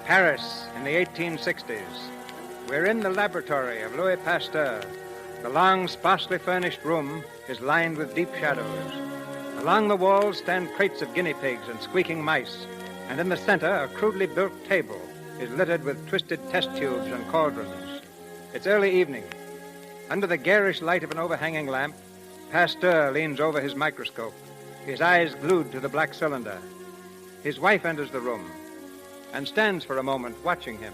Paris in the 1860s. We're in the laboratory of Louis Pasteur. The long, sparsely furnished room is lined with deep shadows. Along the walls stand crates of guinea pigs and squeaking mice, and in the center, a crudely built table is littered with twisted test tubes and cauldrons. It's early evening. Under the garish light of an overhanging lamp, Pasteur leans over his microscope, his eyes glued to the black cylinder. His wife enters the room and stands for a moment watching him.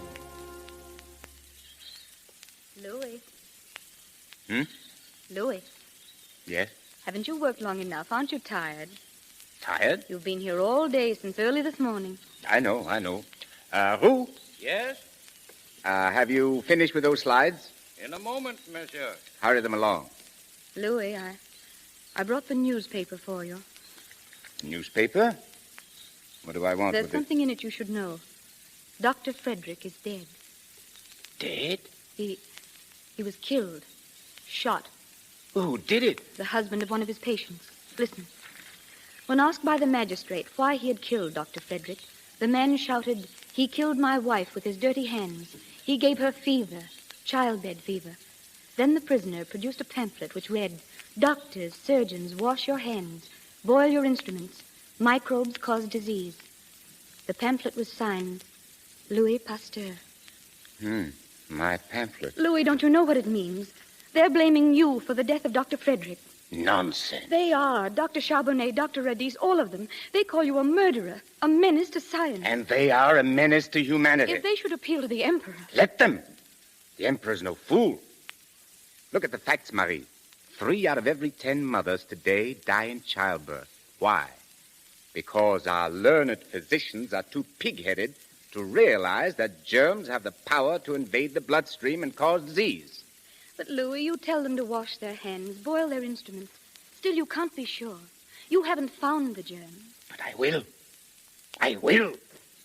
Louis. Louis, Yes? haven't you worked long enough? Aren't you tired? Tired? You've been here all day since early this morning. I know. Rue, Yes? have you finished with those slides? In a moment, monsieur. Hurry them along. Louis, I brought the newspaper for you. Newspaper? What do I want There's with something in it you should know. Dr. Frederick is dead. Dead? He was killed. Shot. Who did it? The husband of one of his patients. Listen. When asked by the magistrate why he had killed Dr. Frederick, the man shouted, "He killed my wife with his dirty hands. He gave her fever, childbed fever." Then the prisoner produced a pamphlet which read, "Doctors, surgeons, wash your hands. Boil your instruments. Microbes cause disease." The pamphlet was signed, Louis Pasteur. My pamphlet. Louis, don't you know what it means? They're blaming you for the death of Dr. Frederick. Nonsense. They are. Dr. Charbonnet, Dr. Radis, all of them. They call you a murderer, a menace to science. And they are a menace to humanity. If they should appeal to the Emperor... Let them. The Emperor's no fool. Look at the facts, Marie. 3 out of every 10 mothers today die in childbirth. Why? Because our learned physicians are too pig-headed to realize that germs have the power to invade the bloodstream and cause disease. But, Louis, you tell them to wash their hands, boil their instruments. Still, you can't be sure. You haven't found the germ. But I will. I will.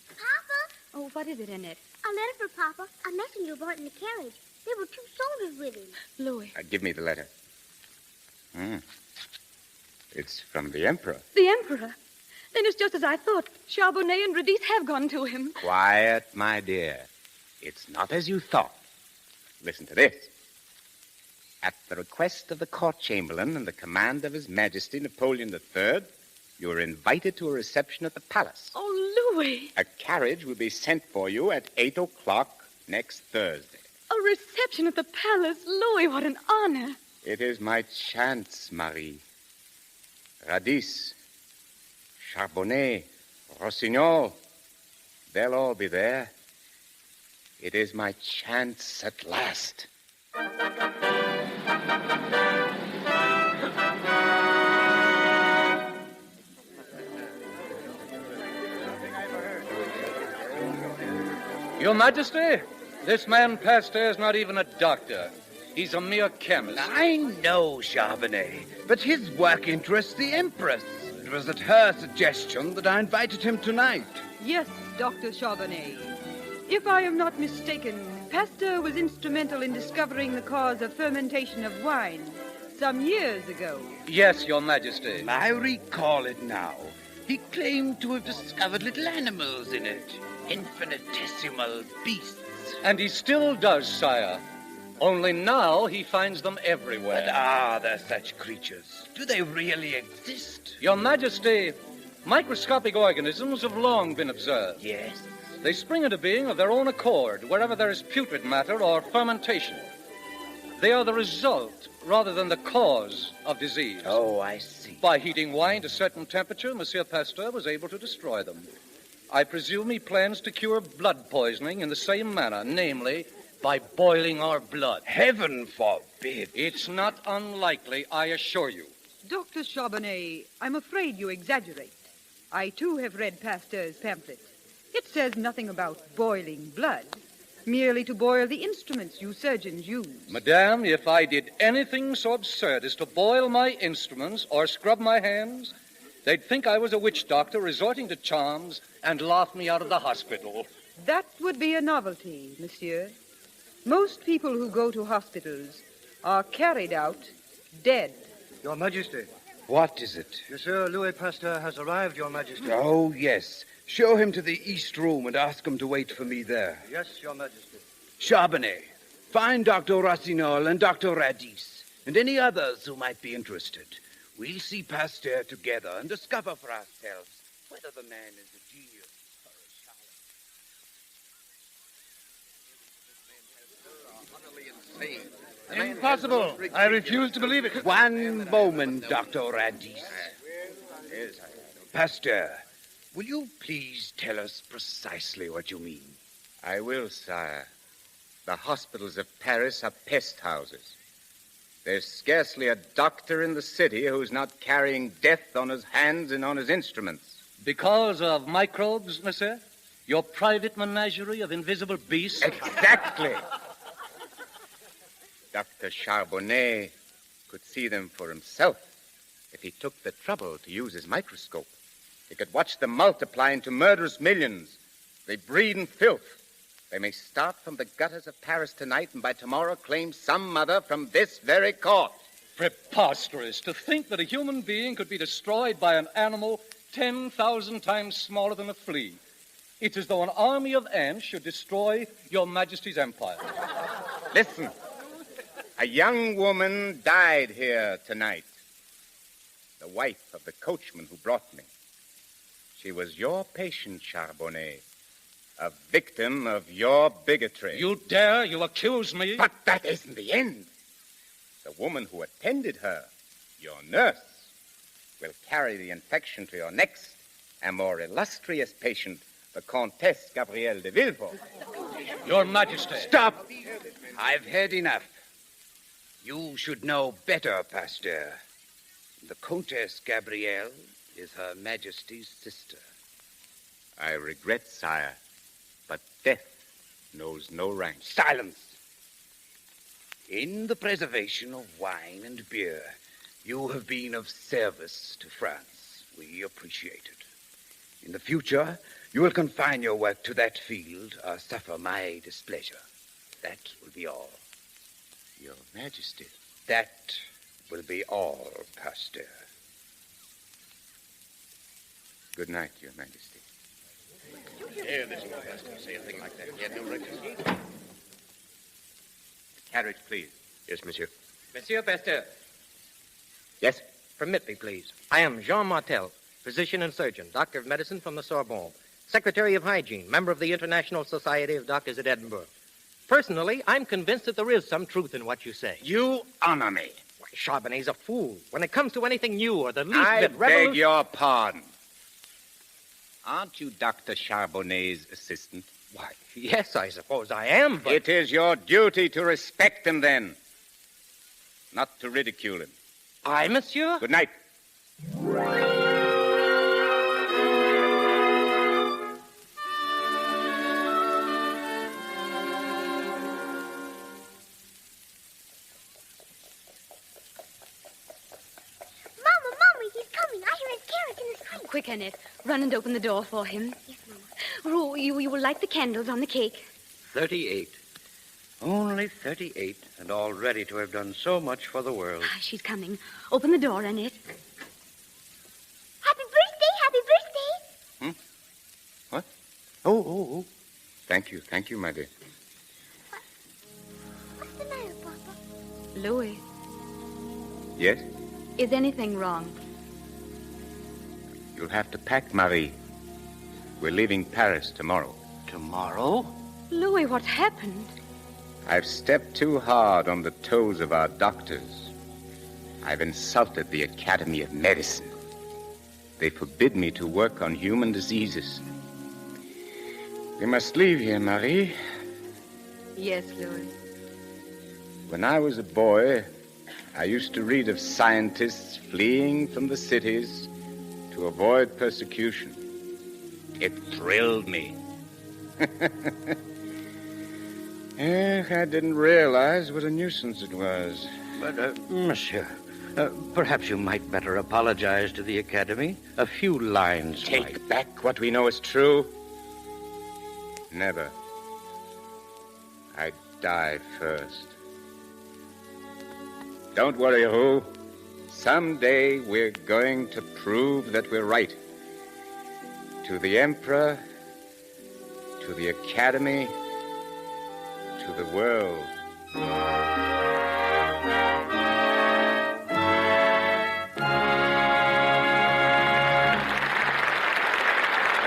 Papa? Oh, what is it, Annette? A letter for Papa. A messenger brought in the carriage. There were 2 soldiers with him. Louis. Give me the letter. It's from the Emperor. The Emperor? Then it's just as I thought. Charbonnet and Radis have gone to him. Quiet, my dear. It's not as you thought. Listen to this. At the request of the court chamberlain and the command of His Majesty Napoleon III, you are invited to a reception at the palace. Oh, Louis. A carriage will be sent for you at 8 o'clock next Thursday. A reception at the palace? Louis, what an honor. It is my chance, Marie. Radis, Charbonnet, Rossignol, they'll all be there. It is my chance at last. Your Majesty, this man Pasteur is not even a doctor. He's a mere chemist. I know, Charbonnet, but his work interests the Empress. It was at her suggestion that I invited him tonight. Yes, Dr. Charbonnet. If I am not mistaken, Pasteur was instrumental in discovering the cause of fermentation of wine some years ago. Yes, Your Majesty. I recall it now. He claimed to have discovered little animals in it, infinitesimal beasts. And he still does, sire. Only now he finds them everywhere. But are there such creatures? Do they really exist? Your Majesty, microscopic organisms have long been observed. Yes? They spring into being of their own accord wherever there is putrid matter or fermentation. They are the result rather than the cause of disease. Oh, I see. By heating wine to a certain temperature, Monsieur Pasteur was able to destroy them. I presume he plans to cure blood poisoning in the same manner, namely, by boiling our blood. Heaven forbid. It's not unlikely, I assure you. Dr. Charbonnet, I'm afraid you exaggerate. I, too, have read Pasteur's pamphlet. It says nothing about boiling blood, merely to boil the instruments you surgeons use. Madame, if I did anything so absurd as to boil my instruments or scrub my hands, they'd think I was a witch doctor resorting to charms and laugh me out of the hospital. That would be a novelty, monsieur. Most people who go to hospitals are carried out dead. Your Majesty. What is it? Monsieur Louis Pasteur has arrived, Your Majesty. Oh, yes. Show him to the East Room and ask him to wait for me there. Yes, Your Majesty. Charbonnet, find Dr. Rossignol and Dr. Radis and any others who might be interested. We'll see Pasteur together and discover for ourselves whether the man is a genius or a charlatan. Impossible. I refuse to believe it. One moment, Dr. Radis. Pasteur, will you please tell us precisely what you mean? I will, sire. The hospitals of Paris are pest houses. There's scarcely a doctor in the city who's not carrying death on his hands and on his instruments. Because of microbes, monsieur? Your private menagerie of invisible beasts? Exactly. Dr. Charbonnet could see them for himself if he took the trouble to use his microscope. He could watch them multiply into murderous millions. They breed in filth. They may start from the gutters of Paris tonight and by tomorrow claim some mother from this very court. Preposterous to think that a human being could be destroyed by an animal 10,000 times smaller than a flea. It's as though an army of ants should destroy Your Majesty's empire. Listen. A young woman died here tonight. The wife of the coachman who brought me. She was your patient, Charbonnet. A victim of your bigotry. You dare? You accuse me? But that isn't the end. The woman who attended her, your nurse, will carry the infection to your next and more illustrious patient, the Comtesse Gabrielle de Villefort. Your Majesty. Stop! I've had enough. You should know better, Pasteur. The Comtesse Gabrielle is Her Majesty's sister. I regret, sire, but death knows no rank. Silence! In the preservation of wine and beer, you have been of service to France. We appreciate it. In the future, you will confine your work to that field or suffer my displeasure. That will be all. Your Majesty. That will be all, Pasteur. Good night, Your Majesty. Here, listen, Pasteur. Say a thing like that. He had no right to... Carriage, please. Yes, monsieur. Monsieur Pasteur. Yes? Permit me, please. I am Jean Martel, physician and surgeon, doctor of medicine from the Sorbonne, secretary of hygiene, member of the International Society of Doctors at Edinburgh. Personally, I'm convinced that there is some truth in what you say. You honor me. Why, Charbonnet's a fool. When it comes to anything new or the least I bit beg your pardon. Aren't you Dr. Charbonnet's assistant? Why, yes, I suppose I am, but... It is your duty to respect him, then. Not to ridicule him. I, monsieur? Good night. Quick, Annette. Run and open the door for him. Yes, Mama. Rue, you will light the candles on the cake. 38. Only 38, and all ready to have done so much for the world. She's coming. Open the door, Annette. Happy birthday, happy birthday. What? Oh. Thank you, my dear. What's the matter, Papa? Louis. Yes? Is anything wrong? You'll have to pack, Marie. We're leaving Paris tomorrow. Tomorrow? Louis, what's happened? I've stepped too hard on the toes of our doctors. I've insulted the Academy of Medicine. They forbid me to work on human diseases. We must leave here, Marie. Yes, Louis. When I was a boy, I used to read of scientists fleeing from the cities to avoid persecution. It thrilled me. I didn't realize what a nuisance it was. But, monsieur, perhaps you might better apologize to the Academy. A few lines Take back what we know is true. Never. I'd die first. Don't worry, Roux. Someday we're going to prove that we're right. To the Emperor, to the Academy, to the world. In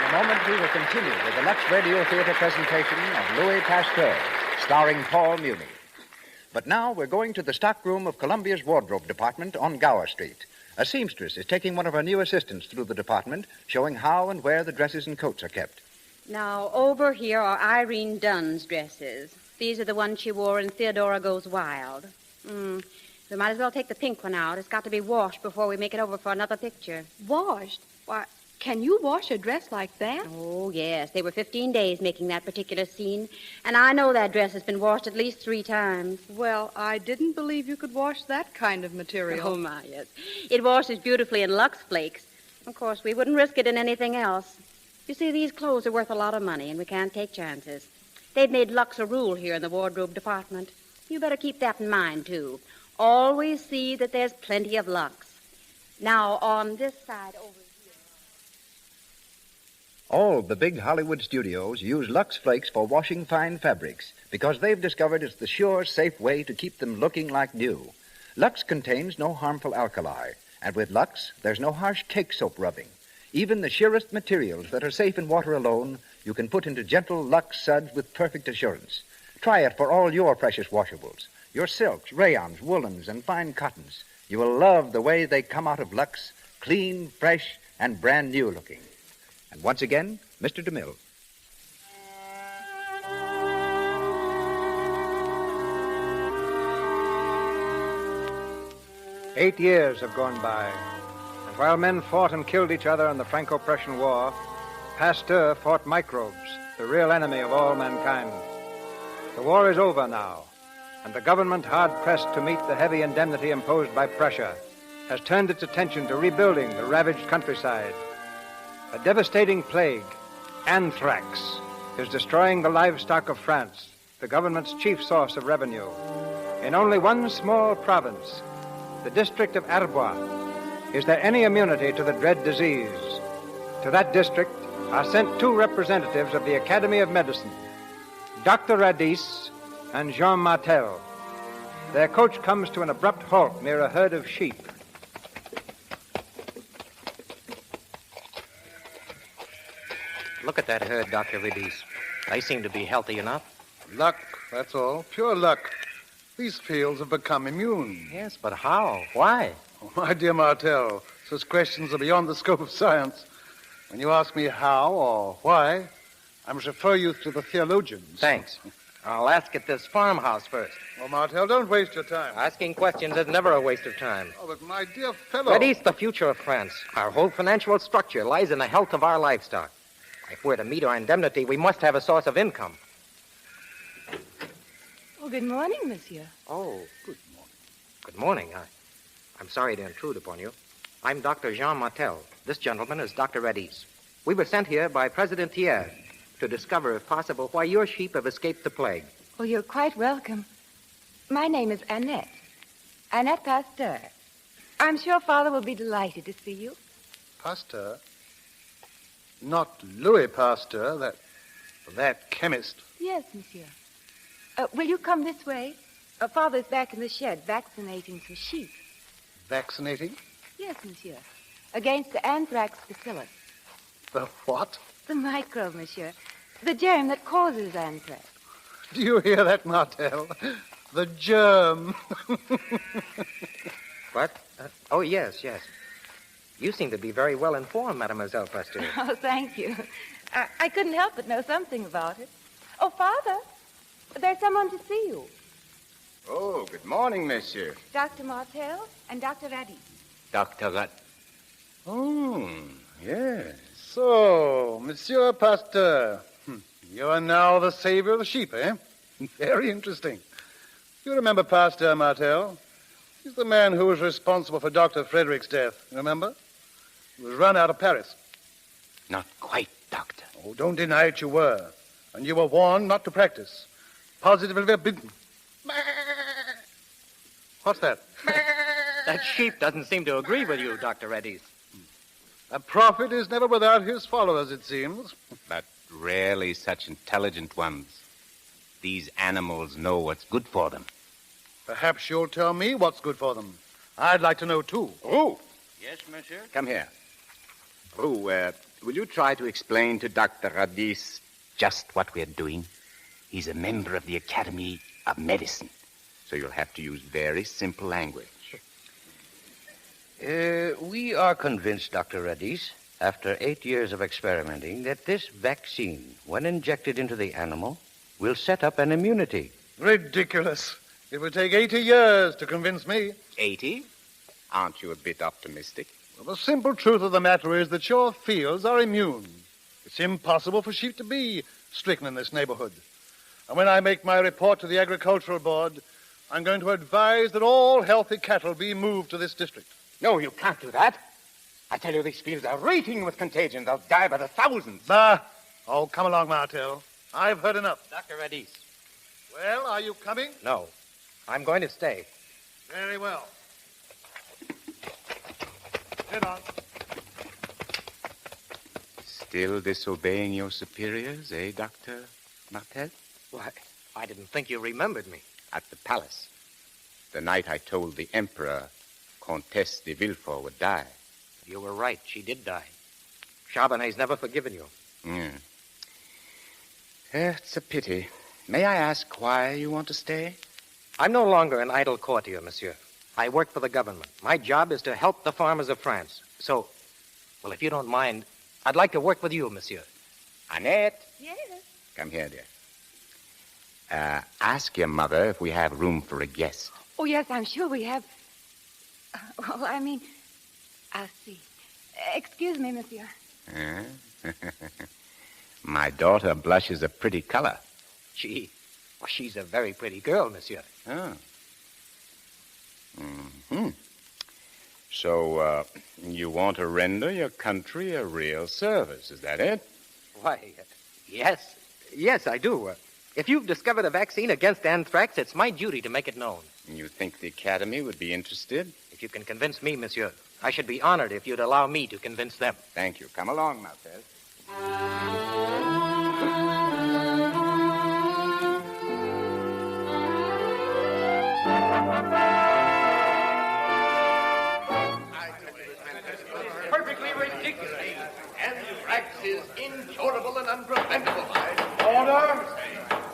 a moment, we will continue with the Lux RadioTheatre presentation of Louis Pasteur, starring Paul Muni. But now we're going to the stockroom of Columbia's wardrobe department on Gower Street. A seamstress is taking one of her new assistants through the department, showing how and where the dresses and coats are kept. Now, over here are Irene Dunn's dresses. These are the ones she wore in Theodora Goes Wild. We might as well take the pink one out. It's got to be washed before we make it over for another picture. Washed? Why, Can you wash a dress like that? Oh, yes. They were 15 days making that particular scene, and I know that dress has been washed at least 3 times. Well, I didn't believe you could wash that kind of material. Oh, my, yes. It washes beautifully in Lux Flakes. Of course, we wouldn't risk it in anything else. You see, these clothes are worth a lot of money, and we can't take chances. They've made Lux a rule here in the wardrobe department. You better keep that in mind, too. Always see that there's plenty of Lux. Now, on this side over here. All the big Hollywood studios use Lux Flakes for washing fine fabrics because they've discovered it's the sure, safe way to keep them looking like new. Lux contains no harmful alkali, and with Lux, there's no harsh cake soap rubbing. Even the surest materials that are safe in water alone, you can put into gentle Lux suds with perfect assurance. Try it for all your precious washables, your silks, rayons, woolens, and fine cottons. You will love the way they come out of Lux, clean, fresh, and brand new looking. And once again, Mr. DeMille. Eight years have gone by, and while men fought and killed each other in the Franco-Prussian War, Pasteur fought microbes, the real enemy of all mankind. The war is over now, and the government, hard-pressed to meet the heavy indemnity imposed by Prussia, has turned its attention to rebuilding the ravaged countryside. A devastating plague, anthrax, is destroying the livestock of France, the government's chief source of revenue. In only one small province, the district of Arbois, is there any immunity to the dread disease? To that district are sent 2 representatives of the Academy of Medicine, Dr. Radis and Jean Martel. Their coach comes to an abrupt halt near a herd of sheep. Look at that herd, Dr. Radis. They seem to be healthy enough. Luck, that's all. Pure luck. These fields have become immune. Yes, but how? Why? Oh, my dear Martel, such questions are beyond the scope of science. When you ask me how or why, I must refer you to the theologians. Thanks. I'll ask at this farmhouse first. Oh, Martel, don't waste your time. Asking questions is never a waste of time. Oh, but my dear fellow... Radis, the future of France. Our whole financial structure lies in the health of our livestock. If we're to meet our indemnity, we must have a source of income. Oh, good morning, monsieur. Oh, good morning. Good morning. I'm sorry to intrude upon you. I'm Dr. Jean Martel. This gentleman is Dr. Radis. We were sent here by President Thiers to discover, if possible, why your sheep have escaped the plague. Oh, you're quite welcome. My name is Annette. Annette Pasteur. I'm sure Father will be delighted to see you. Pasteur? Not Louis Pasteur, that chemist. Yes, monsieur. Will you come this way? Father's back in the shed vaccinating some sheep. Vaccinating? Yes, monsieur. Against the anthrax bacillus. The what? The microbe, monsieur. The germ that causes anthrax. Do you hear that, Martel? The germ. What? Oh, yes. You seem to be very well informed, Mademoiselle Pasteur. Oh, thank you. I couldn't help but know something about it. Oh, Father, there's someone to see you. Oh, good morning, monsieur. Dr. Martel and Dr. Radis. Dr. Oh, yes. So, Monsieur Pasteur, you are now the savior of the sheep, eh? Very interesting. You remember Pasteur, Martel? He's the man who was responsible for Dr. Frederick's death, remember? He was run out of Paris. Not quite, Doctor. Oh, don't deny it, you were. And you were warned not to practice. Positively forbidden. What's that? That sheep doesn't seem to agree with you, Dr. Radis. A prophet is never without his followers, it seems. But rarely such intelligent ones. These animals know what's good for them. Perhaps you'll tell me what's good for them. I'd like to know, too. Oh. Yes, monsieur? Come here. Oh, will you try to explain to Dr. Radis just what we're doing? He's a member of the Academy of Medicine, so you'll have to use very simple language. We are convinced, Dr. Radis, after 8 years of experimenting, that this vaccine, when injected into the animal, will set up an immunity. Ridiculous. It would take 80 years to convince me. 80? Aren't you a bit optimistic? Well, the simple truth of the matter is that your fields are immune. It's impossible for sheep to be stricken in this neighborhood. And when I make my report to the Agricultural Board, I'm going to advise that all healthy cattle be moved to this district. No, you can't do that. I tell you, these fields are reeking with contagion. They'll die by the thousands. Bah! Oh, come along, Martel. I've heard enough. Dr. Radis. Well, are you coming? No. I'm going to stay. Very well. Get on. Still disobeying your superiors, eh, Dr. Martel? Why, I didn't think you remembered me. At the palace. The night I told the Emperor Comtesse de Villefort would die. You were right. She did die. Charbonnet's never forgiven you. It's a pity. May I ask why you want to stay? I'm no longer an idle courtier, monsieur. I work for the government. My job is to help the farmers of France. So, well, if you don't mind, I'd like to work with you, monsieur. Annette. Yes. Come here, dear. Ask your mother if we have room for a guest. Oh, yes, I'm sure we have. Well, I mean, I'll see. Excuse me, monsieur. My daughter blushes a pretty color. She's a very pretty girl, monsieur. Oh. So, you want to render your country a real service, is that it? Why, yes. Yes, I do. If you've discovered a vaccine against anthrax, it's my duty to make it known. You think the Academy would be interested? If you can convince me, monsieur, I should be honored if you'd allow me to convince them. Thank you. Come along, Martel. Perfectly ridiculous. Anthrax is incurable and unpreventable. Order!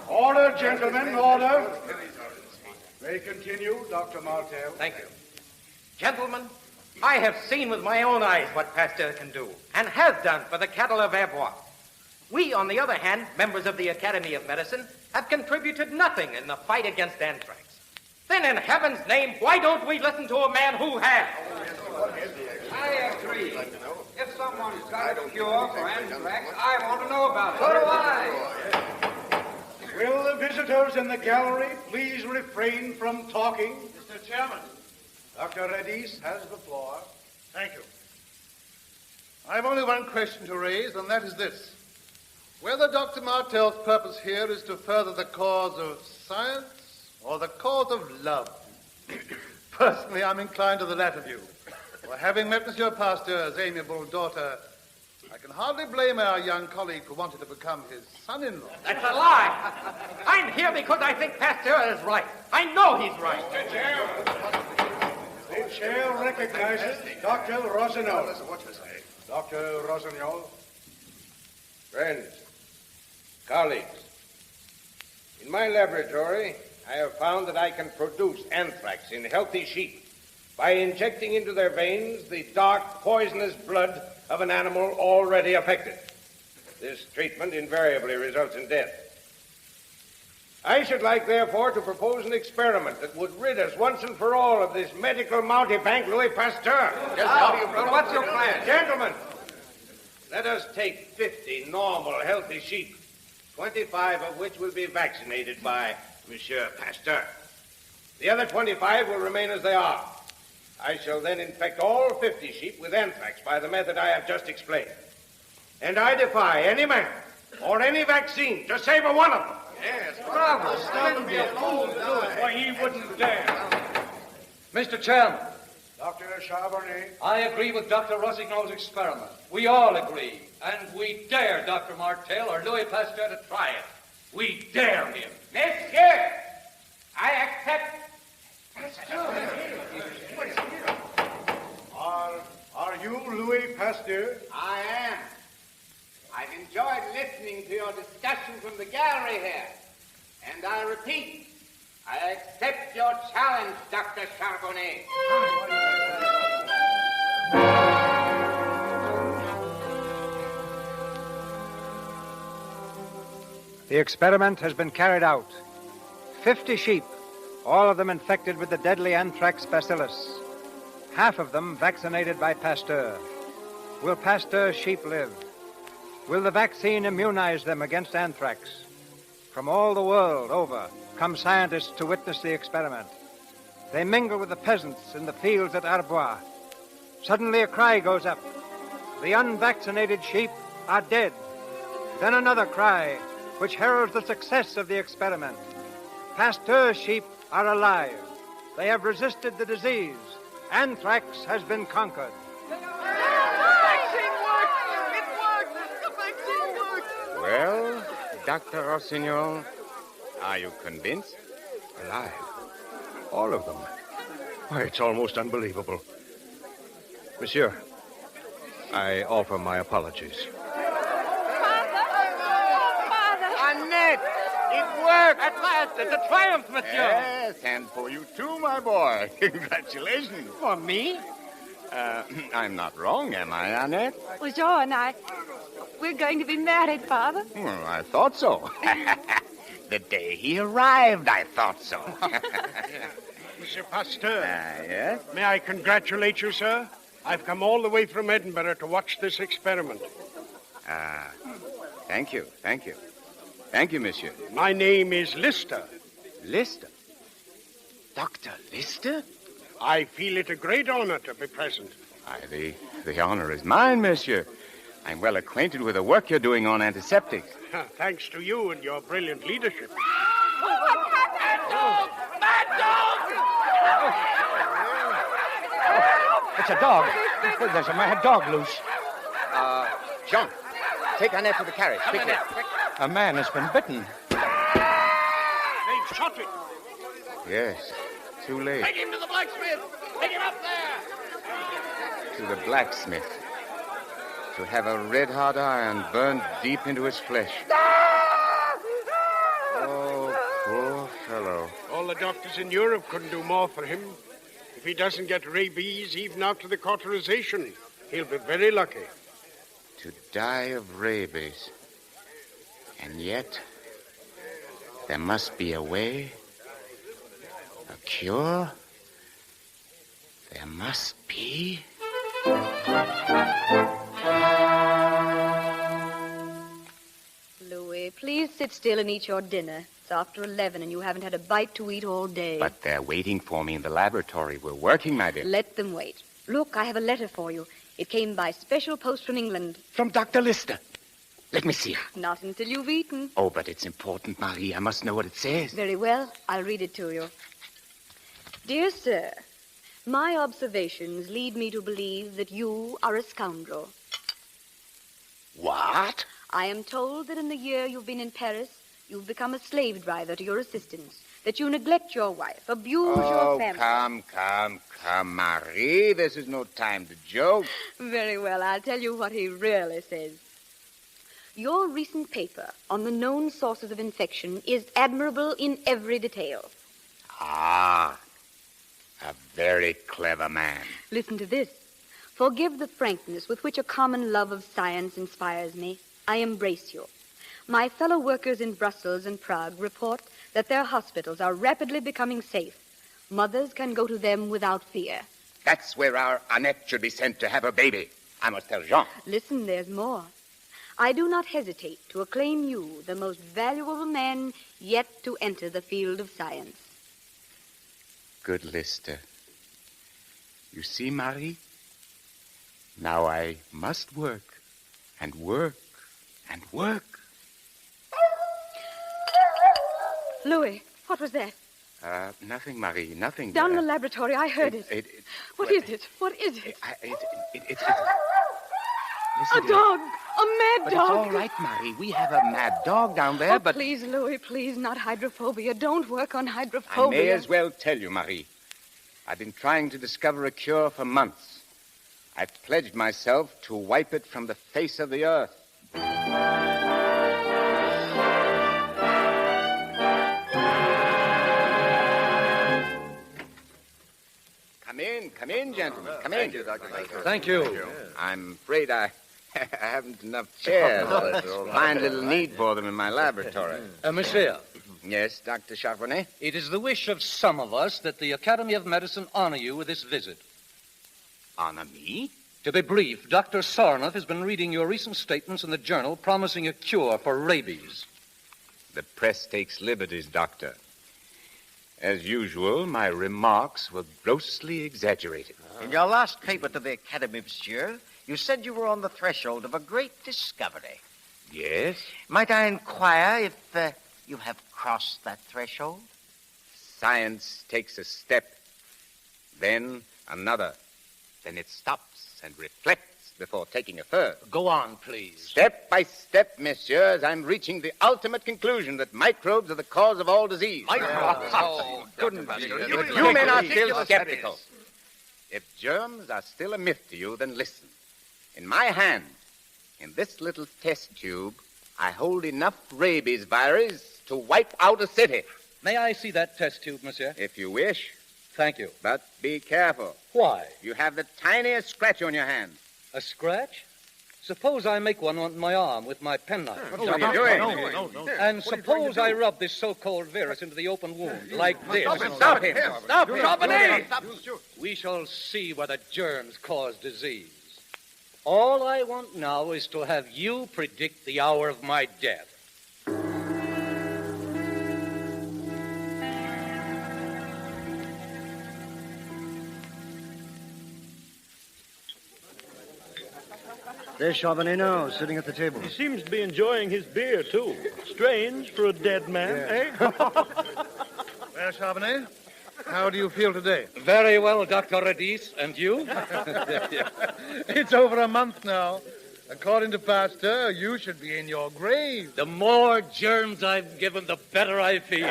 Order, gentlemen, order! May continue, Dr. Martel. Thank you. Gentlemen, I have seen with my own eyes what Pasteur can do, and has done for the cattle of Verbois. We, on the other hand, members of the Academy of Medicine, have contributed nothing in the fight against anthrax. Then, in heaven's name, why don't we listen to a man who has? I agree. If someone's got a cure for anthrax, I want to know about it. So do I. Will the visitors in the gallery please refrain from talking? Mr. Chairman. Dr. Radis has the floor. Thank you. I've only one question to raise, and that is this. Whether Dr. Martel's purpose here is to further the cause of science or the cause of love. Personally, I'm inclined to the latter view. For having met Monsieur Pasteur's amiable daughter, I can hardly blame our young colleague for wanting to become his son-in-law. That's a lie. I'm here because I think Pasteur is right. I know he's right. The chair recognizes Dr. Rossignol. Dr. Rossignol. Friends, colleagues, in my laboratory, I have found that I can produce anthrax in healthy sheep by injecting into their veins the dark, poisonous blood of an animal already affected. This treatment invariably results in death. I should like, therefore, to propose an experiment that would rid us once and for all of this medical mountebank, Louis Pasteur. Well, what's your plan? Gentlemen, let us take 50 normal, healthy sheep, 25 of which will be vaccinated by Monsieur Pasteur. The other 25 will remain as they are. I shall then infect all 50 sheep with anthrax by the method I have just explained. And I defy any man or any vaccine to save one of them. Yes, bravo. Wouldn't be a fool to do it. Why, he wouldn't dare. Mr. Chairman. Dr. Charbonnet. I agree with Dr. Rossignol's experiment. We all agree. And we dare Dr. Martel or Louis Pasteur to try it. We dare him. Monsieur, I accept. Are you Louis Pasteur? I am. I've enjoyed listening to your discussion from the gallery here. And I repeat, I accept your challenge, Dr. Charbonnet. The experiment has been carried out. 50 sheep, all of them infected with the deadly anthrax bacillus. half of them vaccinated by Pasteur. Will Pasteur's sheep live? Will the vaccine immunize them against anthrax? From all the world over come scientists to witness the experiment. They mingle with the peasants in the fields at Arbois. Suddenly a cry goes up. The unvaccinated sheep are dead. Then another cry, which heralds the success of the experiment. Pasteur's sheep are alive. They have resisted the disease. Anthrax has been conquered. Well, Dr. Rossignol, are you convinced? Alive. All of them. Why, it's almost unbelievable. Monsieur, I offer my apologies. Annette! It worked! At last, it's a triumph, monsieur. Yes, and for you too, my boy. Congratulations. For me? I'm not wrong, am I, Annette? Well, Jean and I, we're going to be married, Father. Well, I thought so. The day he arrived, I thought so. Monsieur Pasteur. Yes? May I congratulate you, sir? I've come all the way from Edinburgh to watch this experiment. Thank you, thank you. Thank you, monsieur. My name is Lister. Lister? Dr. Lister? I feel it a great honor to be present. The honor is mine, monsieur. I'm well acquainted with the work you're doing on antiseptics. Thanks to you and your brilliant leadership. Mad dog! Mad dog! It's a dog. There's a mad dog loose. Jean, take Annette to the carriage, quickly. A man has been bitten. They've shot it. Yes, too late. Take him to the blacksmith! Take him up there! To the blacksmith. To have a red-hot iron burned deep into his flesh. Oh, poor fellow. All the doctors in Europe couldn't do more for him. If he doesn't get rabies, even after the cauterization, he'll be very lucky. To die of rabies. And yet, there must be a way, a cure. There must be. Louis, please sit still and eat your dinner. It's after 11 and you haven't had a bite to eat all day. But they're waiting for me in the laboratory. We're working, my dear. Let them wait. Look, I have a letter for you. It came by special post from England. From Dr. Lister. Let me see her. Not until you've eaten. Oh, but it's important, Marie. I must know what it says. Very well. I'll read it to you. Dear sir, my observations lead me to believe that you are a scoundrel. What? I am told that in the year you've been in Paris, you've become a slave driver to your assistants, that you neglect your wife, abuse your family. Come, Marie. This is no time to joke. Very well. I'll tell you what he really says. Your recent paper on the known sources of infection is admirable in every detail. Ah, a very clever man. Listen to this. Forgive the frankness with which a common love of science inspires me. I embrace you. My fellow workers in Brussels and Prague report that their hospitals are rapidly becoming safe. Mothers can go to them without fear. That's where our Annette should be sent to have her baby. I must tell Jean. Listen, there's more. I do not hesitate to acclaim you the most valuable man yet to enter the field of science. Good Lister. You see, Marie? Now I must work and work and work. Louis, what was that? Nothing, Marie, nothing. Down in the laboratory, I heard it. What is it? What is it? It's a dog. A mad but dog. It's all right, Marie. We have a mad dog down there, but... Please, Louis, please, not hydrophobia. Don't work on hydrophobia. I may as well tell you, Marie. I've been trying to discover a cure for months. I've pledged myself to wipe it from the face of the earth. Come in, gentlemen. Come in. Thank you, Dr. Pasteur. Thank you. I'm afraid I haven't enough chairs. Find little need for them in my laboratory. Monsieur. Yes, Dr. Charbonnet? It is the wish of some of us that the Academy of Medicine honor you with this visit. Honor me? To be brief, Dr. Sarnoff has been reading your recent statements in the journal promising a cure for rabies. The press takes liberties, Doctor. As usual, my remarks were grossly exaggerated. In your last paper to the Academy, monsieur, you said you were on the threshold of a great discovery. Yes? Might I inquire if you have crossed that threshold? Science takes a step, then another. Then it stops and reflects before taking a third. Go on, please. Step by step, messieurs, I'm reaching the ultimate conclusion that microbes are the cause of all disease. Microbes? Oh, goodness. You men are still skeptical. If germs are still a myth to you, then listen. In my hand, in this little test tube, I hold enough rabies virus to wipe out a city. May I see that test tube, monsieur? If you wish. Thank you. But be careful. Why? You have the tiniest scratch on your hand. A scratch? Suppose I make one on my arm with my penknife. What are you doing? No. And suppose I rub this so-called virus into the open wound, like this. Stop him! Stop him! We shall see whether germs cause disease. All I want now is to have you predict the hour of my death. There's Charbonnet now, sitting at the table. He seems to be enjoying his beer, too. Strange for a dead man, eh? Well, Charbonnet, how do you feel today? Very well, Dr. Radis. And you? It's over a month now. According to Pasteur, you should be in your grave. The more germs I've given, the better I feel.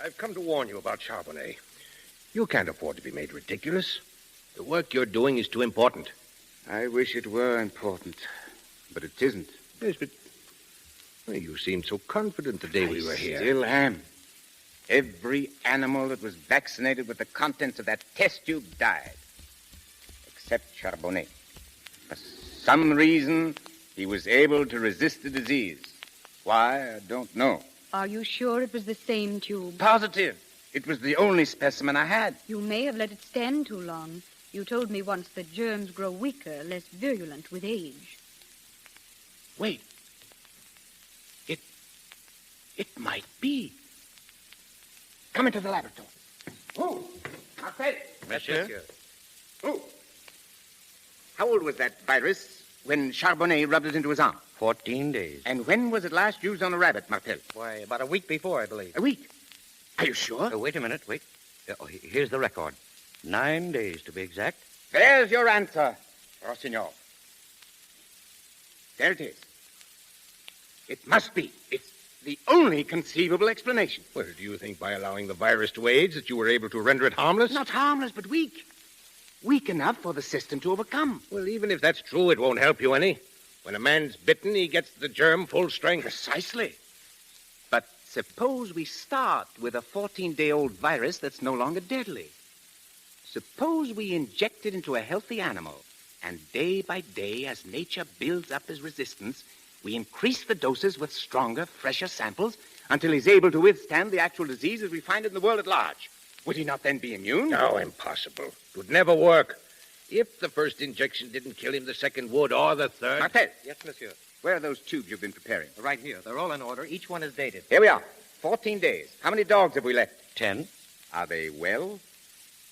I've come to warn you about Charbonnet. You can't afford to be made ridiculous. The work you're doing is too important. I wish it were important, but it isn't. Yes, but you seemed so confident the day we were here. I still am. Every animal that was vaccinated with the contents of that test tube died, except Charbonnet. For some reason, he was able to resist the disease. Why, I don't know. Are you sure it was the same tube? Positive. It was the only specimen I had. You may have let it stand too long. You told me once that germs grow weaker, less virulent with age. Wait. It might be. Come into the laboratory. Oh, Marcel. Monsieur. Oh. How old was that virus when Charbonnet rubbed it into his arm? 14 days. And when was it last used on a rabbit, Martel? Why, about a week before, I believe. A week? Are you sure? Wait a minute, wait. Here's the record. 9 days, to be exact. There's your answer, Rossignol. There it is. It must be. It's the only conceivable explanation. Well, do you think by allowing the virus to age that you were able to render it harmless? Not harmless, but weak. Weak enough for the system to overcome. Well, even if that's true, it won't help you any. When a man's bitten, he gets the germ full strength. Precisely. But suppose we start with a 14-day-old virus that's no longer deadly. Suppose we inject it into a healthy animal, and day by day, as nature builds up his resistance, we increase the doses with stronger, fresher samples until he's able to withstand the actual disease as we find it in the world at large. Would he not then be immune? No, impossible. It would never work. If the first injection didn't kill him, the second would, or the third. Martel. Yes, monsieur. Where are those tubes you've been preparing? Right here. They're all in order. Each one is dated. Here we are. 14 days. How many dogs have we left? 10. Are they well?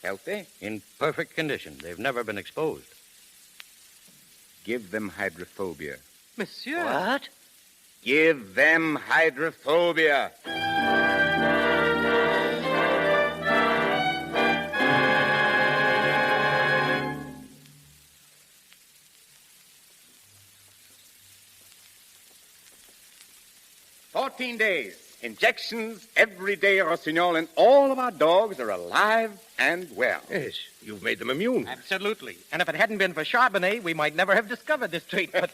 Healthy? In perfect condition. They've never been exposed. Give them hydrophobia. Monsieur. What? Give them hydrophobia. 14 days. Injections every day, Rossignol, and all of our dogs are alive and well. Yes, you've made them immune. Absolutely. And if it hadn't been for Charbonnet, we might never have discovered this treatment.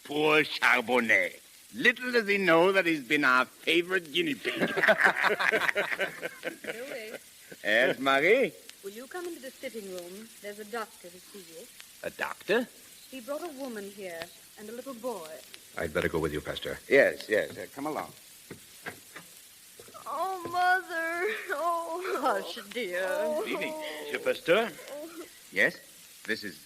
Poor Charbonnet. Little does he know that he's been our favorite guinea pig. Louis, Yes, Marie? will you come into the sitting room? There's a doctor to see you. A doctor? He brought a woman here and a little boy. I'd better go with you, Pasteur. Yes. Come along. Oh, Mother. Oh. Hush, dear. Good evening, Monsieur Pasteur. Yes? This is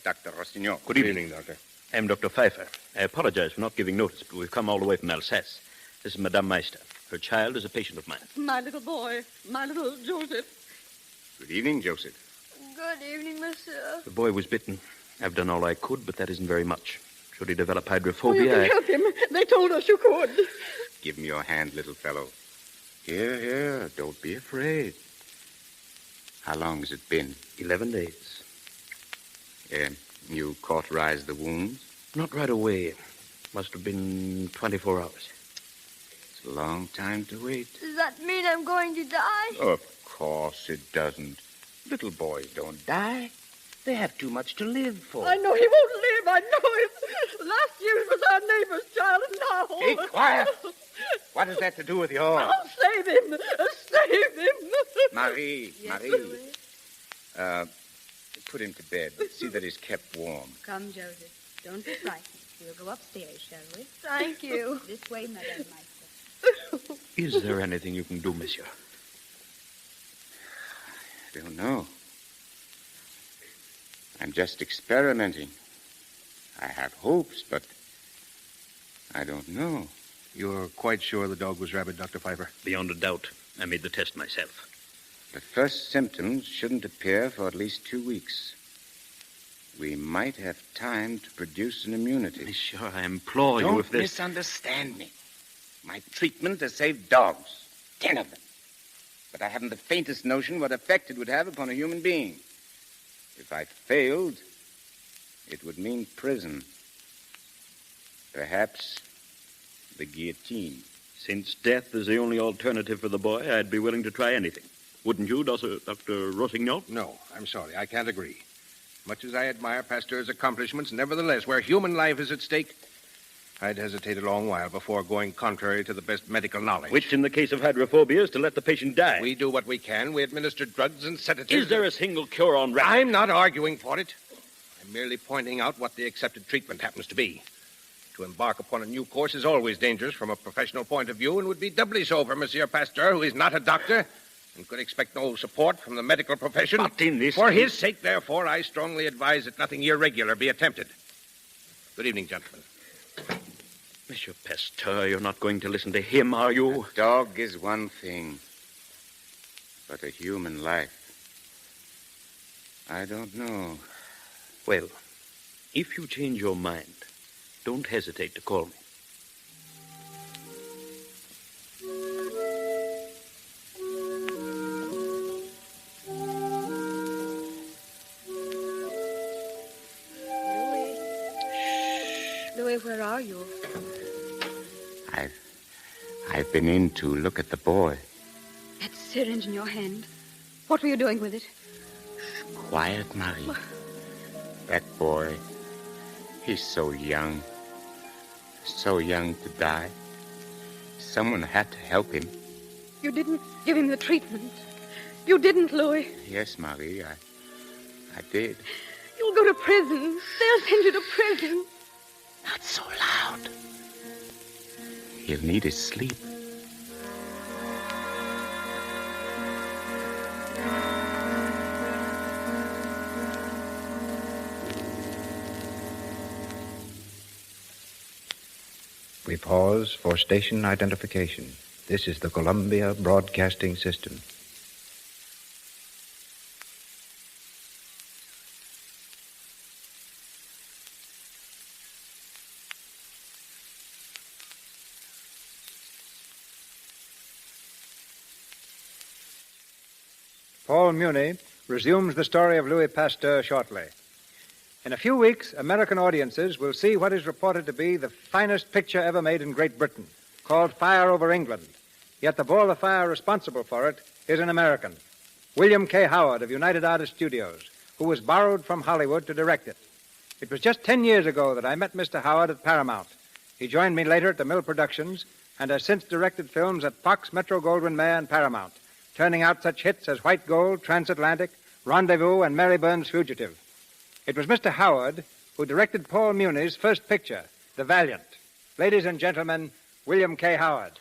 Dr. Rossignol. Good evening, Doctor. I'm Dr. Pfeiffer. I apologize for not giving notice, but we've come all the way from Alsace. This is Madame Meister. Her child is a patient of mine. My little boy. My little Joseph. Good evening, Joseph. Good evening, monsieur. The boy was bitten. I've done all I could, but that isn't very much. Should he develop Oh, you hydrophobia, can help him. They told us you could. Give me your hand, little fellow. Here. Don't be afraid. How long has it been? 11 days. You cauterized the wounds? Not right away. Must have been 24 hours. It's a long time to wait. Does that mean I'm going to die? Of course it doesn't. Little boys don't die. They have too much to live for. I know he won't live. I know it. Last year it was our neighbor's child, and now... Be quiet. What has that to do with yours? I'll save him. Save him. Marie. Yes, Marie. Put him to bed. See that he's kept warm. Come, Joseph. Don't be frightened. We'll go upstairs, shall we? Thank you. This way, Madame Meister. Is there anything you can do, monsieur? I don't know. I'm just experimenting. I have hopes, but I don't know. You're quite sure the dog was rabid, Dr. Pfeiffer? Beyond a doubt. I made the test myself. The first symptoms shouldn't appear for at least 2 weeks. We might have time to produce an immunity. Monsieur, I implore you, if Don't this... misunderstand me. My treatment has saved dogs. 10 of them. But I haven't the faintest notion what effect it would have upon a human being. If I failed, it would mean prison. Perhaps the guillotine. Since death is the only alternative for the boy, I'd be willing to try anything. Wouldn't you, Dr. Rossignol? No, I'm sorry. I can't agree. Much as I admire Pasteur's accomplishments, nevertheless, where human life is at stake, I'd hesitate a long while before going contrary to the best medical knowledge. Which, in the case of hydrophobia, is to let the patient die. We do what we can. We administer drugs and sedatives. Is there a single cure on rats? I'm not arguing for it. I'm merely pointing out what the accepted treatment happens to be. To embark upon a new course is always dangerous from a professional point of view and would be doubly so for Monsieur Pasteur, who is not a doctor and could expect no support from the medical profession. But in this For case... his sake, therefore, I strongly advise that nothing irregular be attempted. Good evening, gentlemen. Monsieur Pasteur, you're not going to listen to him, are you? A dog is one thing, but a human life, I don't know. Well, if you change your mind, don't hesitate to call me. Louis, where are you? I've been in to look at the boy. That syringe in your hand. What were you doing with it? Quiet, Marie. That boy, he's so young. So young to die. Someone had to help him. You didn't give him the treatment. You didn't, Louis. Yes, Marie, I did. You'll go to prison. They'll send you to prison. Not so loud. He'll need his sleep. We pause for station identification. This is the Columbia Broadcasting System. Paul Muni resumes the story of Louis Pasteur shortly. In a few weeks, American audiences will see what is reported to be the finest picture ever made in Great Britain, called Fire Over England. Yet the ball of fire responsible for it is an American, William K. Howard of United Artists Studios, who was borrowed from Hollywood to direct it. It was just 10 years ago that I met Mr. Howard at Paramount. He joined me later at the Mill Productions and has since directed films at Fox, Metro-Goldwyn-Mayer, and Paramount, turning out such hits as White Gold, Transatlantic, Rendezvous, and Mary Burns' Fugitive. It was Mr. Howard who directed Paul Muni's first picture, The Valiant. Ladies and gentlemen, William K. Howard.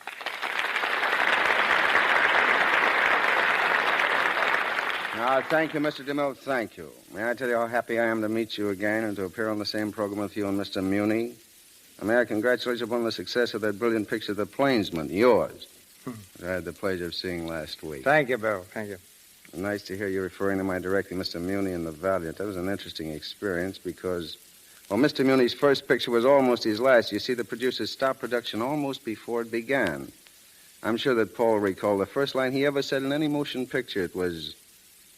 Thank you, Mr. DeMille. Thank you. May I tell you how happy I am to meet you again and to appear on the same program with you and Mr. Muni? And may I congratulate you upon the success of that brilliant picture, The Plainsman, yours, that I had the pleasure of seeing last week. Thank you, Bill. Thank you. Nice to hear you referring to my directing Mr. Muni and The Valiant. That was an interesting experience because, well, Mr. Muni's first picture was almost his last. You see, the producers stopped production almost before it began. I'm sure that Paul recalled the first line he ever said in any motion picture. It was,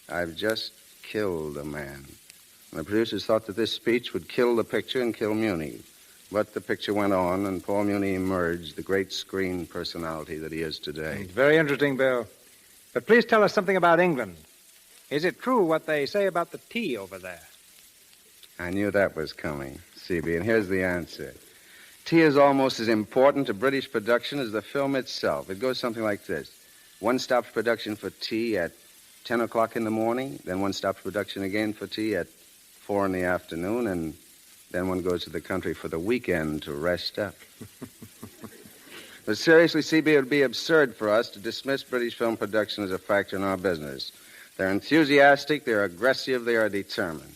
"I've just killed a man." And the producers thought that this speech would kill the picture and kill Muni. But the picture went on, and Paul Muni emerged, the great screen personality that he is today. It's very interesting, Bill. But please tell us something about England. Is it true what they say about the tea over there? I knew that was coming, C.B., and here's the answer. Tea is almost as important to British production as the film itself. It goes something like this. One stops production for tea at 10 o'clock in the morning, then one stops production again for tea at 4 in the afternoon, and then one goes to the country for the weekend to rest up. But seriously, C.B., it would be absurd for us to dismiss British film production as a factor in our business. They're enthusiastic, they're aggressive, they are determined.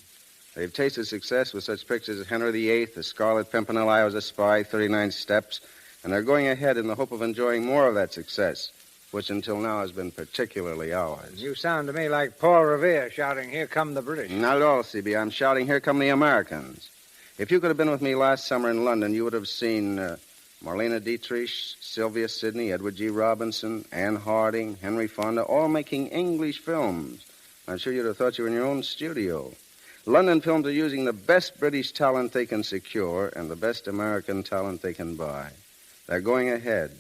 They've tasted success with such pictures as Henry VIII, The Scarlet Pimpernel, I Was a Spy, 39 Steps, and they're going ahead in the hope of enjoying more of that success, which until now has been particularly ours. You sound to me like Paul Revere shouting, "Here come the British." Not at all, C.B. I'm shouting, "Here come the Americans." If you could have been with me last summer in London, you would have seen Marlene Dietrich, Sylvia Sidney, Edward G. Robinson, Anne Harding, Henry Fonda, all making English films. I'm sure you'd have thought you were in your own studio. London films are using the best British talent they can secure and the best American talent they can buy. They're going ahead,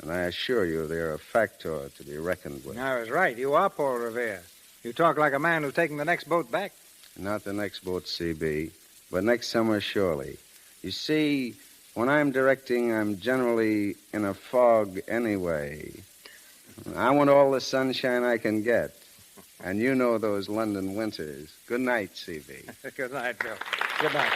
and I assure you they're a factor to be reckoned with. I was right. You are Paul Revere. You talk like a man who's taking the next boat back. Not the next boat, C.B., but next summer, surely. You see, when I'm directing, I'm generally in a fog anyway. I want all the sunshine I can get. And you know those London winters. Good night, C.B. Good night, Bill. Good night.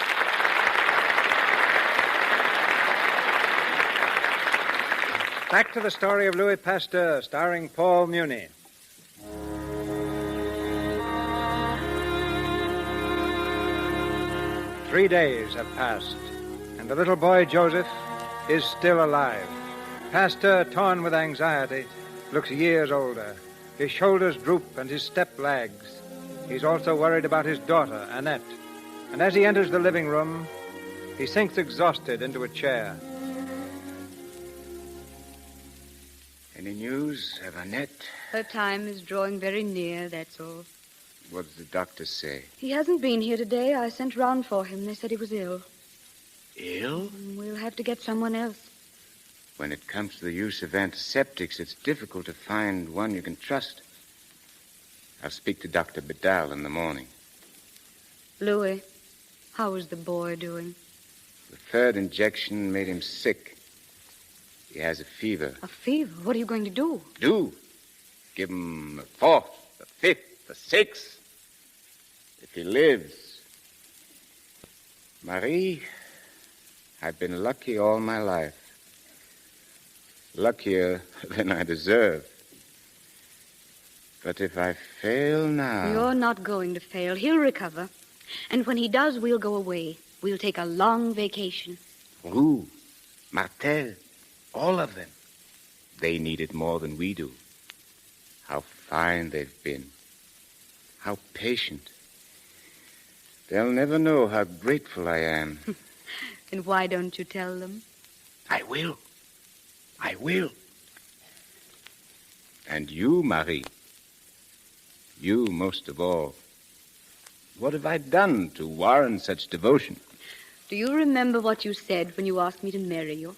Back to the story of Louis Pasteur, starring Paul Muni. 3 days have passed, and the little boy Joseph is still alive. Pasteur, torn with anxiety, looks years older. His shoulders droop and his step lags. He's also worried about his daughter, Annette. And as he enters the living room, he sinks exhausted into a chair. Any news of Annette? Her time is drawing very near, that's all. What did the doctor say? He hasn't been here today. I sent round for him. They said he was ill. Ill? We'll have to get someone else. When it comes to the use of antiseptics, it's difficult to find one you can trust. I'll speak to Dr. Bedell in the morning. Louis, how is the boy doing? The third injection made him sick. He has a fever. A fever? What are you going to do? Give him a fourth, a fifth, a sixth. If he lives. Marie, I've been lucky all my life. Luckier than I deserve. But if I fail now... You're not going to fail. He'll recover. And when he does, we'll go away. We'll take a long vacation. Roux, Martel, all of them. They need it more than we do. How fine they've been. How patient. They'll never know how grateful I am. And why don't you tell them? I will. And you, Marie. You most of all. What have I done to warrant such devotion? Do you remember what you said when you asked me to marry you?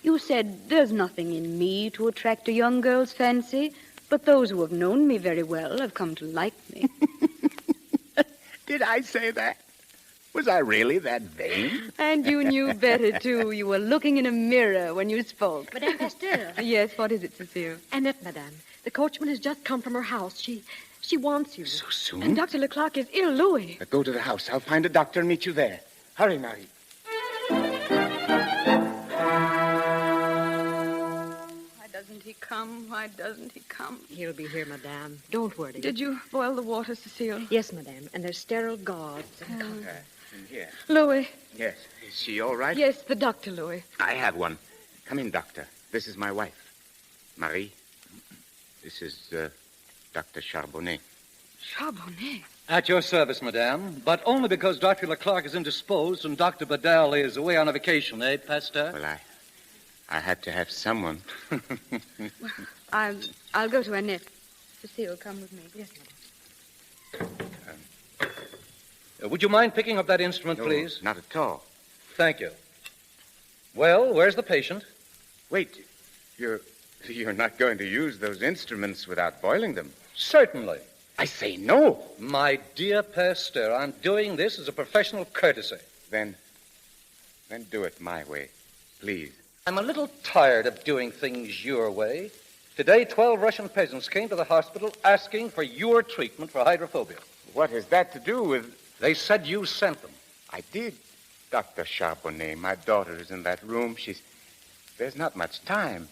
You said, there's nothing in me to attract a young girl's fancy, but those who have known me very well have come to like me. Did I say that? Was I really that vain? And you knew better, too. You were looking in a mirror when you spoke. Madame Pasteur. Yes, what is it, Cecile? Annette, madame. The coachman has just come from her house. She wants you. So soon? And Dr. Leclerc is ill, Louis. Go to the house. I'll find a doctor and meet you there. Hurry, Marie. Why doesn't he come? Why doesn't he come? He'll be here, madame. Don't worry. Did you boil the water, Cecile? Yes, madame. And there's sterile gauze and In here. Louis. Yes. Is she all right? Yes, the doctor, Louis. I have one. Come in, doctor. This is my wife. Marie. This is Dr. Charbonnet. Charbonnet? At your service, madame, but only because Dr. Leclerc is indisposed and Dr. Bedell is away on a vacation, eh, Pasteur? Well, I had to have someone. I'll go to Annette. Cecile, come with me. Yes, madame. Would you mind picking up that instrument, No, please? not at all. Thank you. Well, where's the patient? Wait. You're not going to use those instruments without boiling them? Certainly. I say no. My dear Pasteur, I'm doing this as a professional courtesy. Then do it my way, please. I'm a little tired of doing things your way. Today, 12 Russian peasants came to the hospital asking for your treatment for hydrophobia. What has that to do with... They said you sent them. I did. Dr. Charbonnet, my daughter is in that room. There's not much time.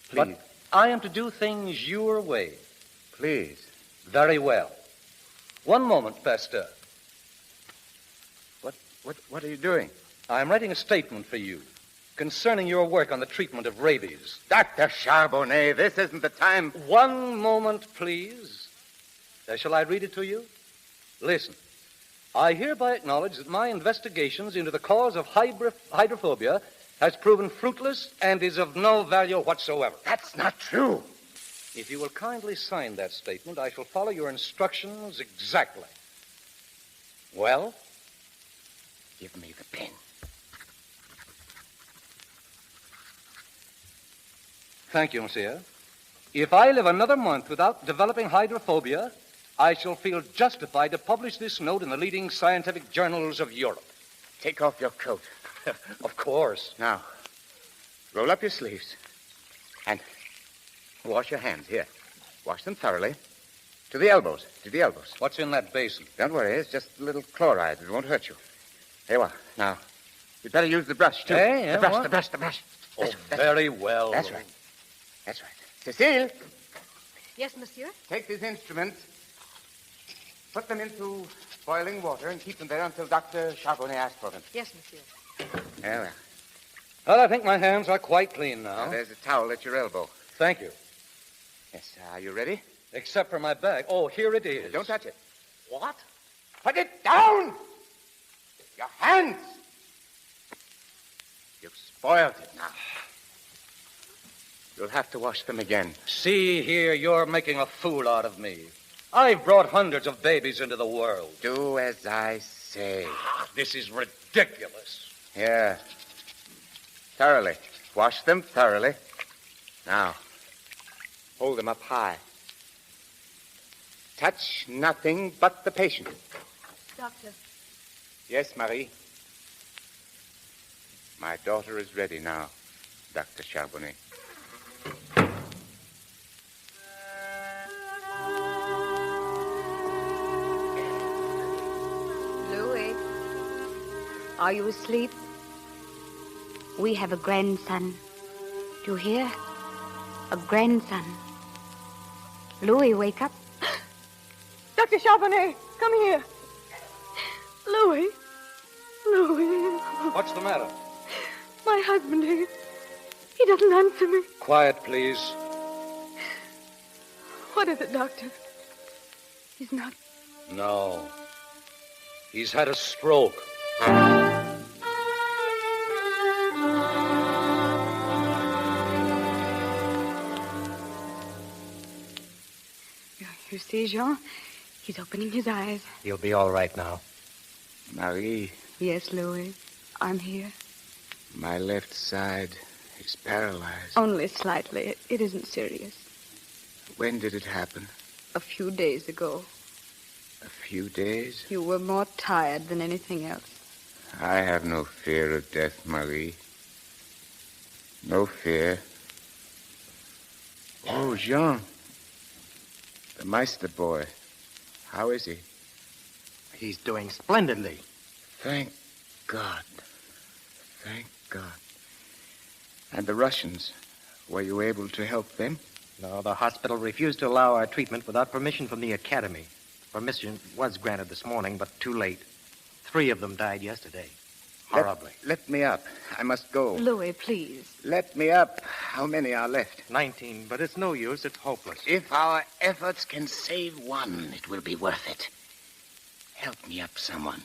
Please. But I am to do things your way. Please. Very well. One moment, Pasteur. What are you doing? I'm writing a statement for you concerning your work on the treatment of rabies. Dr. Charbonnet, this isn't the time. One moment, please. Shall I read it to you? Listen. I hereby acknowledge that my investigations into the cause of hydrophobia has proven fruitless and is of no value whatsoever. That's not true. If you will kindly sign that statement, I shall follow your instructions exactly. Well? Give me the pen. Thank you, monsieur. If I live another month without developing hydrophobia, I shall feel justified to publish this note in the leading scientific journals of Europe. Take off your coat. Of course. Now, roll up your sleeves. And wash your hands. Here. Wash them thoroughly. To the elbows. To the elbows. What's in that basin? Don't worry. It's just a little chloride. It won't hurt you. There you are. Now, you'd better use the brush, too. Hey, the brush, what? the brush. Oh, very well. That's right. That's right. Cecile, Yes, monsieur? take these instruments, put them into boiling water, and keep them there until Dr. Charbonnet asks for them. Yes, monsieur. Well, Well, I think my hands are quite clean now. there's a towel at your elbow. Thank you. Yes, are you ready? Except for my bag. Oh, here it is. Don't touch it. What? Put it down! Your hands! You've spoiled it now. You'll have to wash them again. See here, you're making a fool out of me. I've brought hundreds of babies into the world. Do as I say. This is ridiculous. Here. Thoroughly. Wash them thoroughly. Now, hold them up high. Touch nothing but the patient. Doctor. Yes, Marie. My daughter is ready now, Dr. Charbonnet. Louis, are you asleep? We have a grandson. Do you hear? A grandson. Louis, wake up. Dr. Charbonnet, come here. Louis. Louis. What's the matter? My husband, he doesn't answer me. Quiet, please. What is it, Doctor? He's not. No. He's had a stroke. You see, Jean? He's opening his eyes. He'll be all right now. Marie, Yes, Louis. I'm here. my left side is paralyzed. Only slightly. It isn't serious. When did it happen? A few days ago. A few days? You were more tired than anything else. I have no fear of death, Marie. No fear. Oh, Jean. The Meister boy. How is he? He's doing splendidly. Thank God. Thank God. And the Russians, were you able to help them? No, the hospital refused to allow our treatment without permission from the academy. Permission was granted this morning, but too late. 3 of them died yesterday. Horribly. Let me up. I must go. Louis, please. Let me up. How many are left? 19, but it's no use. It's hopeless. If our efforts can save one, it will be worth it. Help me up, someone.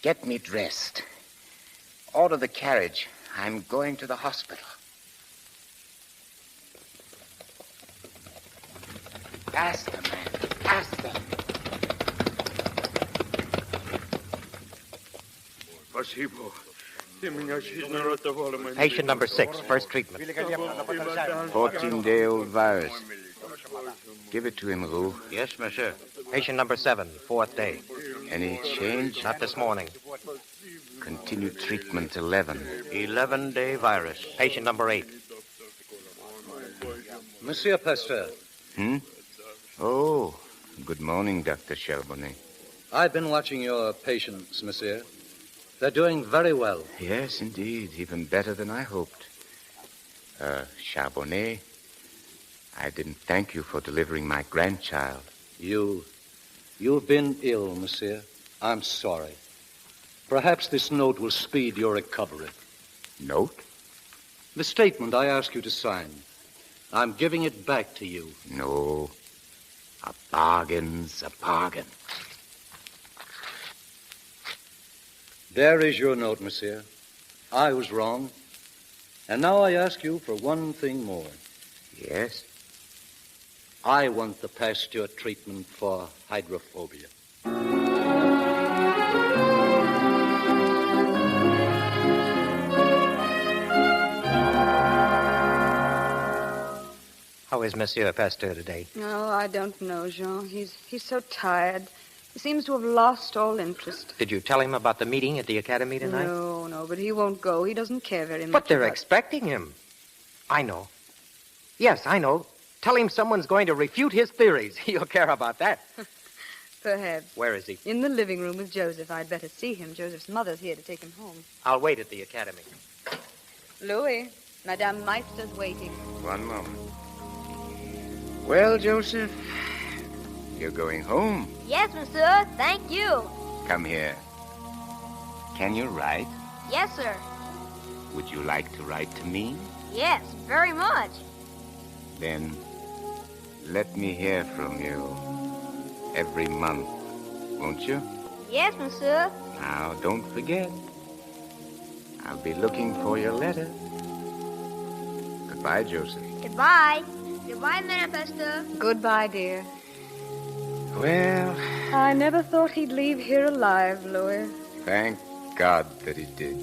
Get me dressed. Order the carriage. I'm going to the hospital. Faster, man. Faster. Patient number 6, first treatment. 14-day-old virus. Give it to him, Roux. Yes, monsieur. Patient number 7, 4th day. Any change? Not this morning. Continue treatment 11. 11-day virus. Patient number 8. Monsieur Pasteur. Oh, good morning, Dr. Charbonnet. I've been watching your patients, monsieur. They're doing very well. Yes, indeed. Even better than I hoped. Charbonnet, I didn't thank you for delivering my grandchild. You've been ill, monsieur. I'm sorry. Perhaps this note will speed your recovery. Note? The statement I asked you to sign. I'm giving it back to you. No. A bargain's a bargain. There is your note, monsieur. I was wrong. And now I ask you for one thing more. Yes? I want the Pasteur treatment for hydrophobia. How is Monsieur Pasteur today? Oh, I don't know, Jean. He's so tired. He seems to have lost all interest. Did you tell him about the meeting at the academy tonight? No, but he won't go. He doesn't care very much. But they're expecting him. I know. Yes, I know. Tell him someone's going to refute his theories. He'll care about that. Perhaps. Where is he? In the living room with Joseph. I'd better see him. Joseph's mother's here to take him home. I'll wait at the academy. Louis, Madame Meister's waiting. One moment. Well, Joseph, you're going home. Yes, monsieur. Thank you. Come here. Can you write? Yes, sir. Would you like to write to me? Yes, very much. Then let me hear from you every month, won't you? Yes, monsieur. Now, don't forget. I'll be looking for your letter. Goodbye, Joseph. Goodbye. Goodbye, Madame Pasteur. Goodbye, dear. Well, I never thought he'd leave here alive, Louis. thank God that he did.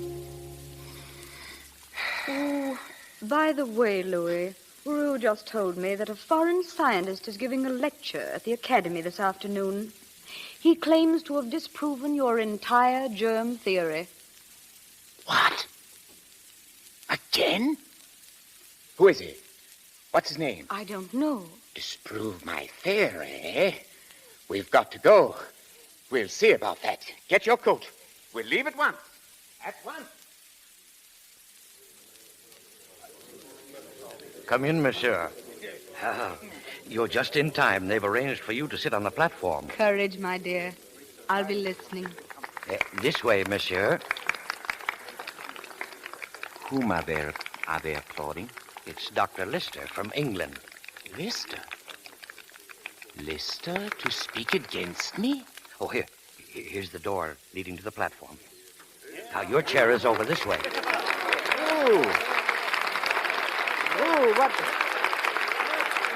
Oh, by the way, Louis, Rue just told me that a foreign scientist is giving a lecture at the academy this afternoon. He claims to have disproven your entire germ theory. What? Again? Who is he? What's his name? I don't know. Disprove my theory, eh? We've got to go. We'll see about that. Get your coat. We'll leave at once. At once. Come in, monsieur. You're just in time. They've arranged for you to sit on the platform. Courage, my dear. I'll be listening. This way, monsieur. Whom are they applauding? It's Dr. Lister from England. Lister? Lister to speak against me? Oh, here's the door leading to the platform. Now, your chair is over this way.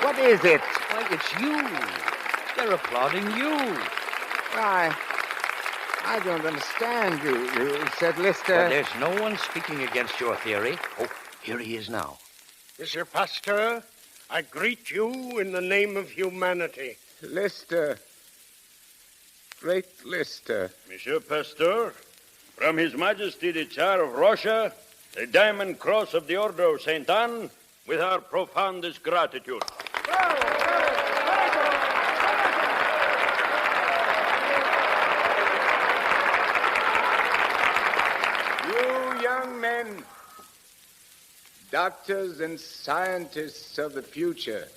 What is it? Why, it's you. They're applauding you. Why, I don't understand. You said Lister... Well, there's no one speaking against your theory. Oh, here he is now. Monsieur Pasteur, I greet you in the name of humanity. Lister. Great Lister. Monsieur Pasteur, from His Majesty the Tsar of Russia, the Diamond Cross of the Order of St. Anne, with our profoundest gratitude. young men, doctors and scientists of the future,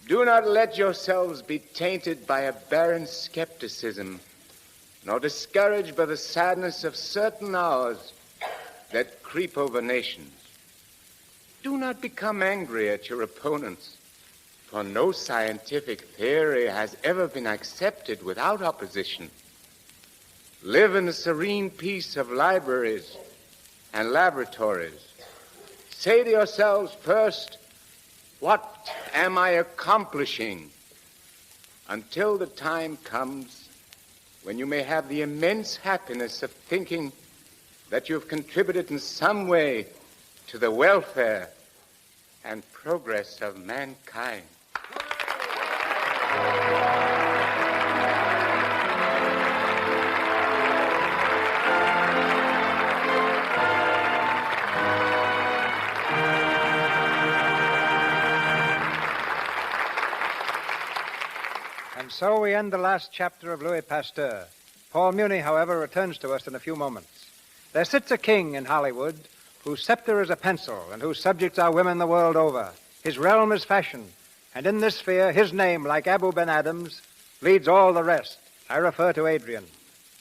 do not let yourselves be tainted by a barren skepticism, nor discouraged by the sadness of certain hours that creep over nations. Do not become angry at your opponents, for no scientific theory has ever been accepted without opposition. Live in the serene peace of libraries and laboratories. Say to yourselves first, what am I accomplishing? Until the time comes when you may have the immense happiness of thinking that you have contributed in some way to the welfare and progress of mankind. And so we end the last chapter of Louis Pasteur. Paul Muni, however, returns to us in a few moments. There sits a king in Hollywood whose scepter is a pencil and whose subjects are women the world over. His realm is fashion, and in this sphere, his name, like Abu Ben Adams, leads all the rest. I refer to Adrian.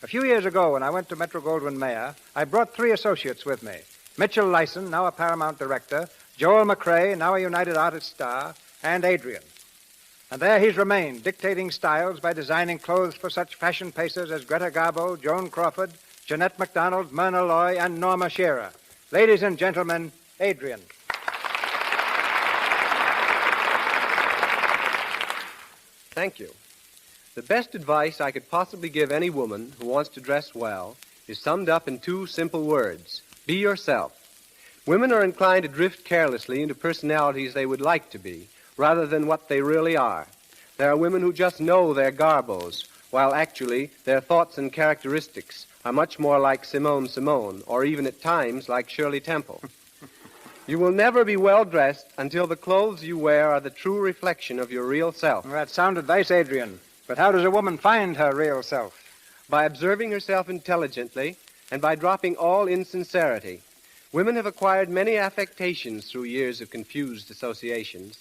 A few years ago, when I went to Metro-Goldwyn-Mayer, I brought 3 associates with me. Mitchell Lyson, now a Paramount director, Joel McRae, now a United Artists star, and Adrian. And there he's remained, dictating styles by designing clothes for such fashion pacers as Greta Garbo, Joan Crawford, Jeanette MacDonald, Myrna Loy, and Norma Shearer. Ladies and gentlemen, Adrian. Thank you. The best advice I could possibly give any woman who wants to dress well is summed up in 2 simple words. Be yourself. Women are inclined to drift carelessly into personalities they would like to be, rather than what they really are. There are women who just know their garbos, while actually their thoughts and characteristics are much more like Simone, or even at times like Shirley Temple. You will never be well-dressed until the clothes you wear are the true reflection of your real self. Well, that's sound advice, Adrian. But how does a woman find her real self? By observing herself intelligently and by dropping all insincerity. Women have acquired many affectations through years of confused associations.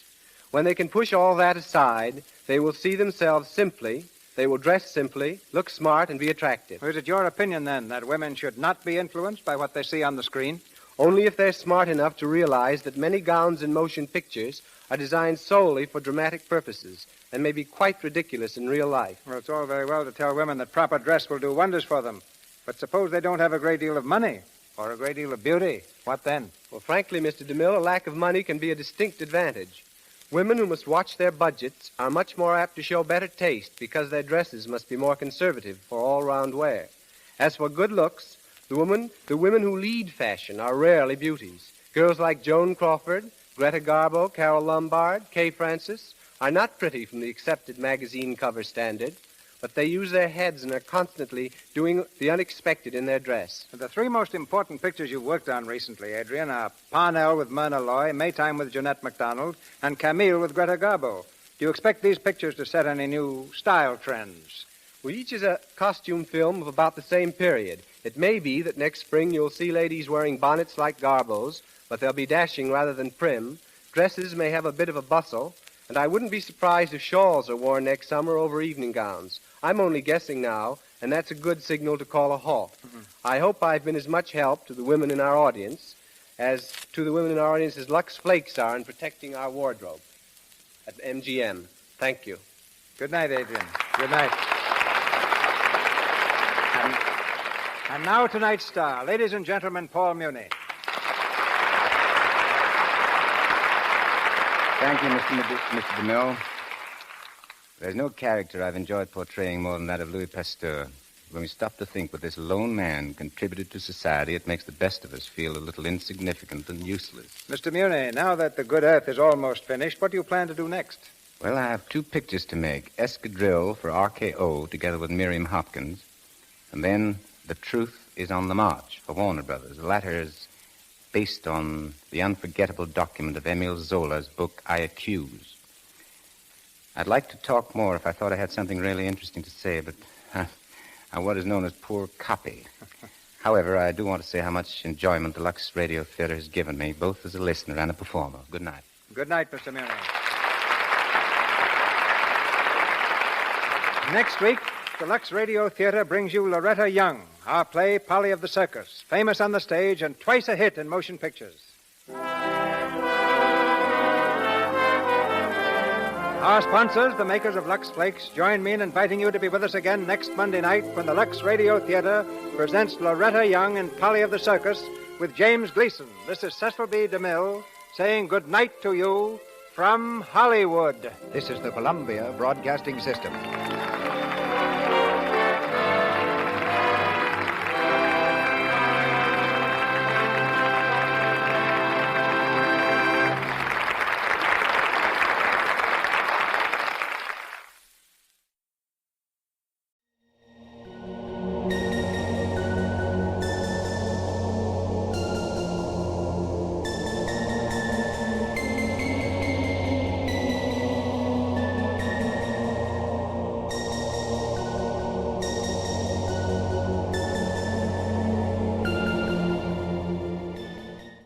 When they can push all that aside, they will see themselves simply, they will dress simply, look smart, and be attractive. Is it your opinion, then, that women should not be influenced by what they see on the screen? Only if they're smart enough to realize that many gowns in motion pictures are designed solely for dramatic purposes and may be quite ridiculous in real life. Well, it's all very well to tell women that proper dress will do wonders for them. But suppose they don't have a great deal of money or a great deal of beauty. What then? Well, frankly, Mr. DeMille, a lack of money can be a distinct advantage. Women who must watch their budgets are much more apt to show better taste because their dresses must be more conservative for all-round wear. As for good looks, the women who lead fashion are rarely beauties. Girls like Joan Crawford, Greta Garbo, Carole Lombard, Kay Francis are not pretty from the accepted magazine cover standard, but they use their heads and are constantly doing the unexpected in their dress. The 3 most important pictures you've worked on recently, Adrian, are Parnell with Myrna Loy, Maytime with Jeanette MacDonald, and Camille with Greta Garbo. Do you expect these pictures to set any new style trends? Well, each is a costume film of about the same period. It may be that next spring you'll see ladies wearing bonnets like Garbo's, but they'll be dashing rather than prim. Dresses may have a bit of a bustle, and I wouldn't be surprised if shawls are worn next summer over evening gowns. I'm only guessing now, and that's a good signal to call a halt. I hope I've been as much help to the women in our audience as Lux Flakes are in protecting our wardrobe at MGM. Thank you. Good night, Adrian. Good night. And now tonight's star, ladies and gentlemen, Paul Muni. Thank you, Mr. DeMille. There's no character I've enjoyed portraying more than that of Louis Pasteur. When we stop to think what this lone man contributed to society, it makes the best of us feel a little insignificant and useless. Mr. Muni, now that The Good Earth is almost finished, what do you plan to do next? Well, I have 2 pictures to make. Escadrille for RKO, together with Miriam Hopkins. And then The Truth is on the March for Warner Brothers. The latter is based on the unforgettable document of Emile Zola's book, I Accuse. I'd like to talk more if I thought I had something really interesting to say, but I'm what is known as poor copy. However, I do want to say how much enjoyment the Lux Radio Theatre has given me, both as a listener and a performer. Good night. Good night, Mr. Muni. Next week, the Lux Radio Theatre brings you Loretta Young, our play Polly of the Circus, famous on the stage and twice a hit in motion pictures. Our sponsors, the makers of Lux Flakes, join me in inviting you to be with us again next Monday night when the Lux Radio Theatre presents Loretta Young and Polly of the Circus with James Gleason. This is Cecil B. DeMille saying good night to you from Hollywood. This is the Columbia Broadcasting System.